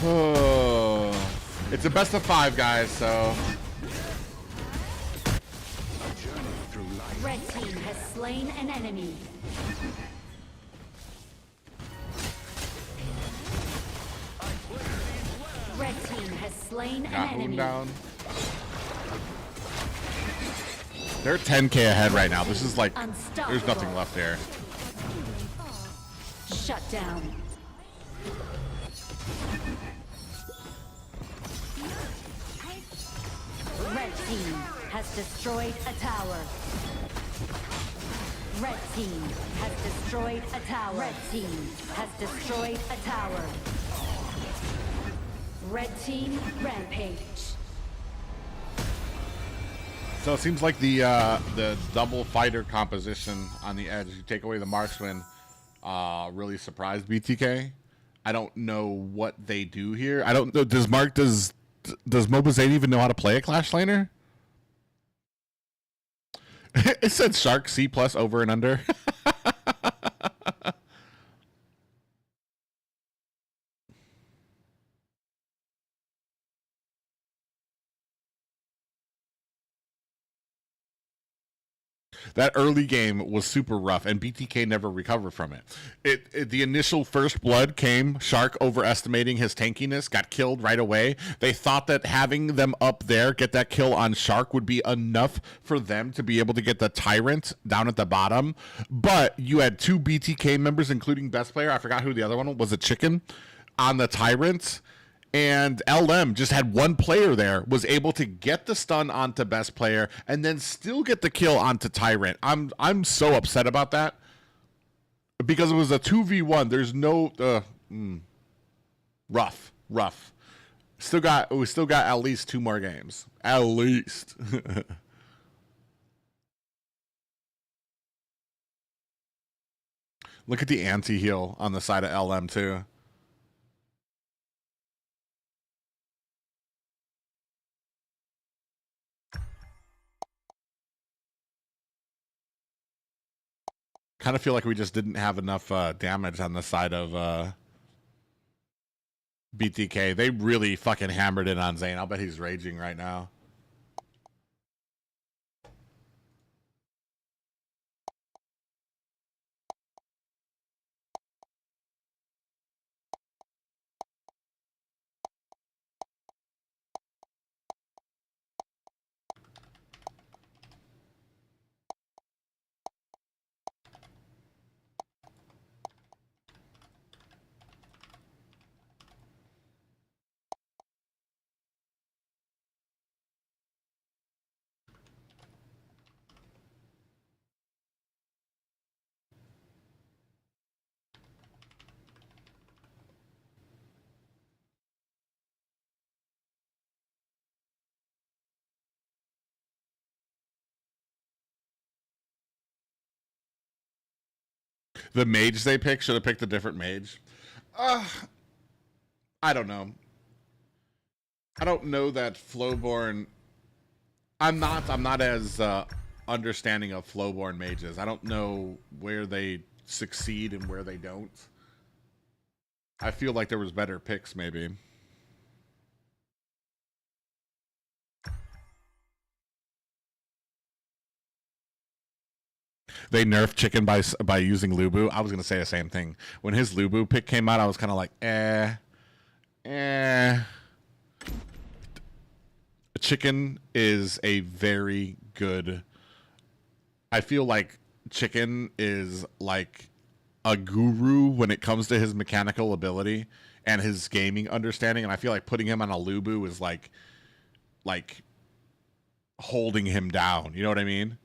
Oh, it's a best of 5, guys, so. Red team has slain an enemy. Red team has slain an Got enemy. Moon down. They're 10K ahead right now. This is like, there's nothing left there. Shut down. Red team has destroyed a tower. Red team has destroyed a tower. Red team has destroyed a tower. Red team rampage. So it seems like the double fighter composition on the edge, you take away the marksman, really surprised BTK. I don't know what they do here. I don't know. Does MOBA Zane even know how to play a Clash laner? It said Shark C+ over and under. That early game was super rough, and BTK never recovered from it. The initial first blood came, Shark overestimating his tankiness, got killed right away. They thought that having them up there get that kill on Shark would be enough for them to be able to get the Tyrant down at the bottom. But you had 2 BTK members, including best player. I forgot who the other one was, a chicken, on the Tyrant. And LM just had 1 player there, was able to get the stun onto best player and then still get the kill onto Tyrant. I'm so upset about that because it was a 2v1. There's no rough. We still got at least 2 more games. At least. Look at the anti-heal on the side of LM too. Kind of feel like we just didn't have enough damage on the side of BTK. They really fucking hammered it on Zane. I'll bet he's raging right now. The mage they picked should have picked a different mage. I don't know. I don't know that Flowborn. I'm not as understanding of Flowborn mages. I don't know where they succeed and where they don't. I feel like there was better picks maybe. they nerfed Chicken by using Lubu. I was gonna say the same thing. When his Lubu pick came out, I was kind of like, Chicken is a very good. I feel like Chicken is like a guru when it comes to his mechanical ability and his gaming understanding, and I feel like putting him on a Lubu is like holding him down. You know what I mean?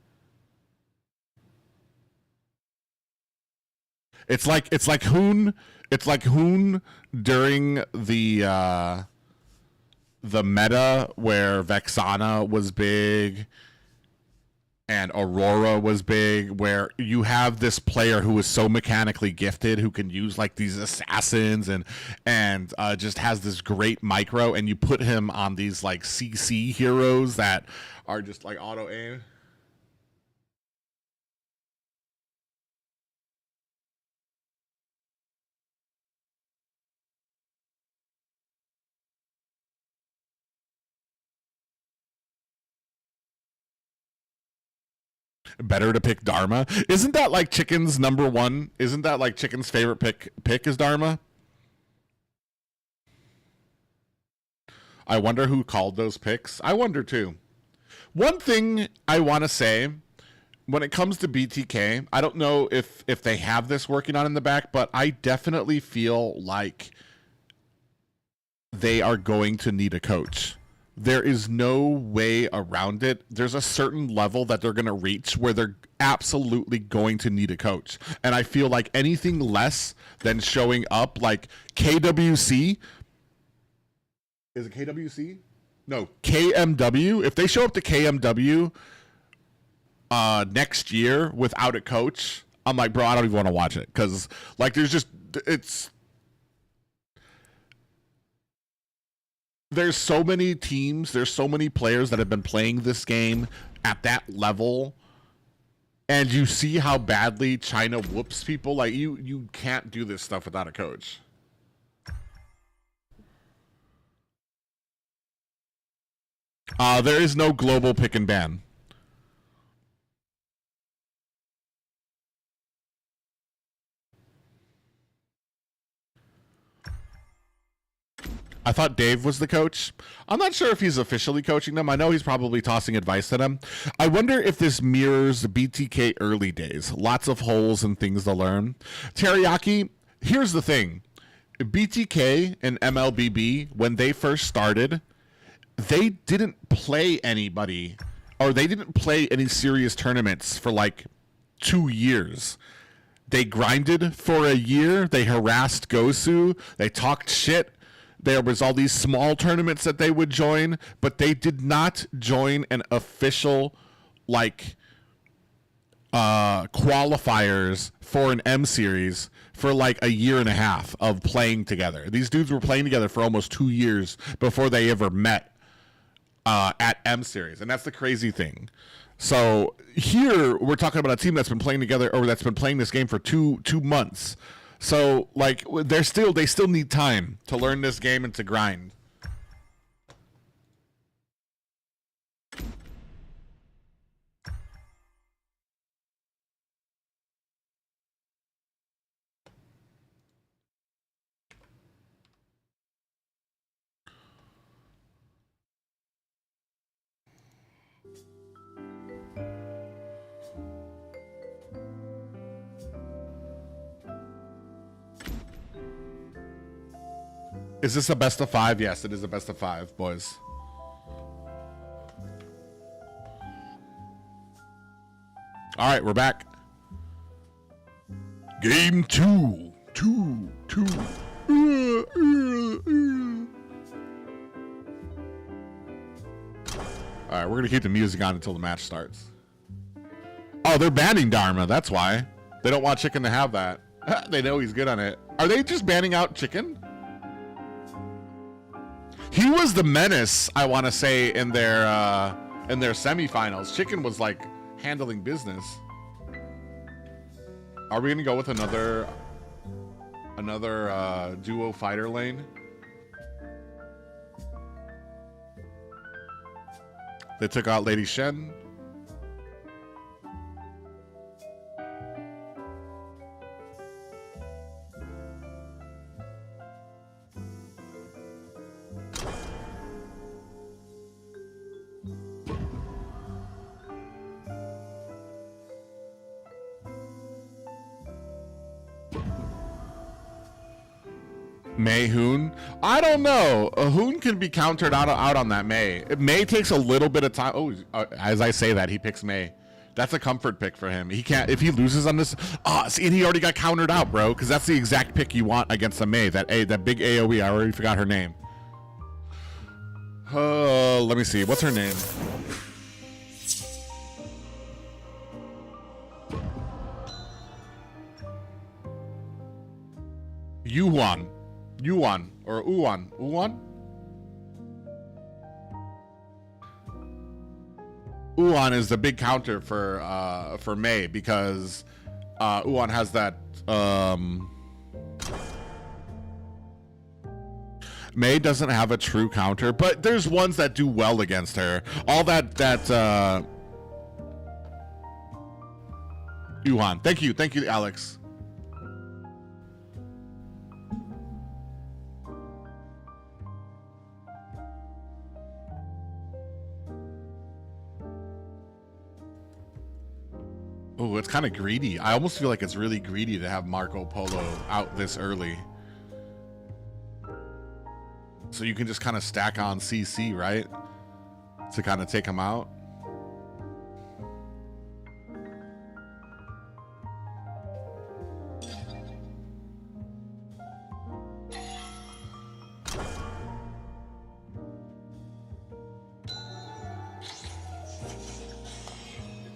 It's like Hoon. It's like Hoon during the meta where Vexana was big and Aurora was big, where you have this player who is so mechanically gifted who can use like these assassins and just has this great micro, and you put him on these like CC heroes that are just like auto aim. Better to pick Dharma. Isn't that like Chicken's number one? Isn't that like Chicken's favorite pick is Dharma? I wonder who called those picks. I wonder too. One thing I want to say when it comes to BTK, I don't know if they have this working on in the back, but I definitely feel like they are going to need a coach. There is no way around it. There's a certain level that they're going to reach where they're absolutely going to need a coach. And I feel like anything less than showing up like KWC. Is it KWC? No, KMW. If they show up to KMW next year without a coach, I'm like, bro, I don't even want to watch it. Because like there's so many teams, there's so many players that have been playing this game at that level, and you see how badly China whoops people. Like you can't do this stuff without a coach. There is no global pick and ban. I thought Dave was the coach. I'm not sure if he's officially coaching them. I know he's probably tossing advice to them. I wonder if this mirrors the BTK early days. Lots of holes and things to learn. Teriyaki, here's the thing. BTK and MLBB, when they first started, they didn't play anybody, or they didn't play any serious tournaments for like 2 years. They grinded for a year. They harassed Gosu. They talked shit. There was all these small tournaments that they would join, but they did not join an official like qualifiers for an M series for like a year and a half of playing together. These dudes were playing together for almost 2 years before they ever met at M series, and that's the crazy thing. So here we're talking about a team that's been playing together, or that's been playing this game for two months. So like they still need time to learn this game and to grind. Is this a best of 5? Yes, it is a best of 5, boys. All right, we're back. Game 2. 2. All right, we're going to keep the music on until the match starts. Oh, they're banning Dharma. That's why. They don't want Chicken to have that. They know he's good on it. Are they just banning out Chicken? He was the menace, I want to say, in their semifinals. Chicken was like handling business. Are we gonna go with another duo fighter lane? They took out Lady Shen. Mei Hoon? I don't know. Hoon can be countered out on that Mei. Mei takes a little bit of time. Oh, as I say that, he picks Mei. That's a comfort pick for him. He can't, if he loses on this. See, and he already got countered out, bro, because that's the exact pick you want against a Mei. That big AoE. I already forgot her name. Let me see. What's her name? Yuan or Uwan. Uwan is the big counter for Mei because Uwan has that Mei doesn't have a true counter, but there's ones that do well against her. All that Uwan. Thank you, Alex. Oh, it's kind of greedy. I almost feel like it's really greedy to have Marco Polo out this early. So you can just kind of stack on CC, right? To kind of take him out.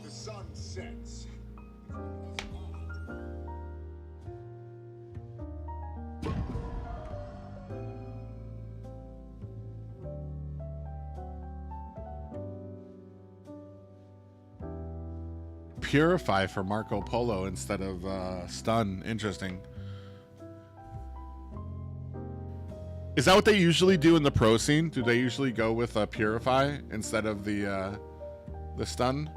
The sun sets. Purify for Marco Polo instead of stun. Interesting. Is that what they usually do in the pro scene? Do they usually go with Purify instead of the stun?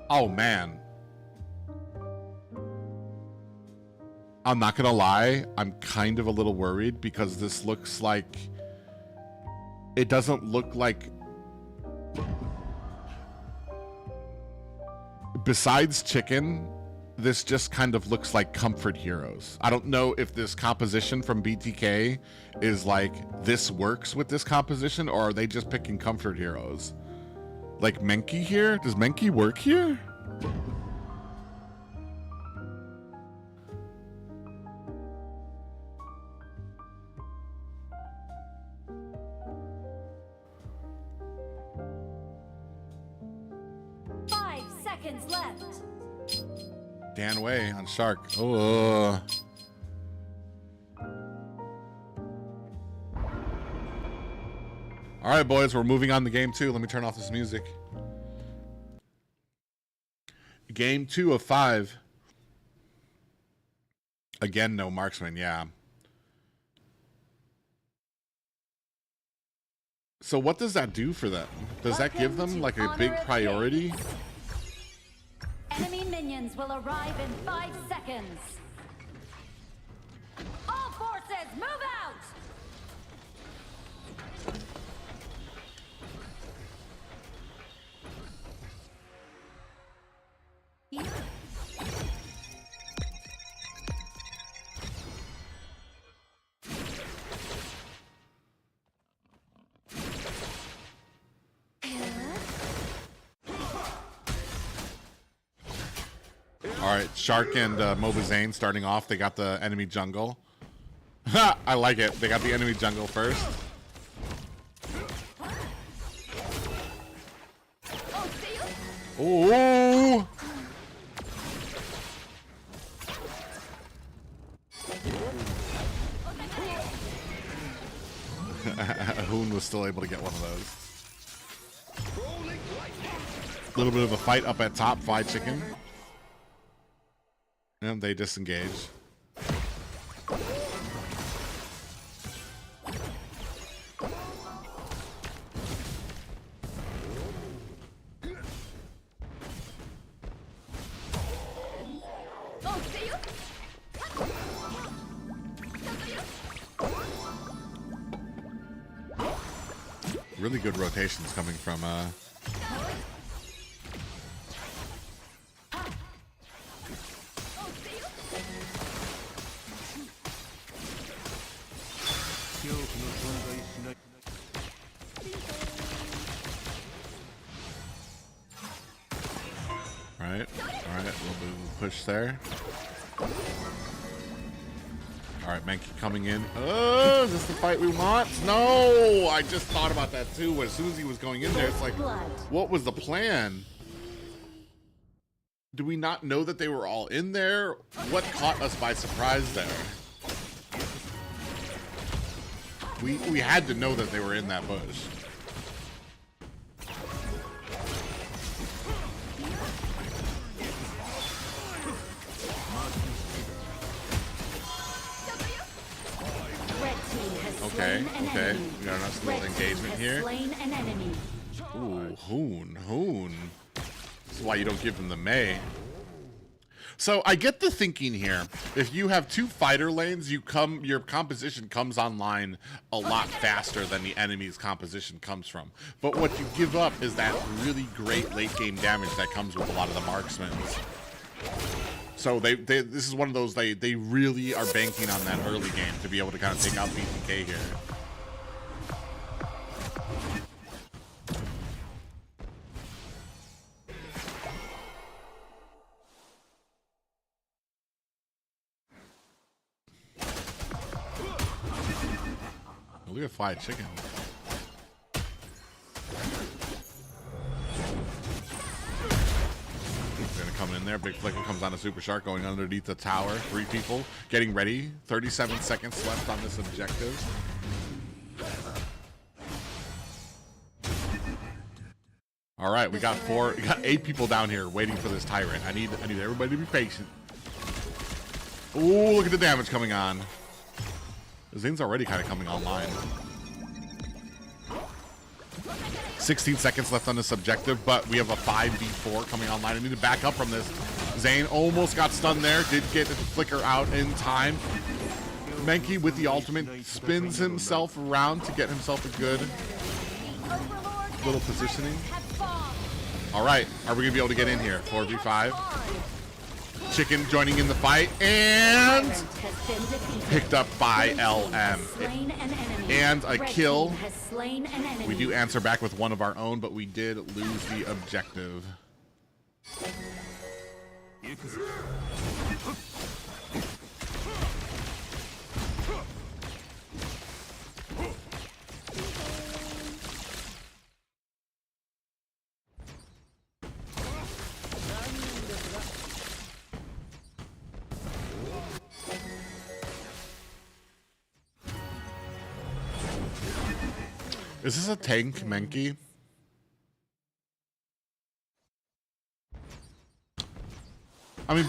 Oh man. I'm not gonna lie, I'm kind of a little worried because this looks like, it doesn't look like, besides chicken, this just kind of looks like comfort heroes. I don't know if this composition from BTK is like, this works with this composition, or are they just picking comfort heroes? Like Menki here? Does Menki work here? Left. Dan Way on Shark. Oh. All right, boys, we're moving on to game 2. Let me turn off this music. Game 2 of 5. Again, no marksman. Yeah. So what does that do for them? Does that give them like a big priority? Enemy minions will arrive in 5 seconds. All forces, move out! All right, Shark and MOBA Zane starting off. They got the enemy jungle. Ha! I like it. They got the enemy jungle first. Oh! Hoon was still able to get one of those. A little bit of a fight up at top. Fly Chicken. And they disengage. Really good rotations coming from right, a little bit of a push there. All right, Menki coming in. Oh, is this the fight we want? No, I just thought about that too. As soon as he was going in there, it's like, what was the plan? Do we not know that they were all in there? What caught us by surprise there? We had to know that they were in that bush. Okay, okay. We got a nice little engagement here. Ooh, Hoon. This is why you don't give him the Mei. So I get the thinking here. If you have two fighter lanes, your composition comes online a lot faster than the enemy's composition comes from. But what you give up is that really great late game damage that comes with a lot of the marksmen. So this is one of those, they really are banking on that early game to be able to kind of take out BTK here. Look at fried chicken. Gonna come in there. Big Flicker comes on a Super Shark going underneath the tower. 3 people getting ready. 37 seconds left on this objective. All right, we got 8 people down here waiting for this tyrant. I need everybody to be patient. Ooh, look at the damage coming on. Zane's already kind of coming online. 16 seconds left on this objective, but we have a 5v4 coming online. I need to back up from this. Zane almost got stunned there. Did get the Flicker out in time. Menki with the ultimate spins himself around to get himself a good little positioning. All right, are we going to be able to get in here? 4v5. Chicken joining in the fight and picked up by LM. And a kill. We do answer back with one of our own, but we did lose the objective. Is this a tank, Menki? I mean,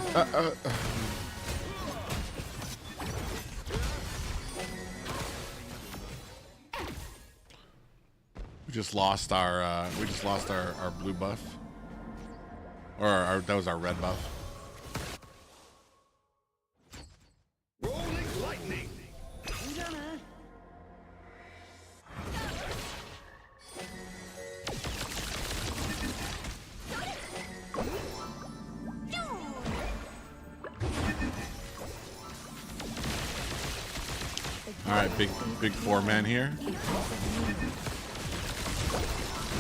we just lost our blue buff, or that was our red buff. All right, big 4-man here.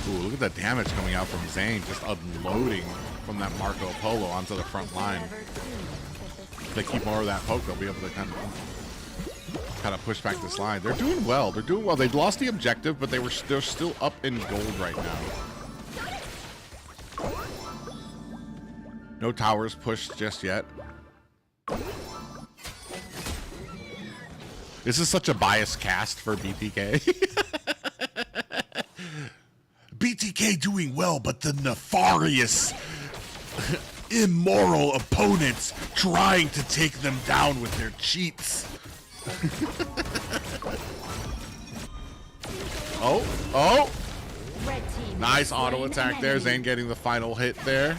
Ooh, look at the damage coming out from Zane, just unloading from that Marco Polo onto the front line. If they keep more of that poke, they'll be able to kind of push back this line. They're doing well. They're doing well. They lost the objective, but they're still up in gold right now. No towers pushed just yet. This is such a biased cast for BTK. BTK doing well, but the nefarious, immoral opponents trying to take them down with their cheats. Oh. Nice auto attack there. Zane getting the final hit there.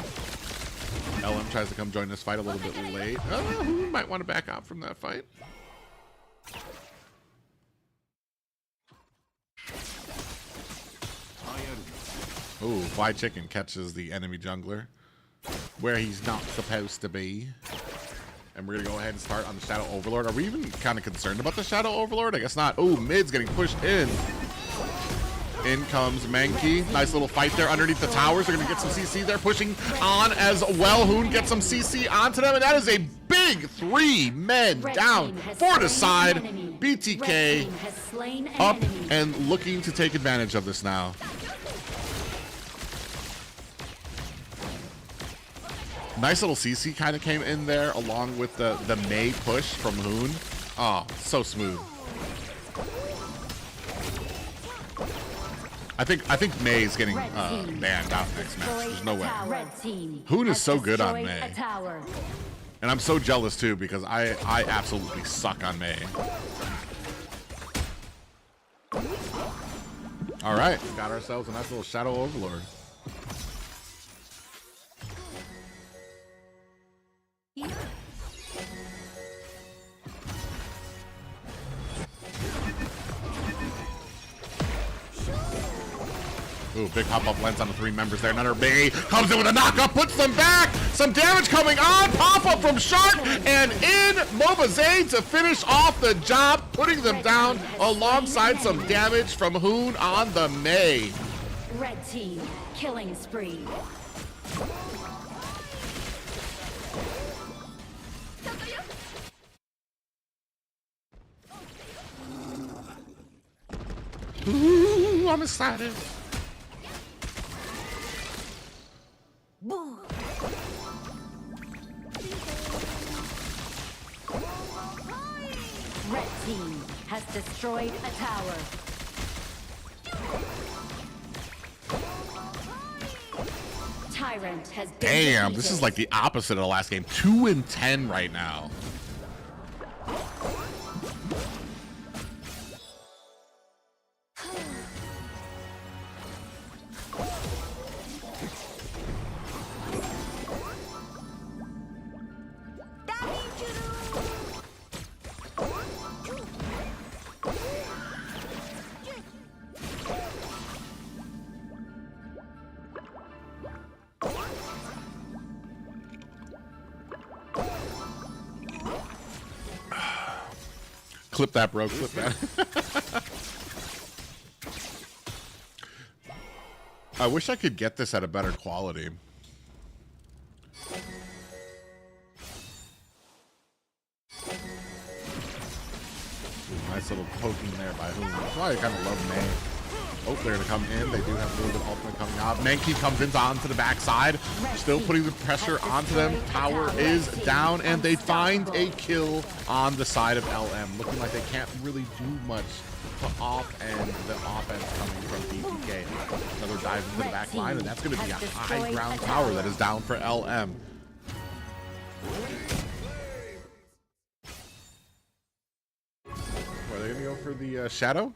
LM tries to come join this fight a little bit late. Who might want to back out from that fight? Ooh, Fly Chicken catches the enemy jungler where he's not supposed to be. And we're going to go ahead and start on the Shadow Overlord. Are we even kind of concerned about the Shadow Overlord? I guess not. Ooh, mid's getting pushed in. In comes Mankey. Nice little fight there underneath the towers. They're going to get some CC there. Pushing on as well. Hoon gets some CC onto them. And that is a big 3 men down. 4 to side. BTK up and looking to take advantage of this now. Nice little CC kind of came in there along with the Mei push from Hoon. Oh, so smooth. I think Mei is getting banned out next match. There's no way. Hoon is so good on Mei. And I'm so jealous too because I absolutely suck on Mei. All right, got ourselves a nice little Shadow Overlord. Ooh, big pop-up lens on the 3 members there. Another Mei comes in with a knock-up, puts them back. Some damage coming on. Pop-up from Shark, and in MOBA Zayn to finish off the job, putting them down alongside some damage from Hoon on the Mei. Red team, killing spree. Ooh, I'm excited. Red team has destroyed a tower. Tyrant has been Damn, defeated. this is like the opposite of the last game. 2 and 10 right now. Clip that, bro. Clip that. I wish I could get this at a better quality. Nice little poking there by Hoon. That's why I kind of love Mei. Oh, they're going to come in. They do have a little bit of ultimate coming out. Mankey comes in onto the backside. Still putting the pressure onto them. Tower is down, and they find a kill on the side of LM. Looking like they can't really do much to off-end the offense coming from BTK. Another dive into the back line, and that's going to be a high ground tower that is down for LM. Are they going to go for the Shadow?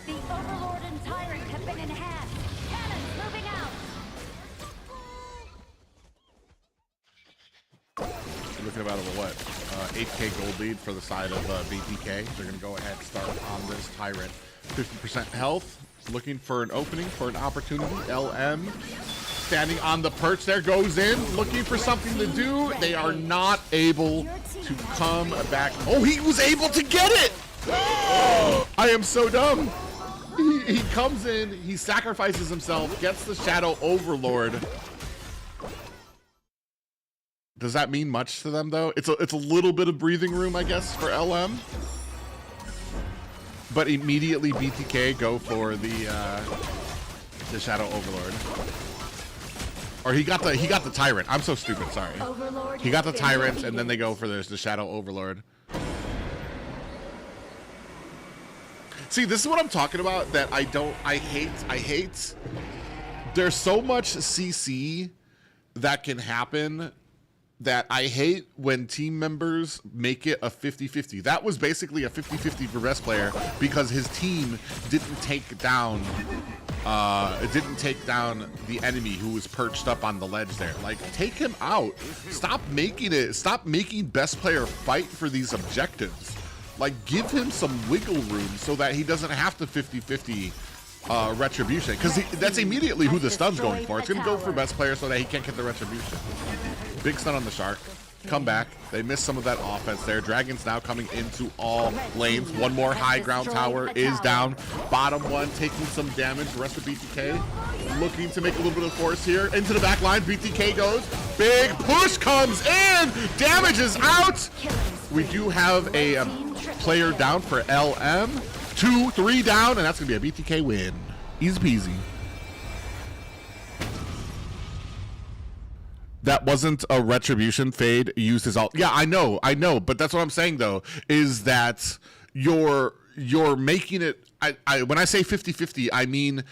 The Overlord and Tyrant have been enhanced. Cannons moving out. Looking about what? 8K gold lead for the side of BTK. They're going to go ahead and start on this Tyrant. 50% health. Looking for an opening, for an opportunity. LM standing on the perch there, goes in, looking for something to do. They are not able to come back. Oh, he was able to get it! I am so dumb. He comes in, he sacrifices himself, gets the Shadow Overlord. Does that mean much to them though? It's a little bit of breathing room, I guess, for LM. But immediately BTK go for the Shadow Overlord. Or he got the Tyrant. I'm so stupid, sorry. He got the Tyrant and then they go for the Shadow Overlord. See, this is what I'm talking about that I hate. There's so much CC that can happen that I hate when team members make it a 50-50. That was basically a 50-50 for best player because his team didn't take down the enemy who was perched up on the ledge there. Like, take him out. Stop making best player fight for these objectives. Like, give him some wiggle room so that he doesn't have to 50-50 retribution, because that's immediately who the stun's going for. It's going to go for best player so that he can't get the retribution. Big stun on the Shark. come back. They missed some of that offense there. Dragons now coming into all lanes. One more high ground tower is down. Bottom one taking some damage. The rest of BTK looking to make a little bit of force here. Into the back line, BTK goes. Big push comes in. Damage is out. We do have a player down for LM. 2, 3 down, and that's going to be a BTK win. Easy peasy. That wasn't a retribution fade used as all. Yeah, I know, but that's what I'm saying though, is that you're making it. When I say 50-50, I mean,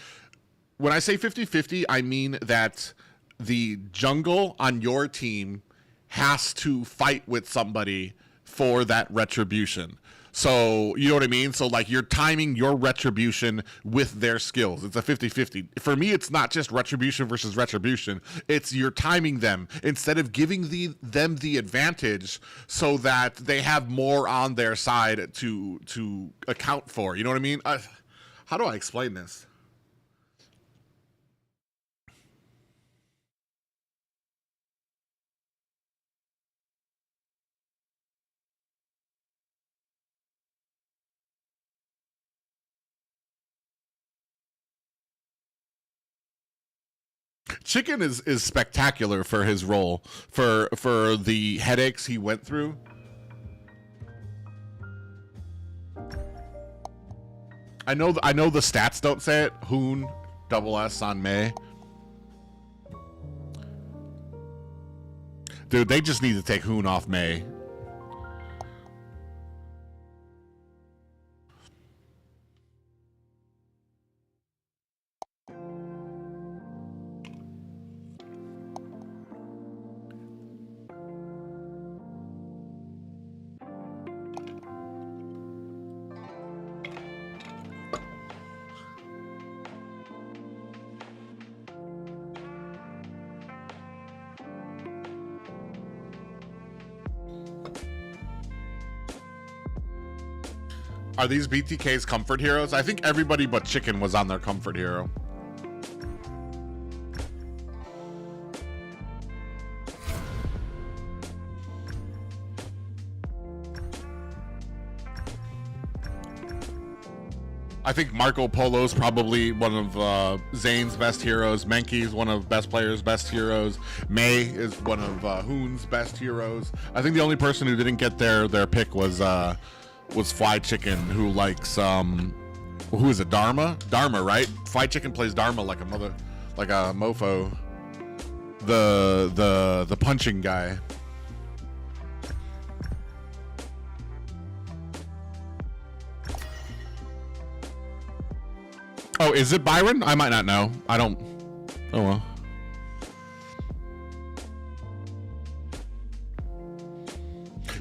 when I say 50-50, I mean that the jungle on your team has to fight with somebody for that retribution. So, you know what I mean? So, like, you're timing your retribution with their skills. It's a 50-50. For me, it's not just retribution versus retribution. It's you're timing them instead of giving them the advantage so that they have more on their side to account for. You know what I mean? How do I explain this? Chicken is spectacular for his role, for the headaches he went through. I know the stats don't say it. Hoon, double S on May. Dude, they just need to take Hoon off May. Are these BTK's comfort heroes? I think everybody but Chicken was on their comfort hero. I think Marco Polo's probably one of Zane's best heroes. Menki's one of best players' best heroes. May is one of Hoon's best heroes. I think the only person who didn't get their pick was Fly Chicken, who likes who is it? Dharma, right? Fly Chicken plays Dharma like a mofo. The punching guy. Oh, is it Byron? I might not know. I don't. Oh well.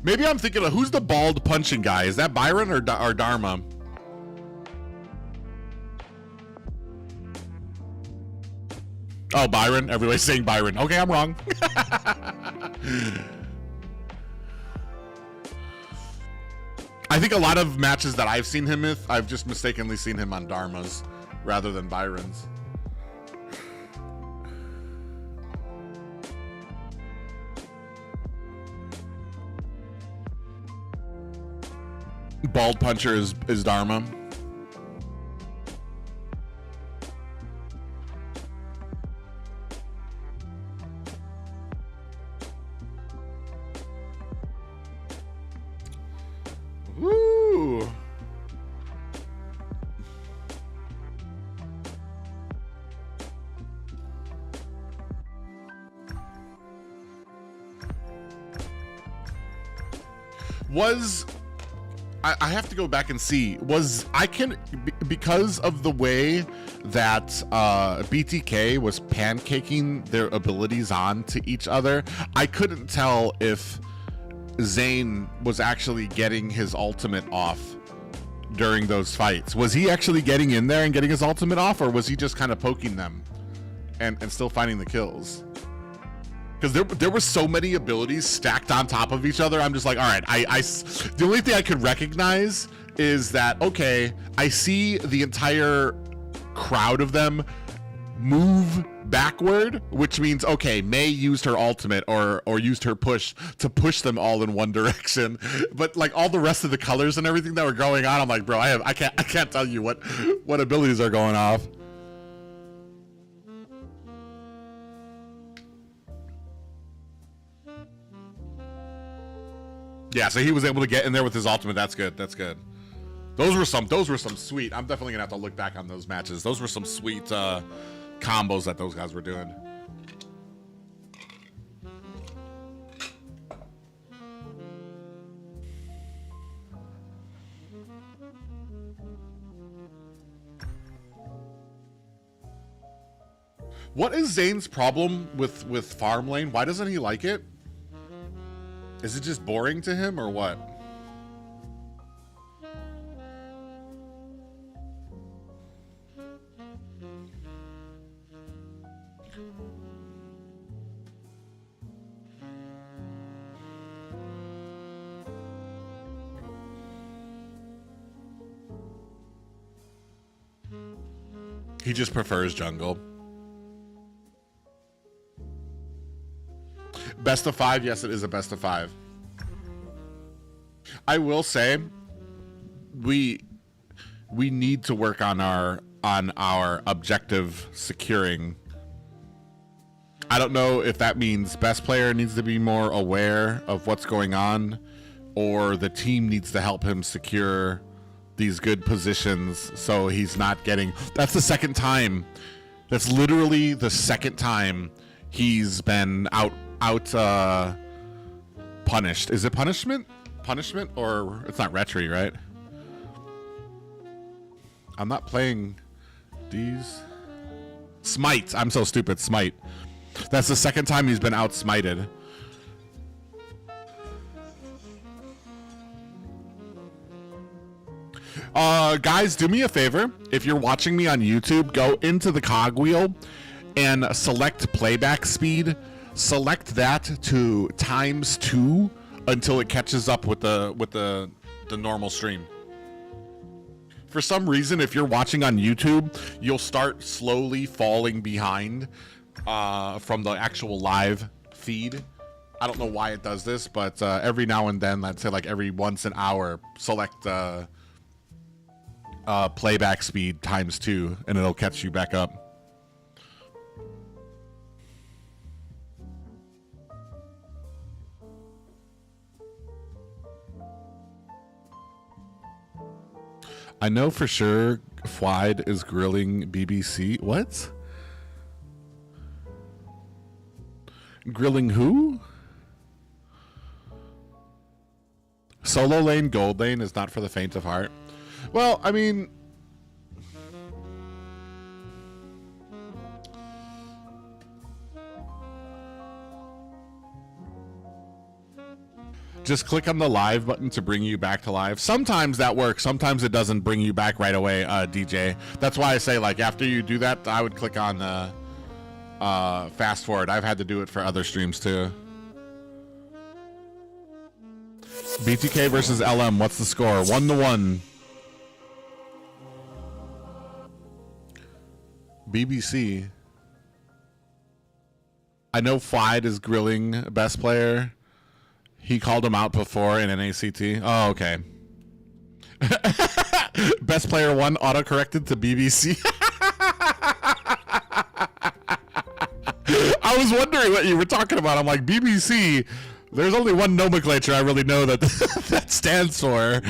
Maybe I'm thinking of who's the bald punching guy? Is that Byron or Dharma? Oh, Byron. Everybody's saying Byron. Okay, I'm wrong. I think a lot of matches that I've seen him with, I've just mistakenly seen him on Dharma's rather than Byron's. Bald puncher is Dharma. Woo! I have to go back and see. Because of the way that BTK was pancaking their abilities on to each other, I couldn't tell if Zane was actually getting his ultimate off during those fights. Was he actually getting in there and getting his ultimate off, or was he just kind of poking them and still finding the kills? Because there were so many abilities stacked on top of each other. I'm just like, all right, the only thing I could recognize is that, okay, I see the entire crowd of them move backward, which means, okay, Mei used her ultimate or used her push to push them all in one direction. But like all the rest of the colors and everything that were going on, I'm like, bro, I can't tell you what abilities are going off. Yeah, so he was able to get in there with his ultimate. That's good. That's good. Those were some sweet. I'm definitely gonna have to look back on those matches. Those were some sweet combos that those guys were doing. What is Zane's problem with farm lane? Why doesn't he like it? Is it just boring to him or what? He just prefers jungle. Best of 5? Yes, it is a best of 5. I will say we need to work on our objective securing. I don't know if that means best player needs to be more aware of what's going on, or the team needs to help him secure these good positions so he's not getting. That's the second time. That's literally the second time he's been out punished. Is it punishment or it's not retry, right? I'm not playing these. Smite. I'm so stupid. Smite. That's the second time he's been out smited. Guys, do me a favor. If you're watching me on YouTube, go into the cogwheel and select playback speed. Select that to ×2 until it catches up with the normal stream. For some reason, if you're watching on YouTube, you'll start slowly falling behind from the actual live feed. I don't know why it does this, but every now and then, let's say like every once an hour, select playback speed ×2 and it'll catch you back up. I know for sure Fwide is grilling BBC. What? Grilling who? Solo lane, gold lane is not for the faint of heart. Well, I mean, just click on the live button to bring you back to live. Sometimes that works. Sometimes it doesn't bring you back right away, DJ. That's why I say, like, after you do that, I would click on fast forward. I've had to do it for other streams too. BTK versus LM. What's the score? 1-1. BBC. I know Fide is grilling best player. He called him out before in NACT. Oh, okay. Best player 1 auto-corrected to BBC. I was wondering what you were talking about. I'm like, BBC, there's only one nomenclature I really know that that stands for.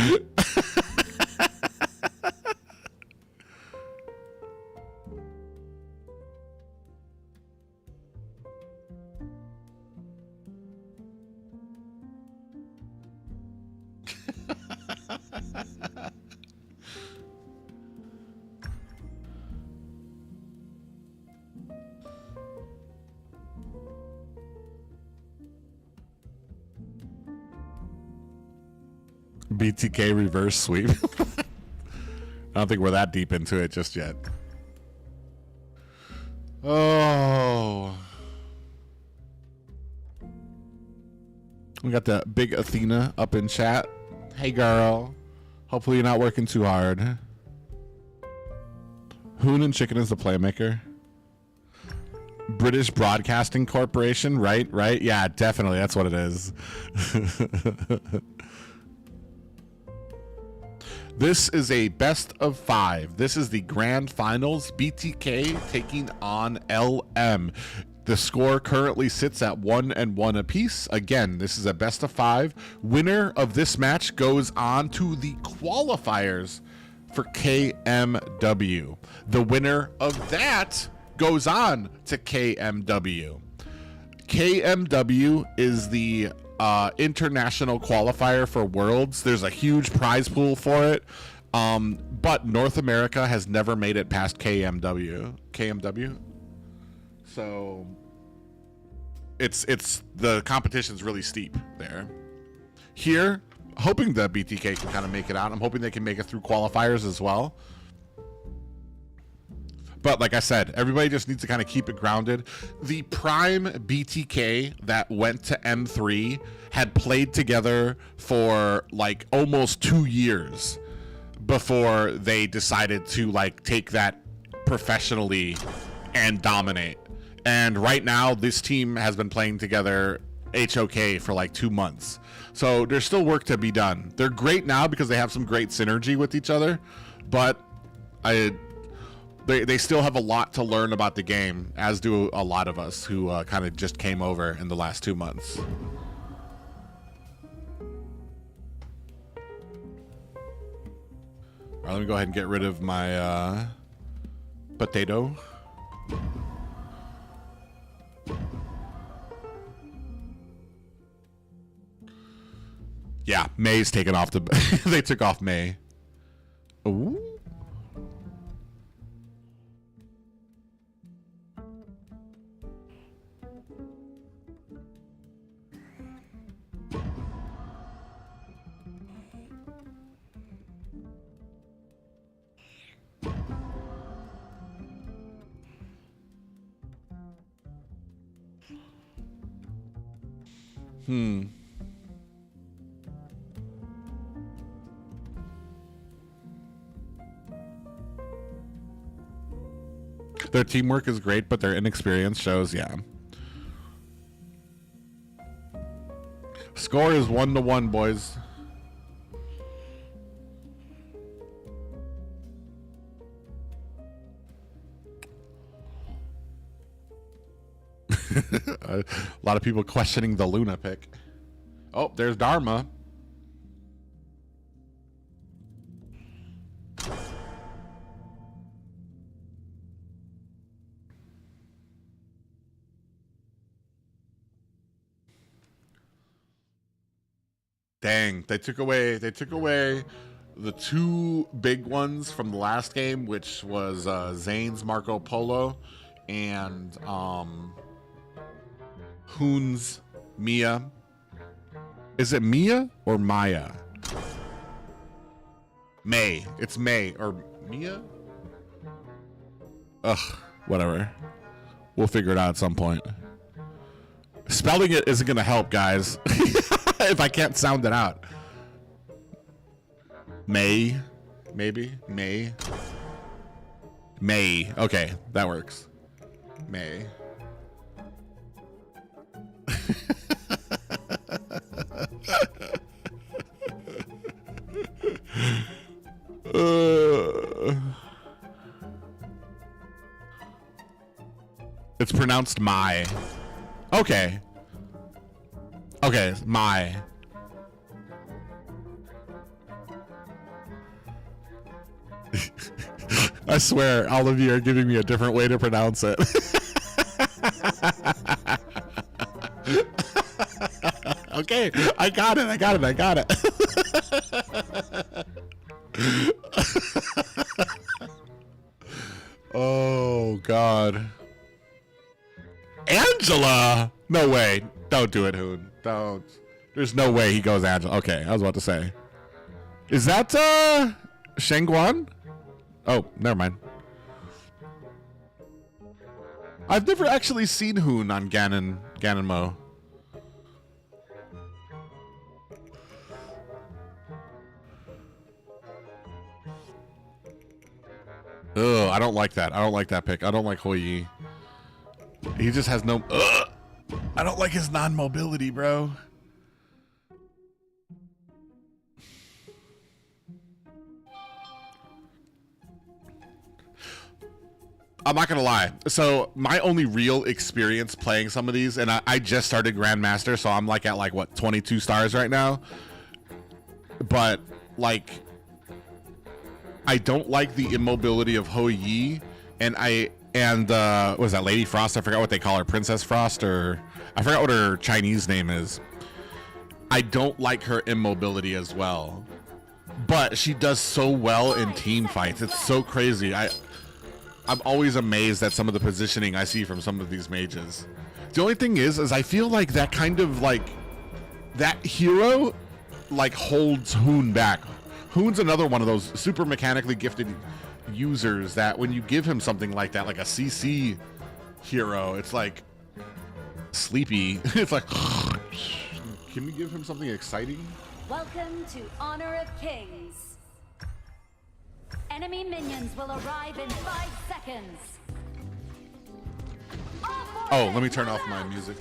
BTK reverse sweep. I don't think we're that deep into it just yet. Oh. We got the big Athena up in chat. Hey, girl. Hopefully you're not working too hard. Hoon and Chicken is the playmaker. British Broadcasting Corporation, right? Yeah, definitely. That's what it is. This is a best of 5. This is the grand finals. BTK taking on LM. The score currently sits at 1-1 apiece. Again, this is a best of 5. Winner of this match goes on to the qualifiers for KMW. The winner of that goes on to KMW. KMW is the international qualifier for Worlds. There's a huge prize pool for it, but North America has never made it past KMW. So it's the competition's really steep there. Here, hoping the BTK can kind of make it out. I'm hoping they can make it through qualifiers as well. But like I said, everybody just needs to kind of keep it grounded. The prime BTK that went to M3 had played together for like almost 2 years before they decided to like take that professionally and dominate. And right now, this team has been playing together HoK for like 2 months. So there's still work to be done. They're great now because they have some great synergy with each other, but they still have a lot to learn about the game, as do a lot of us who kind of just came over in the last 2 months. All right, let me go ahead and get rid of my potato. Yeah, May's taken off the... They took off May. Ooh. Their teamwork is great, but their inexperience shows, yeah. Score is 1-1, boys. A lot of people questioning the Luna pick. Oh, there's Dharma. Dang, they took away the 2 big ones from the last game, which was Zane's Marco Polo and Hoon's Mia. Is it Mia or Maya? May. It's May or Mia? Ugh, whatever. We'll figure it out at some point. Spelling it isn't gonna help, guys. If I can't sound it out. May, maybe? May. Okay, that works. May. It's pronounced my. Okay. Okay, my. I swear, all of you are giving me a different way to pronounce it. Okay, I got it. Oh, God. Angela! No way. Don't do it, Hoon. Don't. There's no way he goes Angela. Okay, I was about to say. Is that, Shengguan? Oh, never mind. I've never actually seen Hoon on Ganon Mo. Ugh, I don't like that. I don't like that pick. I don't like Hou Yi. He just has no. I don't like his non-mobility, bro. I'm not gonna lie. So my only real experience playing some of these, and I just started Grandmaster, so I'm like at like what 22 stars right now. But like, I don't like the immobility of HoYi, and what was that Lady Frost? I forgot what they call her, Princess Frost, or I forgot what her Chinese name is. I don't like her immobility as well, but she does so well in team fights. It's so crazy. I'm always amazed at some of the positioning I see from some of these mages. The only thing is I feel like that kind of like that hero like holds Hoon back. Hoon's another one of those super mechanically gifted users that when you give him something like that, like a CC hero, it's like sleepy. It's like, can we give him something exciting? Welcome to Honor of Kings. Enemy minions will arrive in 5 seconds. Oh, let me turn off my music.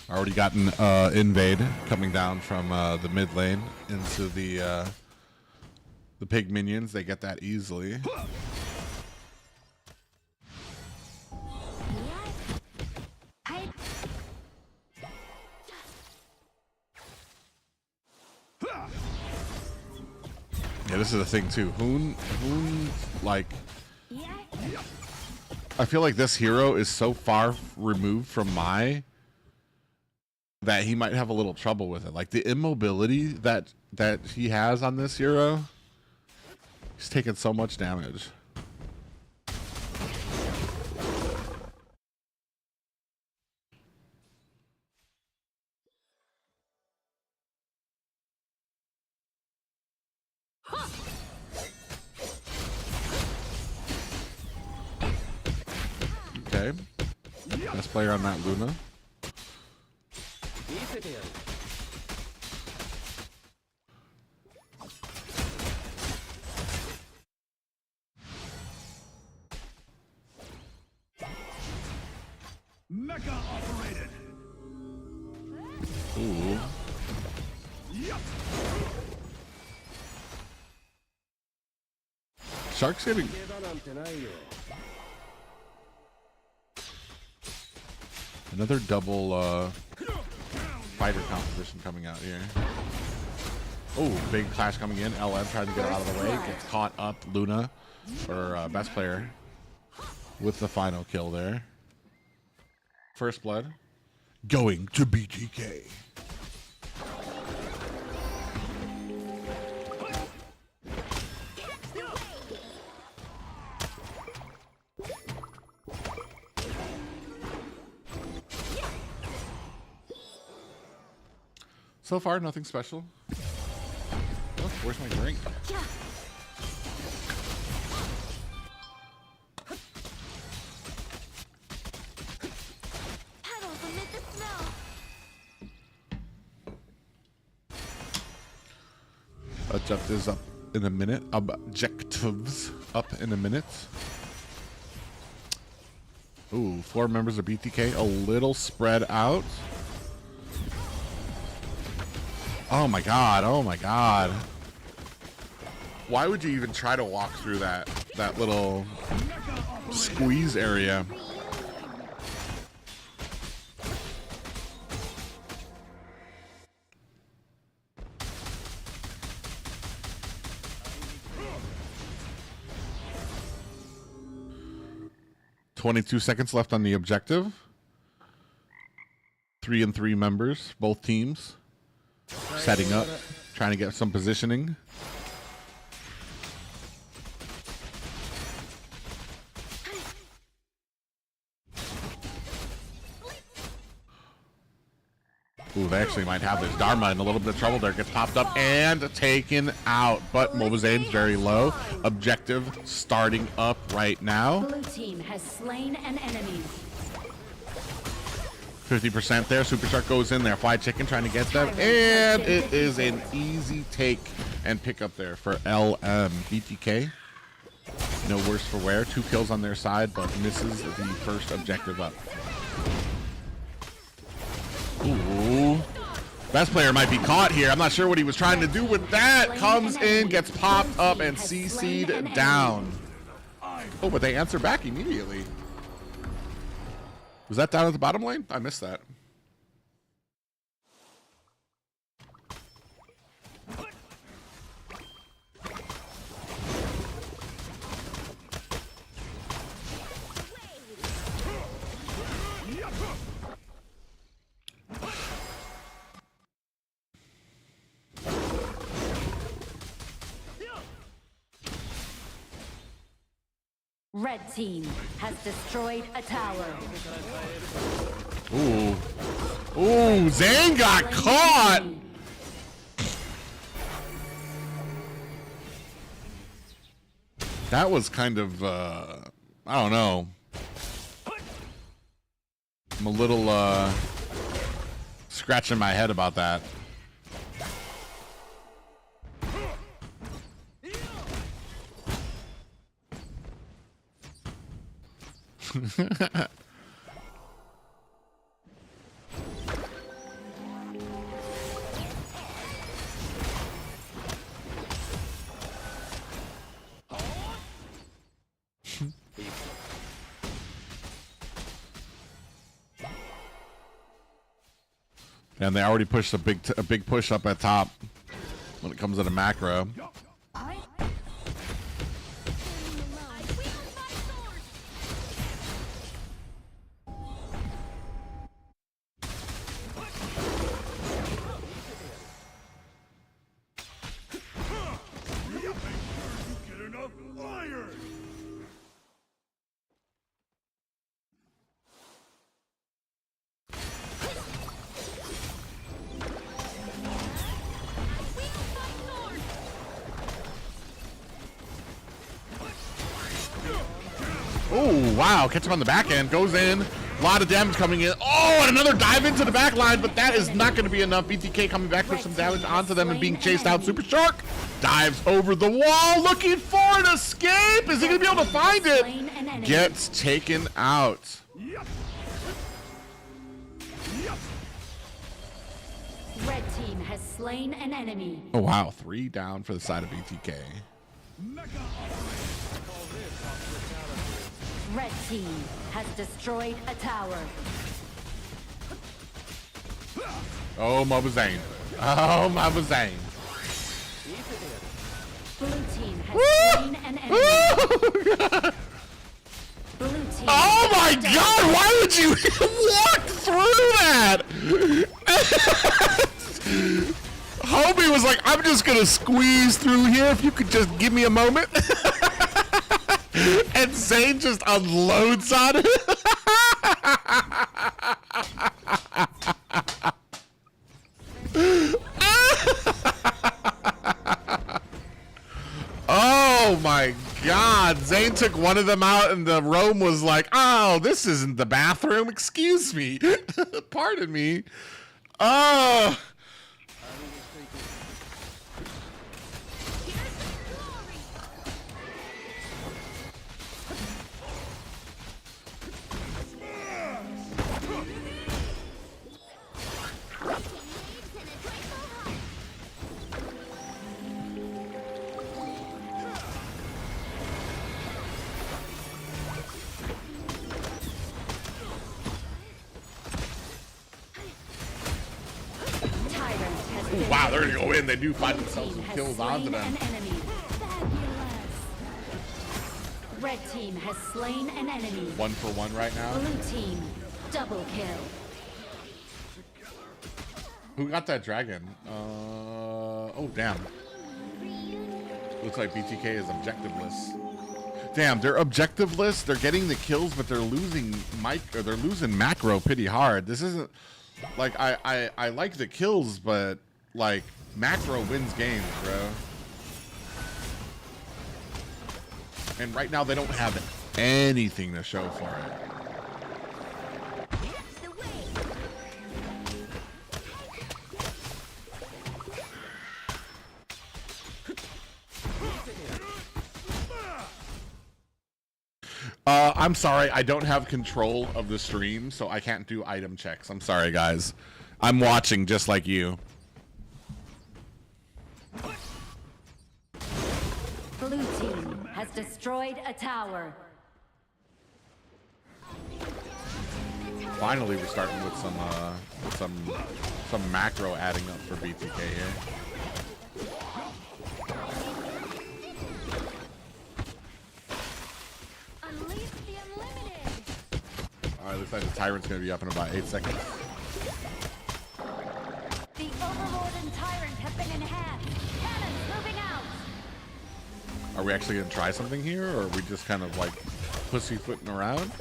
Already got an invade coming down from the mid lane into the pig minions. They get that easily. Yeah, this is the thing too. Hoon, like, I feel like this hero is so far removed from that he might have a little trouble with it. Like the immobility that he has on this hero, he's taking so much damage. Okay, best player on that Luna. Mecha operated. Ooh. Shark's getting. Another double fighter composition coming out here. Oh, big clash coming in. LM trying to get out of the way. Gets caught up. Luna, or best player, with the final kill there. First blood going to BTK. So far, nothing special. Oh, where's my drink? Petals amid the snow. Objectives up in a minute. Objectives up in a minute. Ooh, 4 members of BTK, a little spread out. Oh my god, oh my god. Why would you even try to walk through that little squeeze area? "22 seconds left on the objective. 3 and 3 members, both teams. Setting up, trying to get some positioning. Ooh, they actually might have this. Dharma in a little bit of trouble there. Gets popped up and taken out. But MOBA Zane's very low. Objective starting up right now. Blue team has slain an enemy. 50% there. Super Shark goes in there. Fly Chicken trying to get them. And it is an easy take and pick up there for LM. BTK. No worse for wear. 2 kills on their side, but misses the first objective up. Ooh. Best player might be caught here. I'm not sure what he was trying to do with that. Comes in, gets popped up, and CC'd down. Oh, but they answer back immediately. Was that down at the bottom lane? I missed that. Red team has destroyed a tower. Ooh. Ooh, Zane got caught! That was kind of, I don't know. I'm a little, scratching my head about that. And they already pushed a big push up at top when it comes to the macro. Oh, wow. Catch him on the back end. Goes in. A lot of damage coming in. Oh, and another dive into the back line, but that is not going to be enough. BTK coming back for some damage onto them and being chased out. Super Shark dives over the wall looking for an escape. Is he going to be able to find it? Gets taken out. Red team has slain an enemy. Oh, wow. 3 down for the side of BTK. Red team has destroyed a tower. Oh, MOBA Zane. Oh, MOBA Zane. Blue team has slain an enemy. Blue team. Oh my God! Why would you walk through that? Hobie was like, "I'm just gonna squeeze through here. If you could just give me a moment." And Zane just unloads on it. Oh my God. Zane took one of them out and the roam was like, "Oh, this isn't the bathroom. Excuse me." Pardon me. Oh. Wow, they're gonna go in. They do find themselves some kills onto them. Red team has slain an enemy. 1 for 1 right now. Blue team double kill. Who got that dragon? Oh damn. Looks like BTK is objectiveless. Damn, they're objectiveless. They're getting the kills, but they're losing they're losing macro pretty hard. This isn't. Like, I like the kills, but, like, macro wins games, bro. And right now, they don't have anything to show for it. I'm sorry, I don't have control of the stream, so I can't do item checks. I'm sorry, guys. I'm watching just like you. Blue team has destroyed a tower. Finally, we're starting with some macro adding up for BTK here. Alright, looks like the Tyrant's gonna be up in about 8 seconds. The Overlord and Tyrant have been enhanced. Cannons moving out. Are we actually gonna try something here, or are we just kind of like pussyfooting around?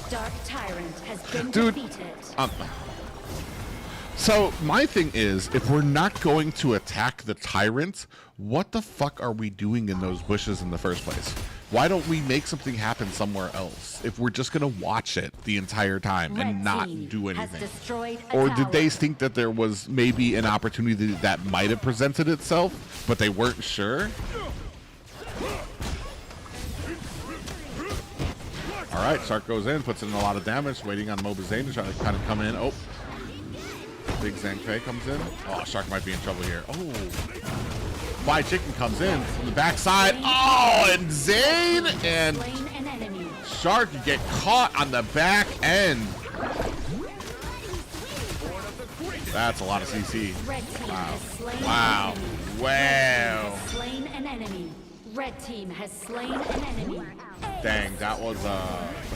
Dark Tyrant has been defeated. So my thing is, if we're not going to attack the Tyrant, what the fuck are we doing in those bushes in the first place? Why don't we make something happen somewhere else if we're just gonna watch it the entire time and not do anything? Or did they think that there was maybe an opportunity that might have presented itself, but they weren't sure? All right, Shark goes in, puts in a lot of damage, waiting on MOBA Zane to try to kind of come in. Oh, Big Zangfei comes in. Oh, Shark might be in trouble here. Oh, Fly Chicken comes in from the backside. Oh, and Zane and Shark get caught on the back end. That's a lot of CC. Wow. Wow. Wow. Slain an enemy. Red team has slain an enemy. Dang, that was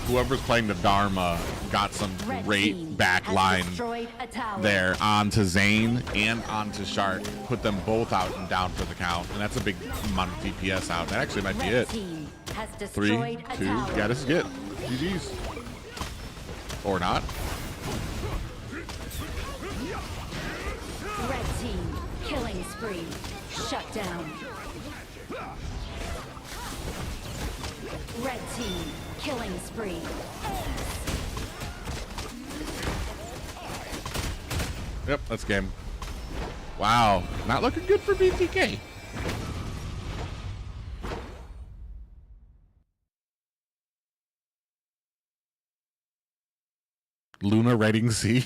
whoever's playing the Dharma got some great back line there onto Zane and onto Shark. Put them both out and down for the count, and that's a big amount of DPS out. That actually might be it. 3, 2, yeah, this is good. GG's. Or not. Red team killing spree. Shut down. Red team killing spree. Yep, that's game. Wow, not looking good for BTK. Luna rating C.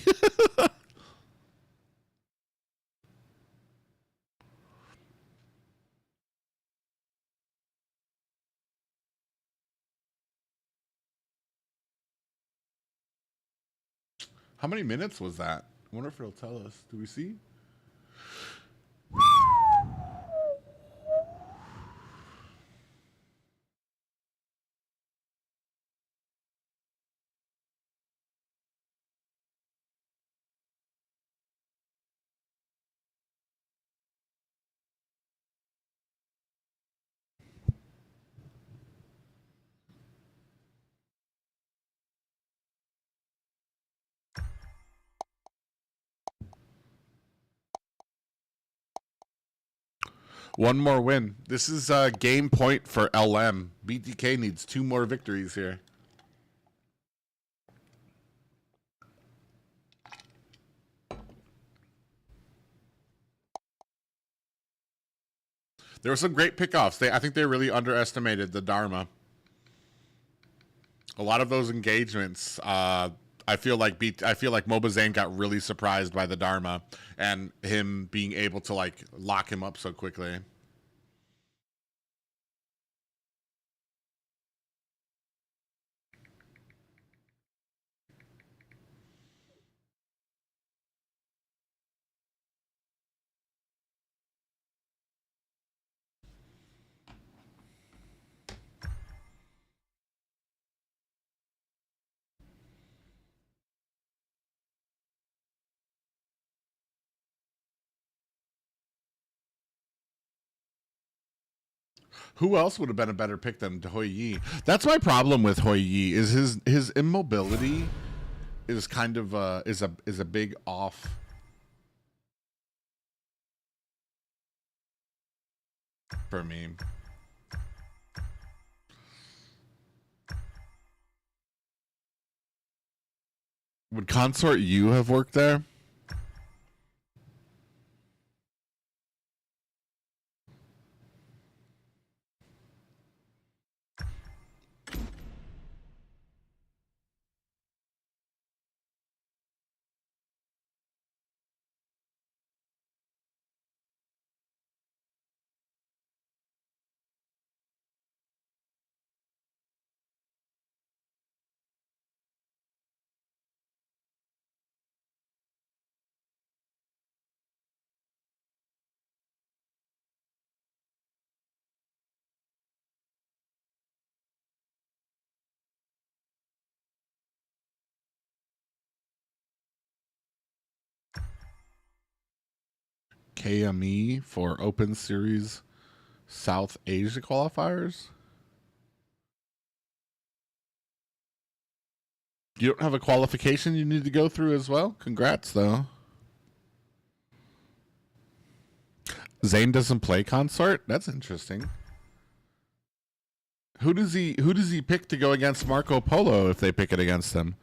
How many minutes was that? I wonder if it'll tell us. Do we see? One more win. This is a game point for LM. BTK needs 2 more victories here. There were some great pickoffs. I think they really underestimated the Dharma. A lot of those engagements, I feel like MOBA Zane got really surprised by the Dharma and him being able to like lock him up so quickly. Who else would have been a better pick than Hoi Yi? That's my problem with Hoi Yi is his immobility is kind of is a big off. For me. Would Consort U have worked there? KME for Open Series South Asia qualifiers? You don't have a qualification you need to go through as well? Congrats, though. Zane doesn't play Consort? That's interesting. Who does he pick to go against Marco Polo if they pick it against him?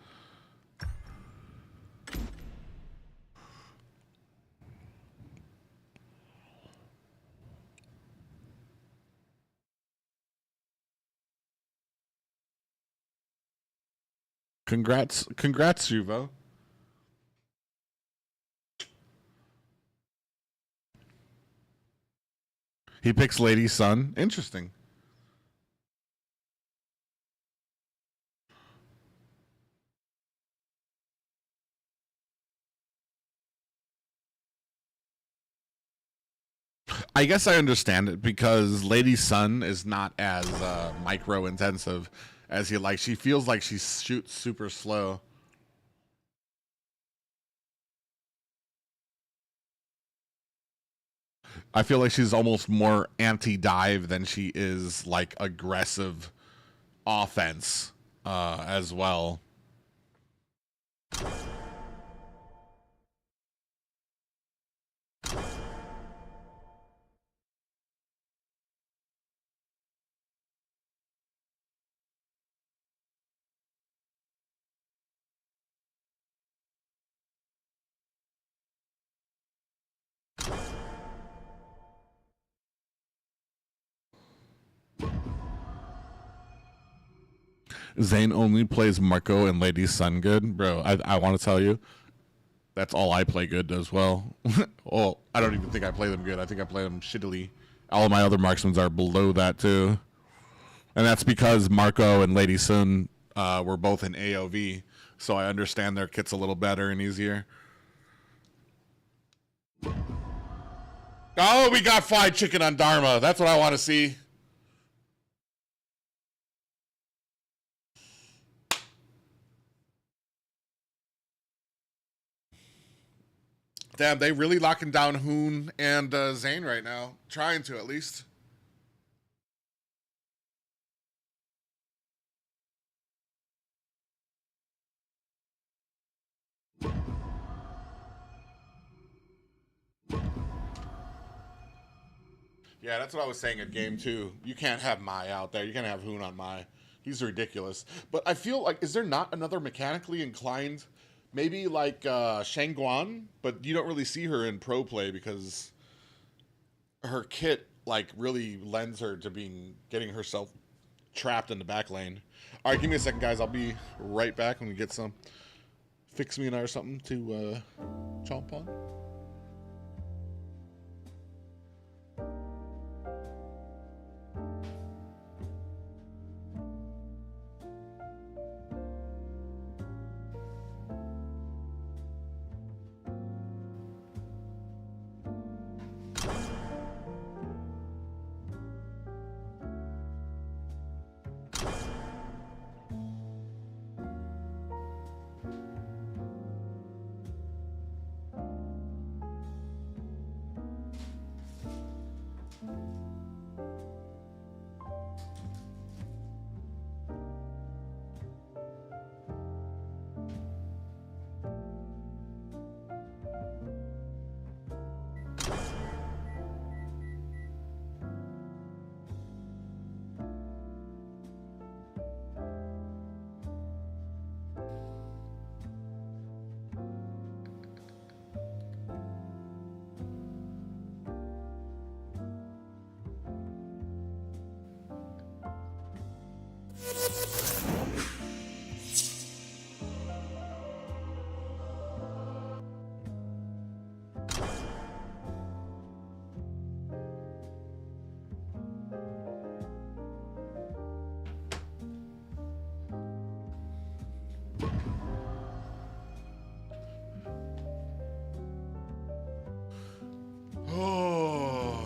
Congrats, Juvo. He picks Lady Sun. Interesting. I guess I understand it because Lady Sun is not as micro intensive as he likes. She feels like she shoots super slow. I feel like she's almost more anti-dive than she is like aggressive offense as well. Zane only plays Marco and Lady Sun good. Bro, I want to tell you, that's all I play good as well. Well, I don't even think I play them good. I think I play them shittily. All of my other marksmen are below that too. And that's because Marco and Lady Sun were both in AOV, so I understand their kits a little better and easier. Oh, we got fried chicken on Dharma. That's what I want to see. Damn, they really locking down Hoon and Zane right now. Trying to, at least. Yeah, that's what I was saying at game 2. You can't have Mai out there. You can't have Hoon on Mai. He's ridiculous. But I feel like, is there not another mechanically inclined... Maybe like Shangguan, but you don't really see her in pro play because her kit like really lends her to getting herself trapped in the back lane. All right, give me a second, guys. I'll be right back when we get some Fix Me and I or something to chomp on. Oh.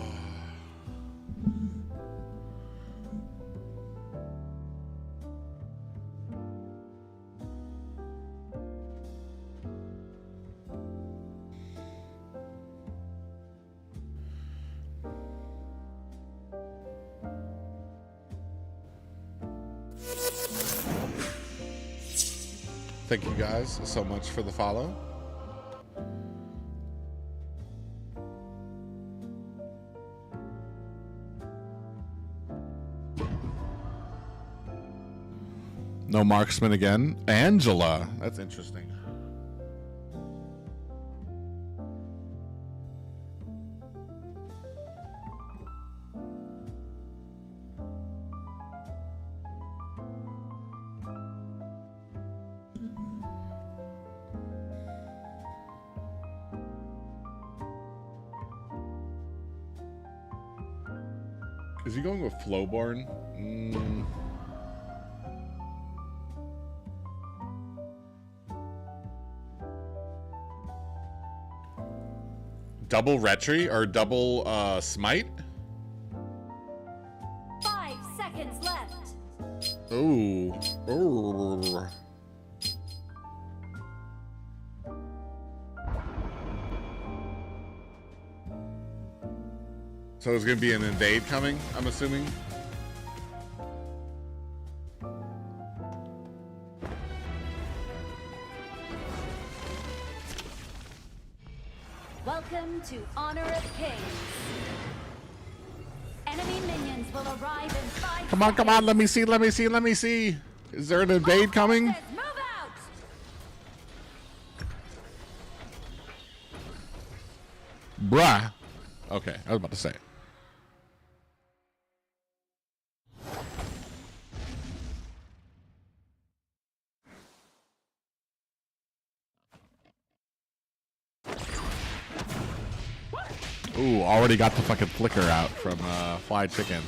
Thank you guys so much for the follow. No marksman again. Angela. That's interesting. Is he going with Flowborn? Double retry or double smite? 5 seconds left. Ooh. Ooh. So there's gonna be an invade coming, I'm assuming. Welcome to Honor of Kings. Enemy minions will arrive in 5 Come on, come on, let me see, let me see, let me see. Is there an invade coming? Move out! Bruh. Okay, I was about to say. Ooh, already got the fucking flicker out from Fly Chicken.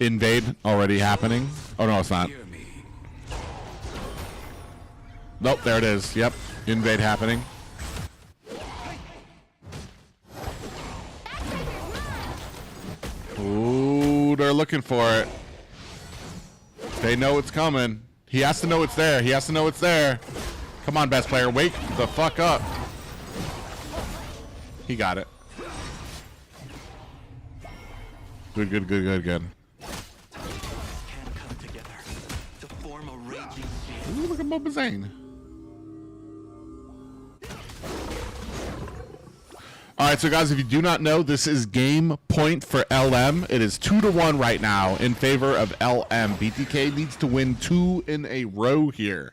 Invade already happening. Oh no, it's not. Nope, there it is. Yep, invade happening. Ooh, they're looking for it. They know it's coming. He has to know it's there. He has to know it's there. Come on, best player. Wake the fuck up. He got it. Good, good, good, good, good. Ooh, look at MOBA Zane. Alright, so guys, if you do not know, this is game point for LM. It is 2-1 right now in favor of LM. BTK needs to win 2 in a row here.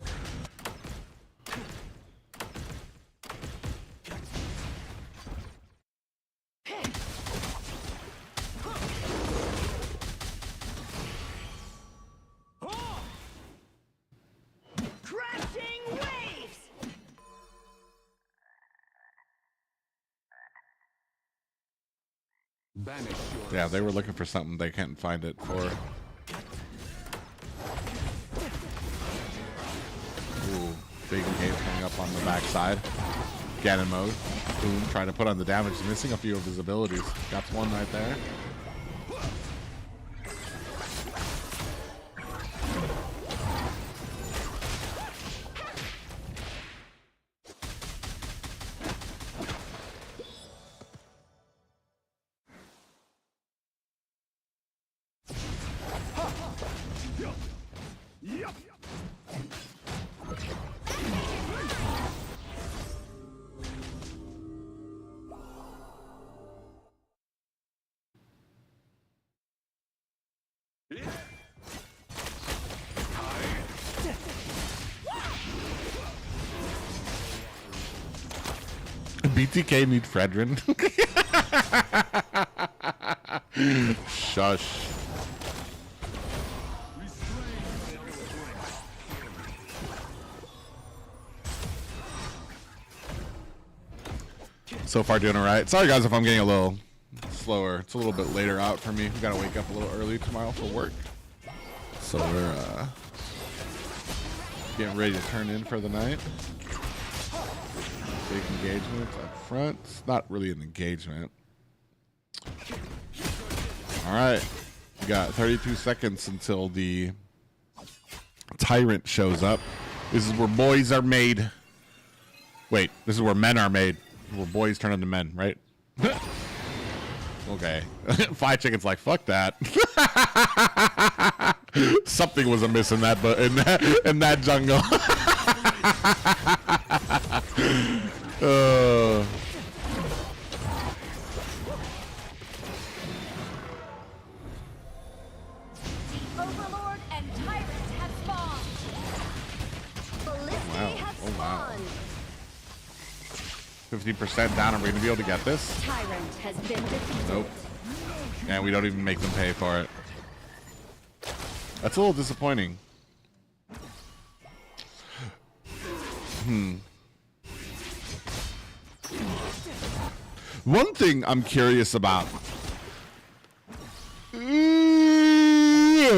Yeah, they were looking for something they can't find it for. Ooh, big engage coming up on the backside. Ganon mode. Boom, trying to put on the damage. Missing a few of his abilities. Got one right there. BTK need Fredrin. Shush. So far doing alright. Sorry guys if I'm getting a little slower. It's a little bit later out for me. We gotta wake up a little early tomorrow for work. So we're getting ready to turn in for the night. Big engagement up front. It's not really an engagement. All right. We got 32 seconds until the Tyrant shows up. This is where boys are made. Wait, this is where men are made. Where boys turn into men, right? Okay. Fly Chicken's like, fuck that. Something was amiss in that, but in that jungle. Overlord and Tyrant have spawned. Ballistic has spawned. 50% down. Are we gonna be able to get this? Tyrant has been defeated. Nope. And we don't even make them pay for it. That's a little disappointing. One thing I'm curious about.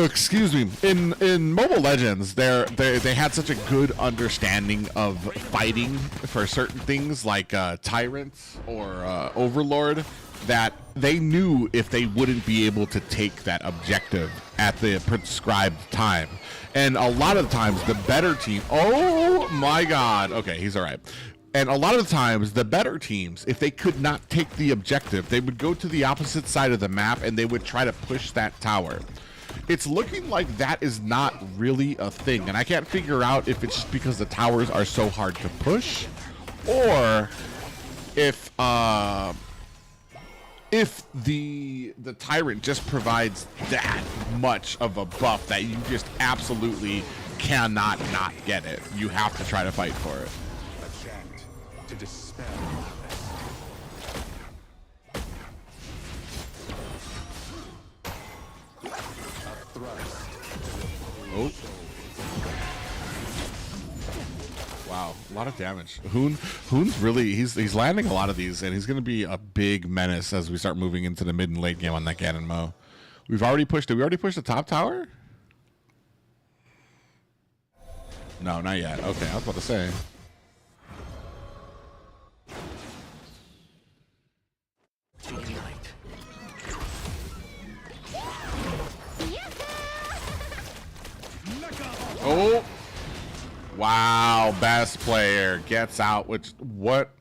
Excuse me. In Mobile Legends, they had such a good understanding of fighting for certain things like Tyrants or Overlord that they knew if they wouldn't be able to take that objective at the prescribed time. And a lot of the times the better team, oh my God. Okay, he's all right. And a lot of the times the better teams, if they could not take the objective, they would go to the opposite side of the map and they would try to push that tower. It's looking like that is not really a thing. And I can't figure out if it's just because the towers are so hard to push or if the Tyrant just provides that much of a buff that you just absolutely cannot not get it. You have to try to fight for it. A chant to dispel a thrust. Oh. Wow, a lot of damage. Hoon's really, he's landing a lot of these, and he's going to be a big menace as we start moving into the mid and late game on that Ganon Mo. We've already pushed, did we already push the top tower? No, not yet. Okay, I was about to say. Oh. Wow, best player gets out, which, what?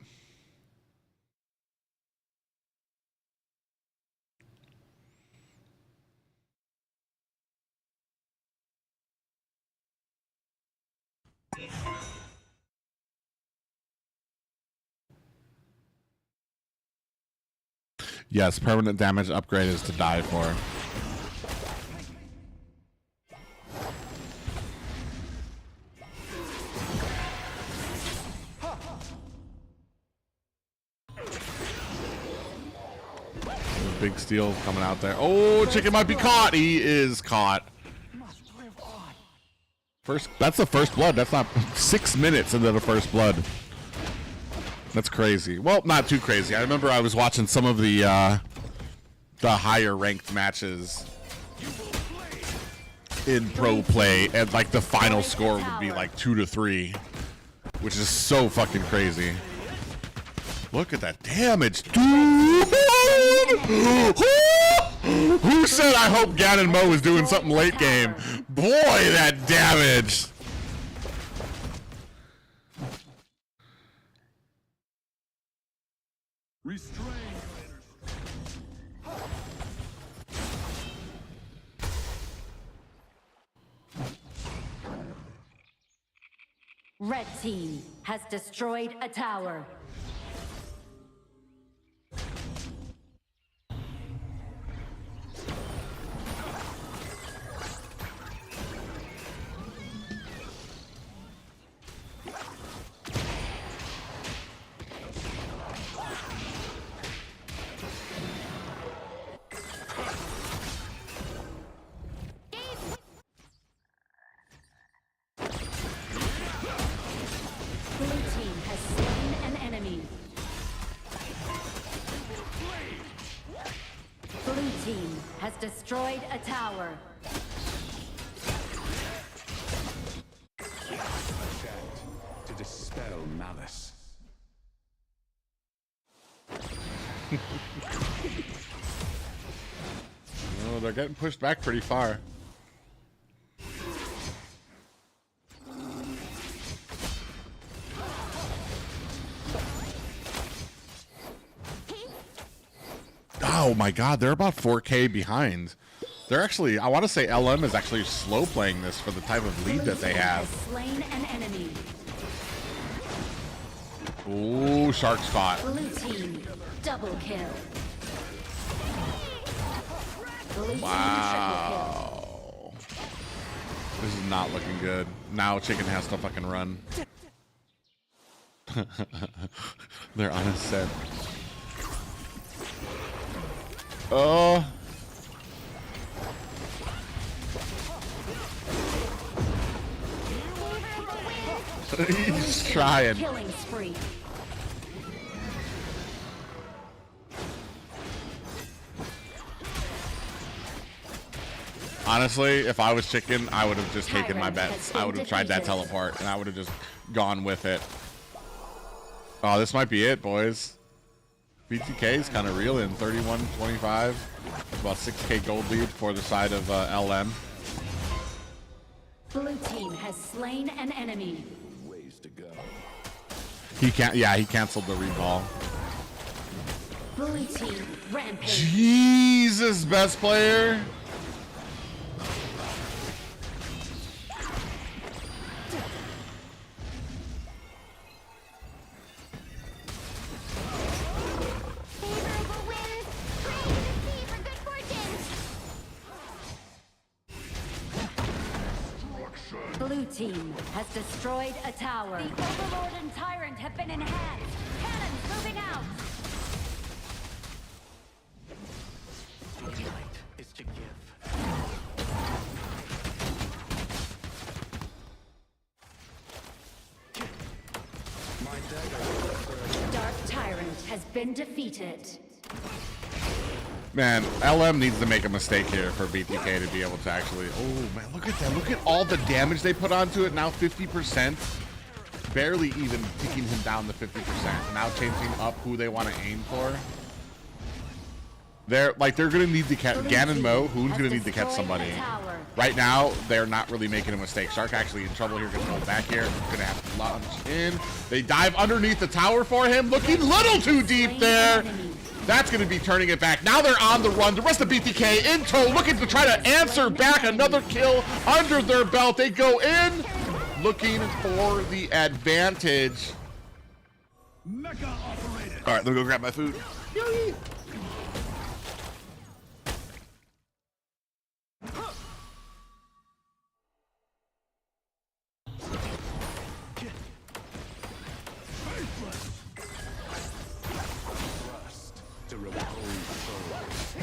Yes, permanent damage upgrade is to die for. Big steal coming out there. Oh, Chicken might be caught. He is caught. First, that's the first blood. That's not 6 minutes into the first blood. That's crazy. Well, not too crazy. I remember I was watching some of the higher ranked matches in pro play, and like the final score would be like 2-3, which is so fucking crazy. Look at that damage, dude! Who said I hope Ganon Mo is doing something late game? Boy, that damage! Restrain. Red team has destroyed a tower. Blue team has slain an enemy. team has destroyed a tower. To dispel malice. Oh, they're getting pushed back pretty far. Oh my god, they're about 4K behind. They're actually, I want to say LM is actually slow playing this for the type of lead that they have. Slain an enemy. Ooh, shark spot. Blue team double kill. Blue team Wow. This is not looking good. Now Chicken has to fucking run. They're on a set. Oh. He's trying. killing spree. Honestly, if I was Chicken, I would have just taken my bets. I would have tried that teleport, and I would have just gone with it. Oh, this might be it, boys. BTK is kind of reeling. 31-25. About 6K gold lead for the side of LM. Blue team has slain an enemy. Ways to go. He can't. Yeah, he canceled the recall. Blue team rampage. Jesus, best player. Favorable winds. Pray to the sea for good fortune. Blue team has destroyed a tower. The Overlord and Tyrant have been enhanced. Cannons moving out. Delight is to give. Dark Tyrant has been defeated. Man, LM needs to make a mistake here for BTK to be able to actually... Oh, man, look at that. Look at all the damage they put onto it. Now 50%. Barely even taking him down to 50%. Now changing up who they want to aim for. They're going to need to catch... Ganon Mo, who's going to need to catch somebody. Right now, they're not really making a mistake. Shark actually in trouble here. Going to go back here. Going to have to launch in. They dive underneath the tower for him. Looking a little too deep there. That's going to be turning it back. Now they're on the run. The rest of BTK in tow, looking to try to answer back another kill under their belt. They go in, looking for the advantage. All right, let me go grab my food. To repose souls.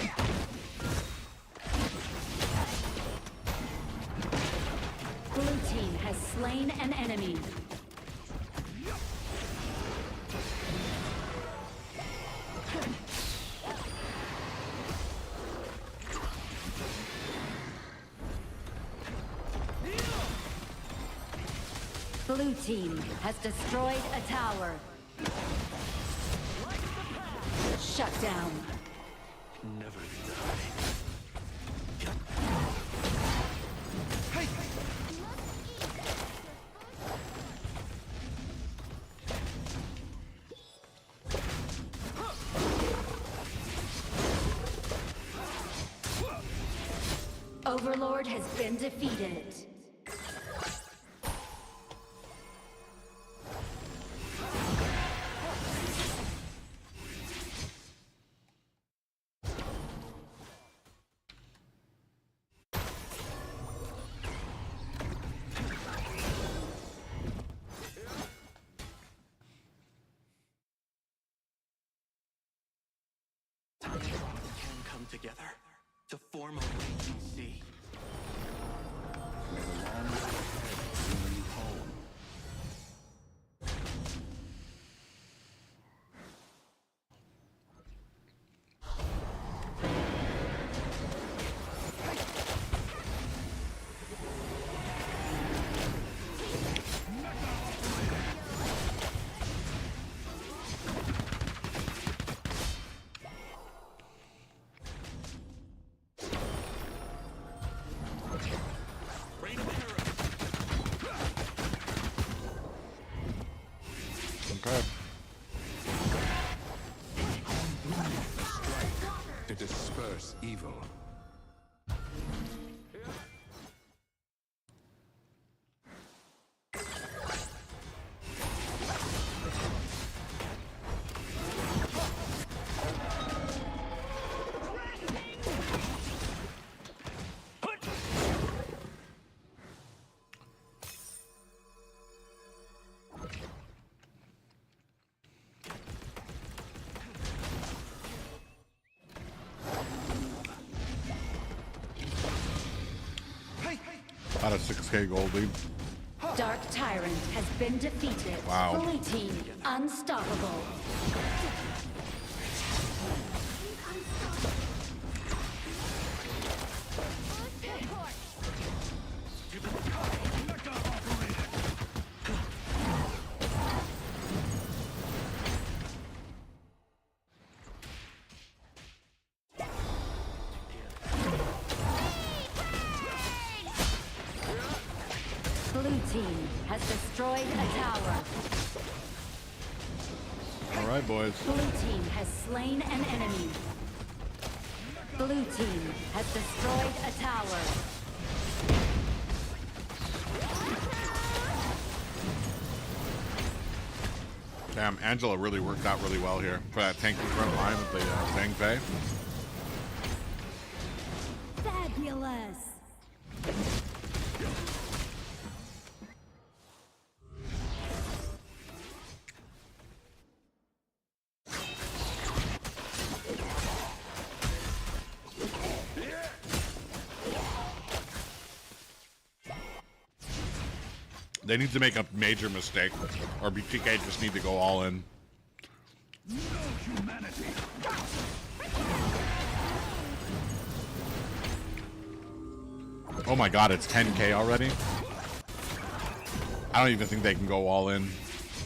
Blue team has slain an enemy. Blue team has destroyed a tower. Shut down. Never die. Overlord has been defeated. Can come together to form a raging sea. May the long way ahead bring you home. Curse evil. About a 6K gold lead. Dark Tyrant has been defeated. Wow. Blue team unstoppable. Blue team has destroyed a tower. All right, boys. Blue team has slain an enemy. Blue team has destroyed a tower. Damn, Angela really worked out really well here for that tanky front line with the Zhang Fei. Fabulous. They need to make a major mistake, or BTK just need to go all in. No humanity. Oh my god, it's 10K already? I don't even think they can go all in.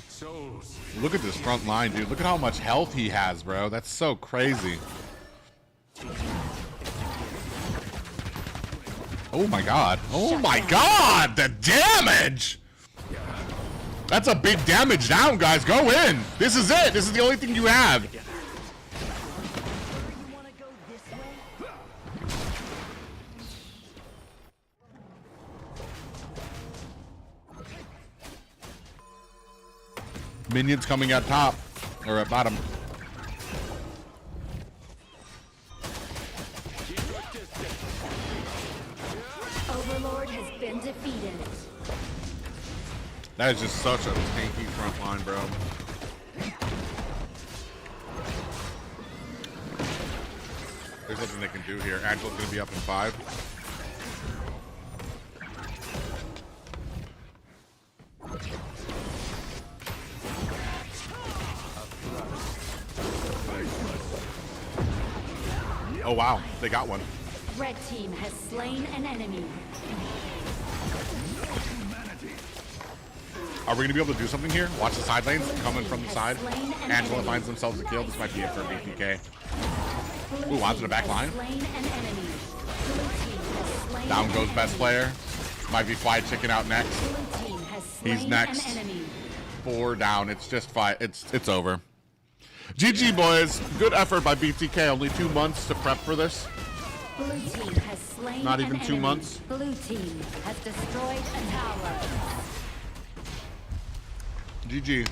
Souls. Look at this front line, dude. Look at how much health he has, bro. That's so crazy. Oh my god. Oh my god! The damage! That's a big damage down, guys. Go in. This is it. This is the only thing you have. Minions coming at top or at bottom. Overlord has been defeated. That is just such a tanky front line, bro. There's nothing they can do here. Angela's gonna be up in 5. Oh wow, they got one. Red team has slain an enemy. Are we gonna be able to do something here? Watch the side lanes coming from the side. Angela finds themselves a kill. This might be it for BTK. Ooh, onto the back line. Down goes best player. Might be Fly Chicken out next. He's next. 4 down. It's just 5. It's over. GG, boys. Good effort by BTK. Only 2 months to prep for this. Blue team has slain Not even an 2 enemy. months. Blue team has destroyed a tower. GG.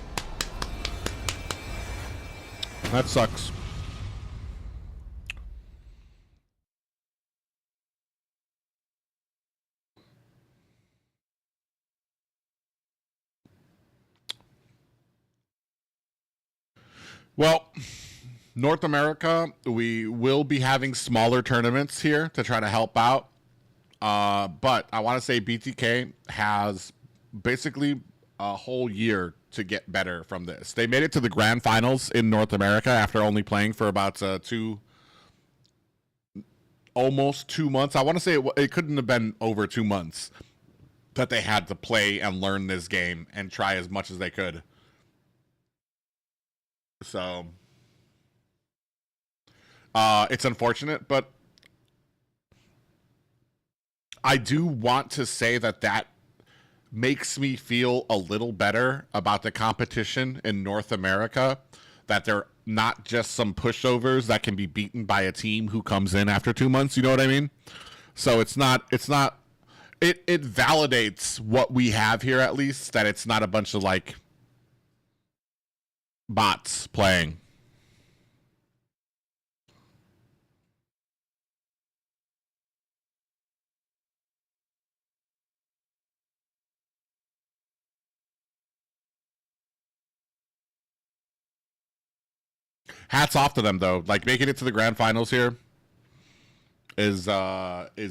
That sucks. Well, North America, we will be having smaller tournaments here to try to help out. But I want to say BTK has basically a whole year to get better from this. They made it to the grand finals in North America after only playing for about almost 2 months. I want to say it couldn't have been over 2 months that they had to play and learn this game and try as much as they could. So it's unfortunate, but I do want to say that makes me feel a little better about the competition in North America, that they're not just some pushovers that can be beaten by a team who comes in after 2 months. You know what I mean? So it validates what we have here, at least, that it's not a bunch of like bots playing. Hats off to them, though. Like, making it to the grand finals here is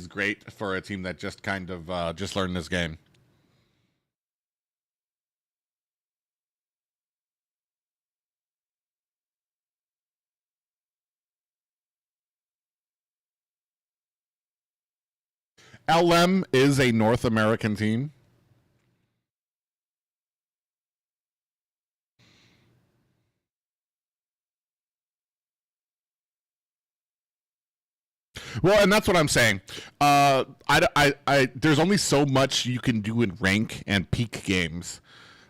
great for a team that just kind of just learned this game. LM is a North American team. Well, and that's what I'm saying. There's only so much you can do in rank and peak games,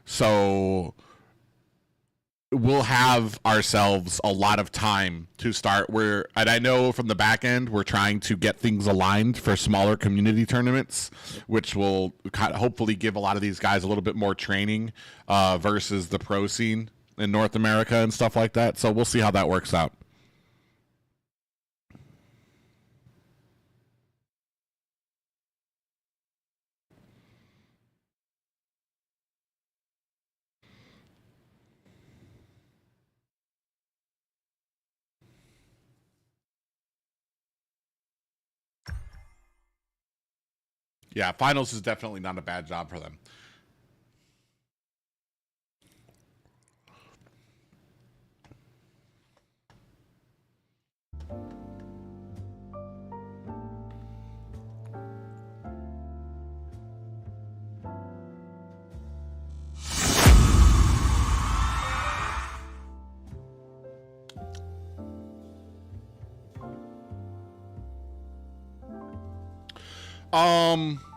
so we'll have ourselves a lot of time to start. And I know from the back end, we're trying to get things aligned for smaller community tournaments, which will hopefully give a lot of these guys a little bit more training versus the pro scene in North America and stuff like that. So we'll see how that works out. Yeah, finals is definitely not a bad job for them.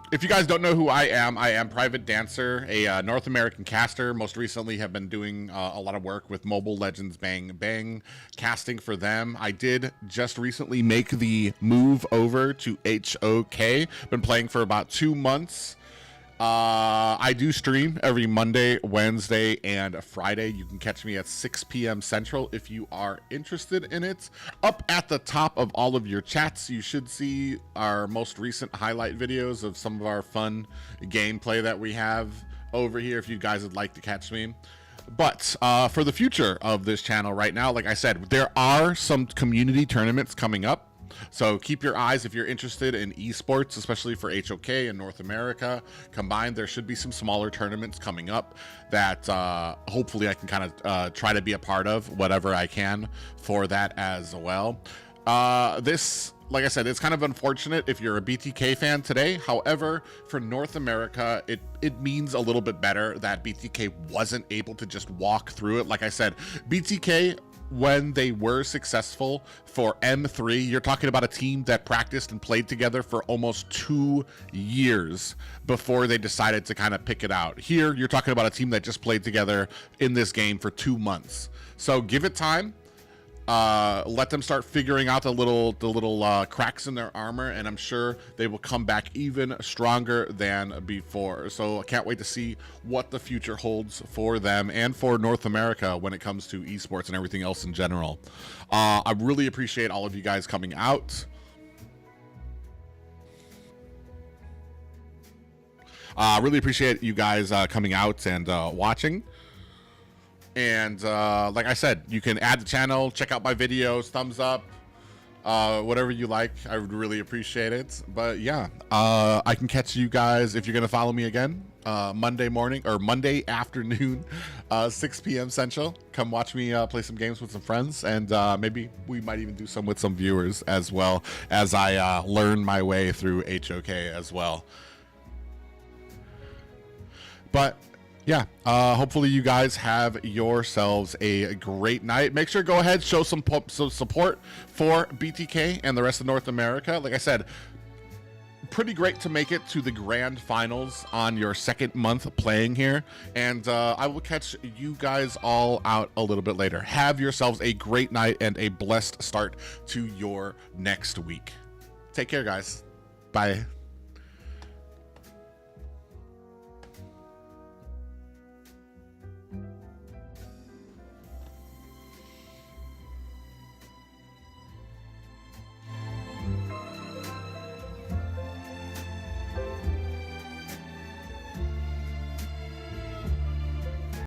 If you guys don't know who I am Private Dancer, a North American caster. Most recently have been doing a lot of work with Mobile Legends Bang Bang, casting for them. I did just recently make the move over to HoK. Been playing for about 2 months. I do stream every Monday, Wednesday, and Friday. You can catch me at 6 p.m. Central if you are interested in it. Up at the top of all of your chats, you should see our most recent highlight videos of some of our fun gameplay that we have over here if you guys would like to catch me. But for the future of this channel right now, like I said, there are some community tournaments coming up. So keep your eyes if you're interested in esports, especially for HoK and North America combined. There should be some smaller tournaments coming up that hopefully I can kind of try to be a part of, whatever I can for that as well. This, like I said, it's kind of unfortunate if you're a BTK fan today. However, for North America, it means a little bit better that BTK wasn't able to just walk through it. Like I said, BTK, when they were successful for M3, you're talking about a team that practiced and played together for almost 2 years before they decided to kind of pick it out. Here, you're talking about a team that just played together in this game for 2 months. So give it time. Let them start figuring out the little cracks in their armor, and I'm sure they will come back even stronger than before. So I can't wait to see what the future holds for them and for North America when it comes to esports and everything else in general. I really appreciate all of you guys coming out. I really appreciate you guys coming out and watching. And like I said, you can add the channel, check out my videos, thumbs up, whatever you like. I would really appreciate it. But yeah, I can catch you guys if you're going to follow me again Monday morning or Monday afternoon, 6 p.m. Central. Come watch me play some games with some friends, and maybe we might even do some with some viewers as well as I learn my way through HoK as well. But yeah, hopefully you guys have yourselves a great night. Make sure to go ahead, show some support for BTK and the rest of North America. Like I said, pretty great to make it to the grand finals on your second month playing here, and I will catch you guys all out a little bit later. Have yourselves a great night and a blessed start to your next week. Take care, guys. Bye.